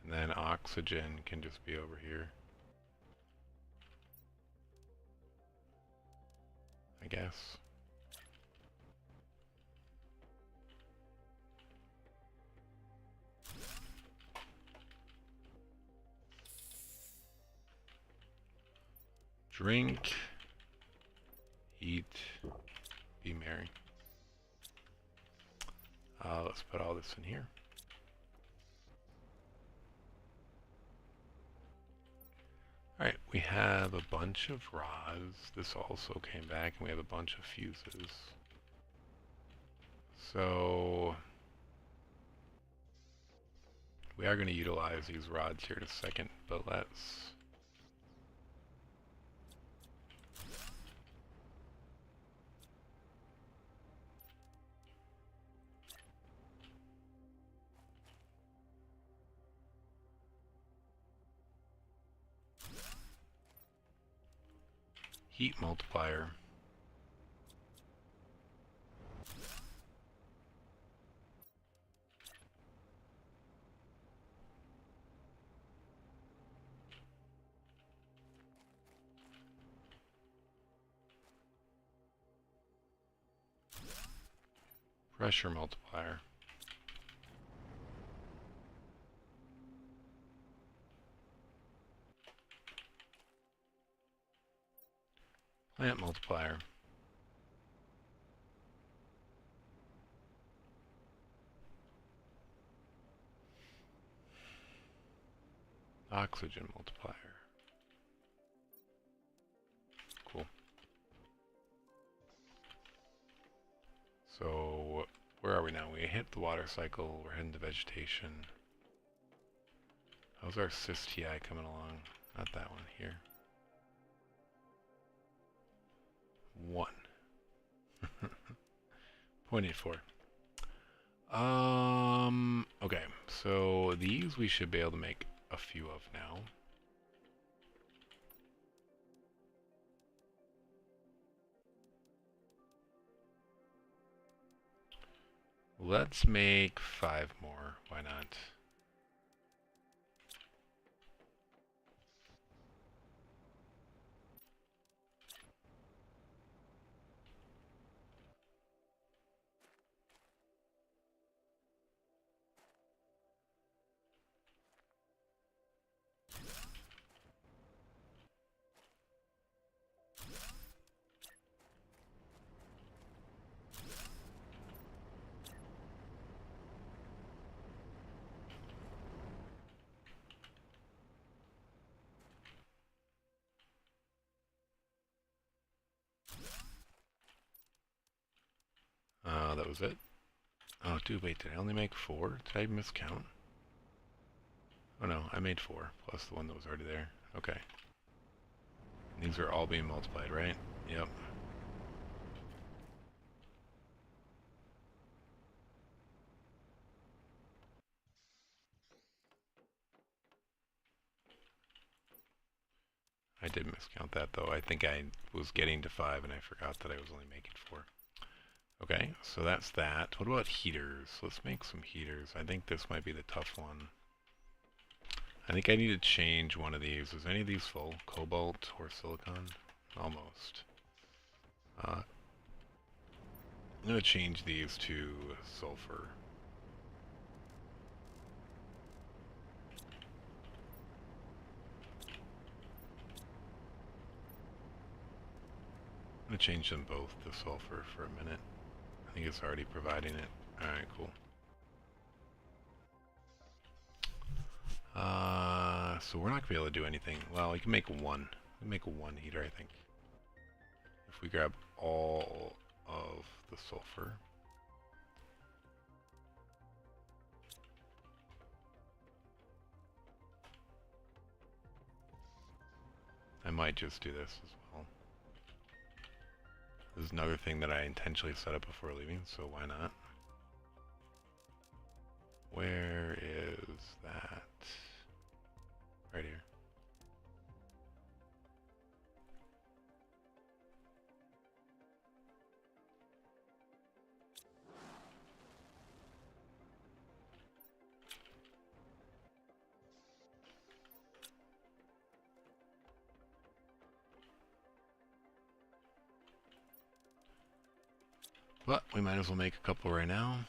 And then oxygen can just be over here, I guess. Drink, eat, be merry. Let's put all this in here. Alright, we have a bunch of rods. This also came back, and we have a bunch of fuses. So we are going to utilize these rods here in a second, but let's heat multiplier. Pressure multiplier. Plant multiplier. Oxygen multiplier. Cool. So where are we now? We hit the water cycle. We're heading to vegetation. How's our sys-TI coming along? Not that one here. 1. 0.84. Okay, so these we should be able to make a few of now. Let's make 5 more. Why not? Oh, that was it? Oh, dude, wait, did I only make 4? Did I miscount? Oh no, I made 4, plus the one that was already there. Okay. These are all being multiplied, right? Yep. I did miscount that though. I think I was getting to 5 and I forgot that I was only making 4. Okay, so that's that. What about heaters? Let's make some heaters. I think this might be the tough one. I think I need to change one of these. Is any of these full? Cobalt or silicon? Almost. I'm going to change these to sulfur. I'm going to change them both to sulfur for a minute. I think it's already providing it. Alright, cool. So we're not going to be able to do anything. Well, we can make one. We can make 1 heater, I think. If we grab all of the sulfur. I might just do this as well. This is another thing that I intentionally set up before leaving, so why not? Where is that? Right here. But we might as well make a couple right now.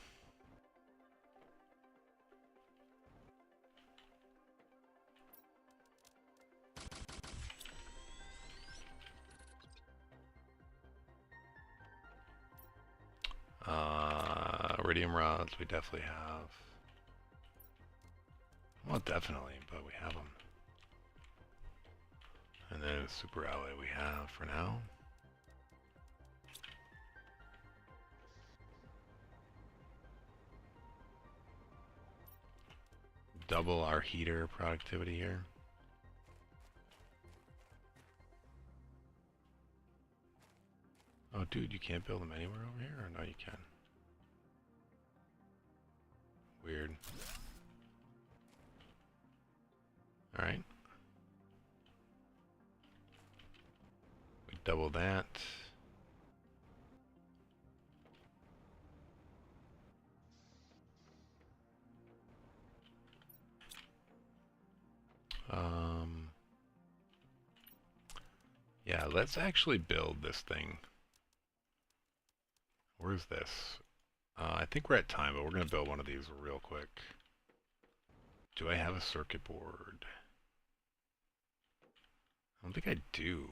Iridium rods we definitely have. Well, definitely, but we have them. And then a super alloy we have for now. Double our heater productivity here. Oh, dude, you can't build them anywhere over here? Or no, you can. Weird. Alright. We double that. Yeah, let's actually build this thing. Where's this? I think we're at time, but we're going to build one of these real quick. Do I have a circuit board? I don't think I do.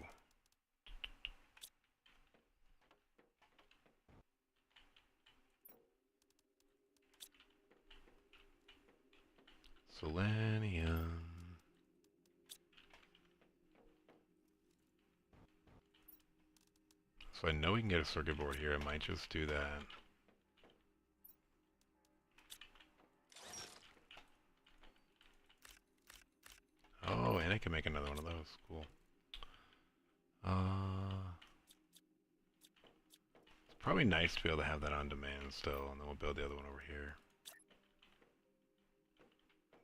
Selenium. So I know we can get a circuit board here. I might just do that. Oh, and I can make another one of those. Cool. It's probably nice to be able to have that on demand still, and then we'll build the other one over here.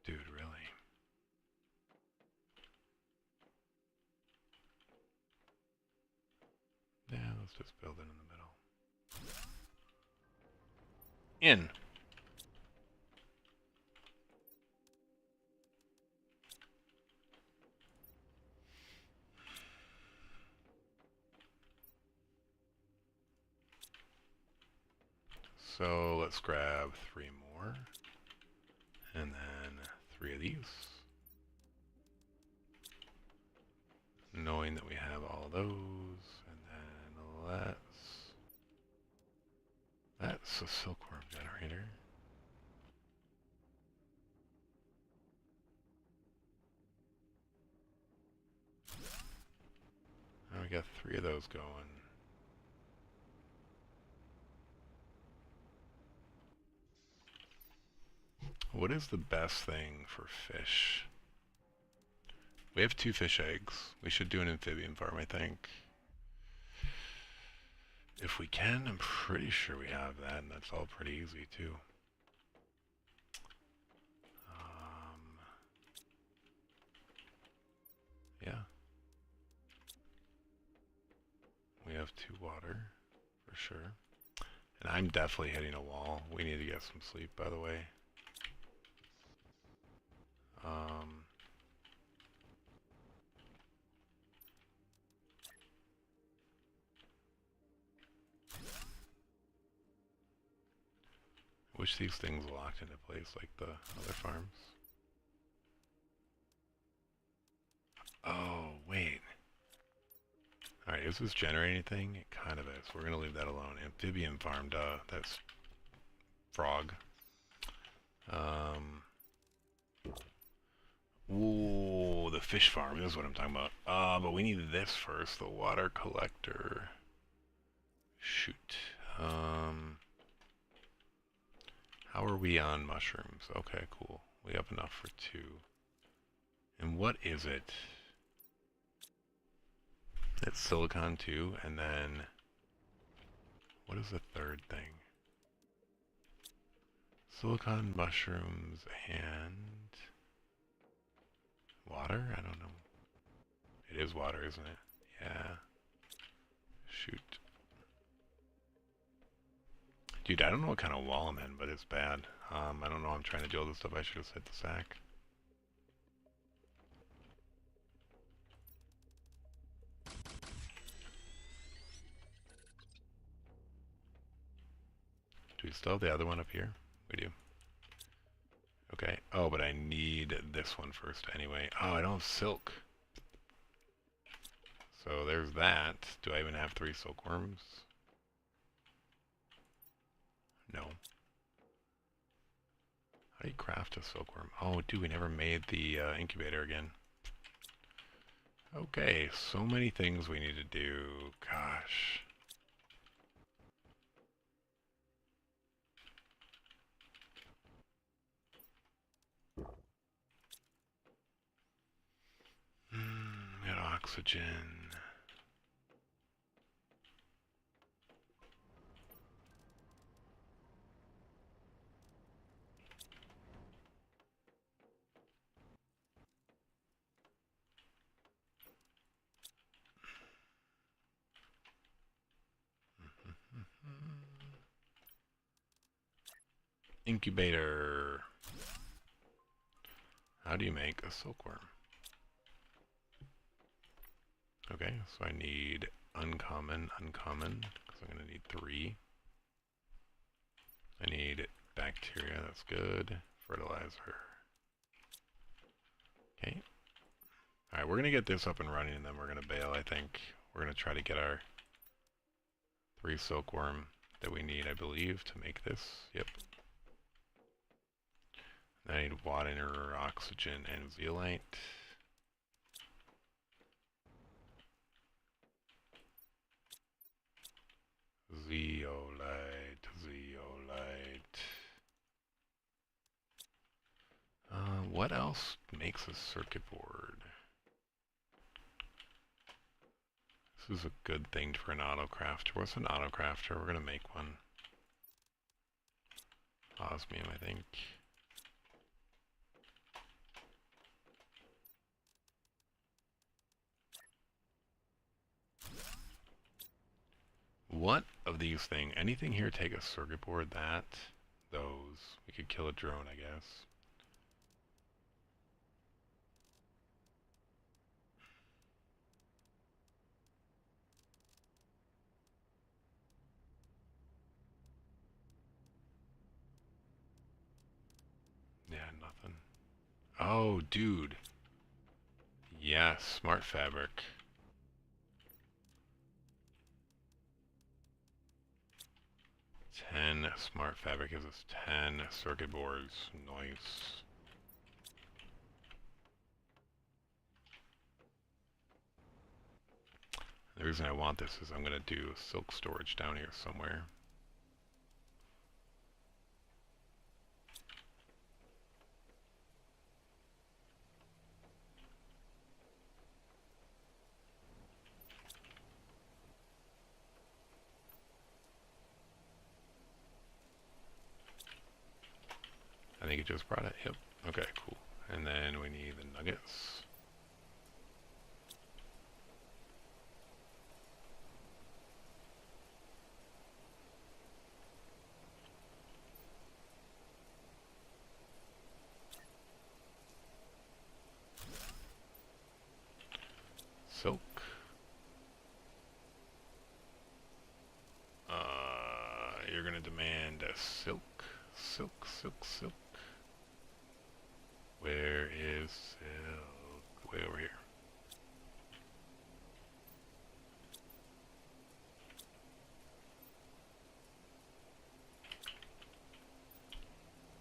Dude, really? Yeah, let's just build it in the middle. In! So let's grab 3 more. And then 3 of these. Knowing that we have all those. And then that's a silkworm generator. Now we got 3 of those going. What is the best thing for fish? We have 2 fish eggs. We should do an amphibian farm, I think. If we can, I'm pretty sure we have that, and that's all pretty easy, too. Yeah. We have 2 water, for sure. And I'm definitely hitting a wall. We need to get some sleep, by the way. Wish these things locked into place like the other farms. Oh, wait. Alright, is this generating anything? It kind of is. We're going to leave that alone. Amphibian farm, duh. That's frog. Ooh, the fish farm. This is what I'm talking about. But we need this first. The water collector. Shoot. How are we on mushrooms? Okay, cool. We have enough for 2. And what is it? It's silicon 2, and then... What is the third thing? Silicon, mushrooms, and... Water? I don't know. It is water, isn't it? Yeah. Shoot. Dude, I don't know what kind of wall I'm in, but it's bad. I don't know. I'm trying to do all this stuff. I should have set the sack. Do we still have the other one up here? We do. Okay. Oh, but I need this one first anyway. Oh, I don't have silk. So there's that. Do I even have 3 silkworms? No. How do you craft a silkworm? Oh, dude, we never made the incubator again. Okay, so many things we need to do. Gosh. We got oxygen. Incubator. How do you make a silkworm? Okay, so I need uncommon, because I'm going to need 3. I need bacteria, that's good. Fertilizer. Okay. Alright, we're going to get this up and running, and then we're going to bail, I think. We're going to try to get our 3 silkworm that we need, I believe, to make this. Yep. I need water, oxygen, and zeolite. Zeolite. What else makes a circuit board? This is a good thing for an auto crafter. What's an auto crafter? We're gonna make one. Osmium, I think. What of these things? Anything here take a circuit board? That, those. We could kill a drone, I guess. Yeah, nothing. Oh, dude. Yes, smart fabric. 10 smart fabric gives us 10 circuit boards. Nice. The reason I want this is I'm going to do silk storage down here somewhere. you just brought it? Yep. Okay, cool. And then we need the nuggets. Silk. You're gonna demand a silk. Silk, silk, silk. Where is silk? Way over here.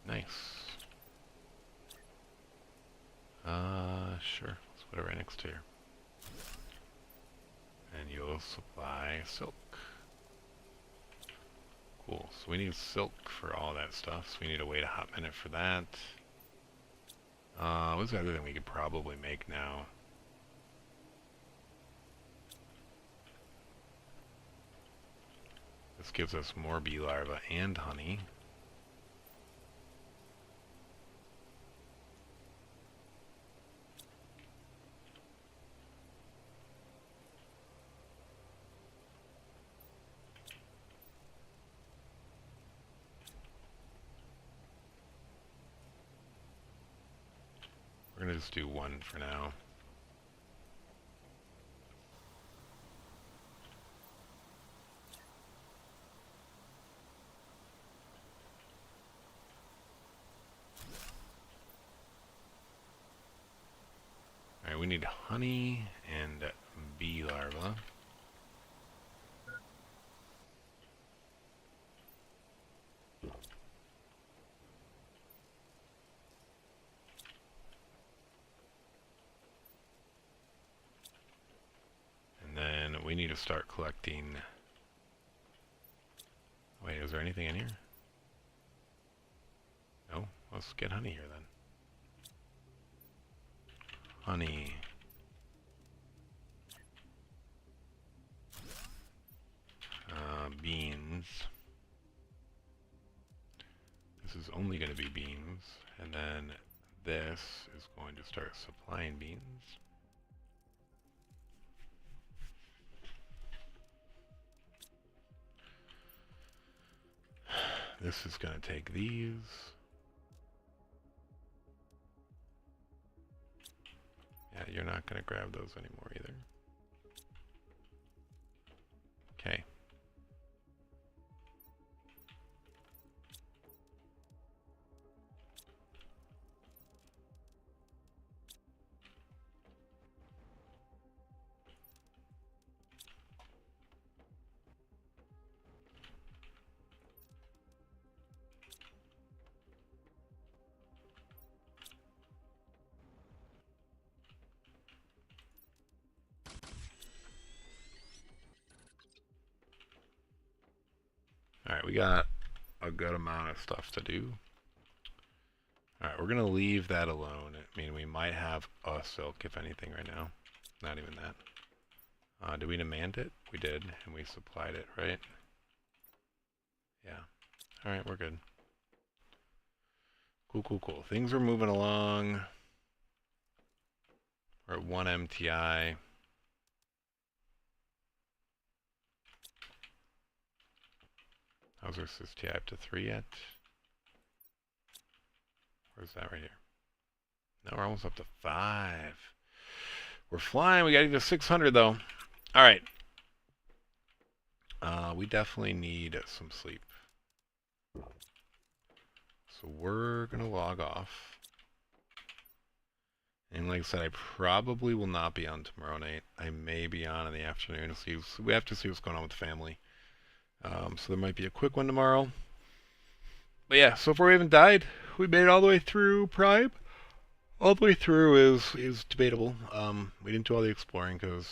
Nice. Sure. Let's put it right next to here. And you'll supply silk. Cool. So we need silk for all that stuff. So we need to wait a hot minute for that. What's the other thing we could probably make now? This gives us more bee larvae and honey. We're gonna just do one for now. Alright, we need honey and bee larvae. And then we need to start collecting... Wait, is there anything in here? No? Let's get honey here then. Honey. Beans. This is only going to be beans. And then this is going to start supplying beans. This is going to take these. Yeah, you're not going to grab those anymore either. Okay. Alright, we got a good amount of stuff to do. Alright, we're going to leave that alone. I mean, we might have a silk, if anything, right now. Not even that. Did we demand it? We did, and we supplied it, right? Yeah. Alright, we're good. Cool, cool, cool. Things are moving along. We're at 1 MTI. How's our SysTI up to 3 yet? Where's that right here? No, we're almost up to 5. We're flying. We got to get to 600 though. All right. We definitely need some sleep. So we're going to log off. And like I said, I probably will not be on tomorrow night. I may be on in the afternoon. We have to see what's going on with the family. So there might be a quick one tomorrow. But yeah, so far we haven't died. We made it all the way through Prime. All the way through is debatable. We didn't do all the exploring because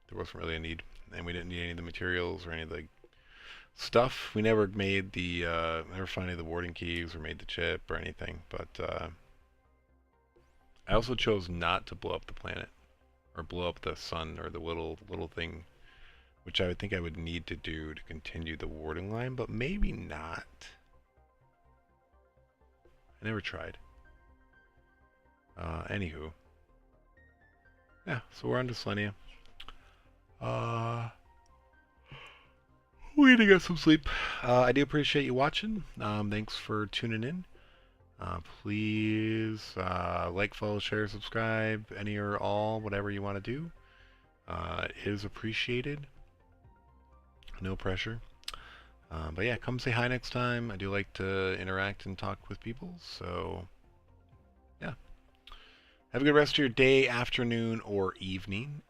there wasn't really a need. And we didn't need any of the materials or any of the stuff. We never made the, never found any of the warding keys or made the chip or anything. But I also chose not to blow up the planet. Or blow up the sun or the little thing, which I would think I would need to do to continue the warding line, but maybe not. I never tried. Anywho. Yeah, so we're on to Selenia. We need to get some sleep. I do appreciate you watching. Thanks for tuning in. Please like, follow, share, subscribe, any or all, whatever you want to do. It is appreciated. No pressure. But yeah, come say hi next time. I do like to interact and talk with people, so yeah. Have a good rest of your day, afternoon, or evening.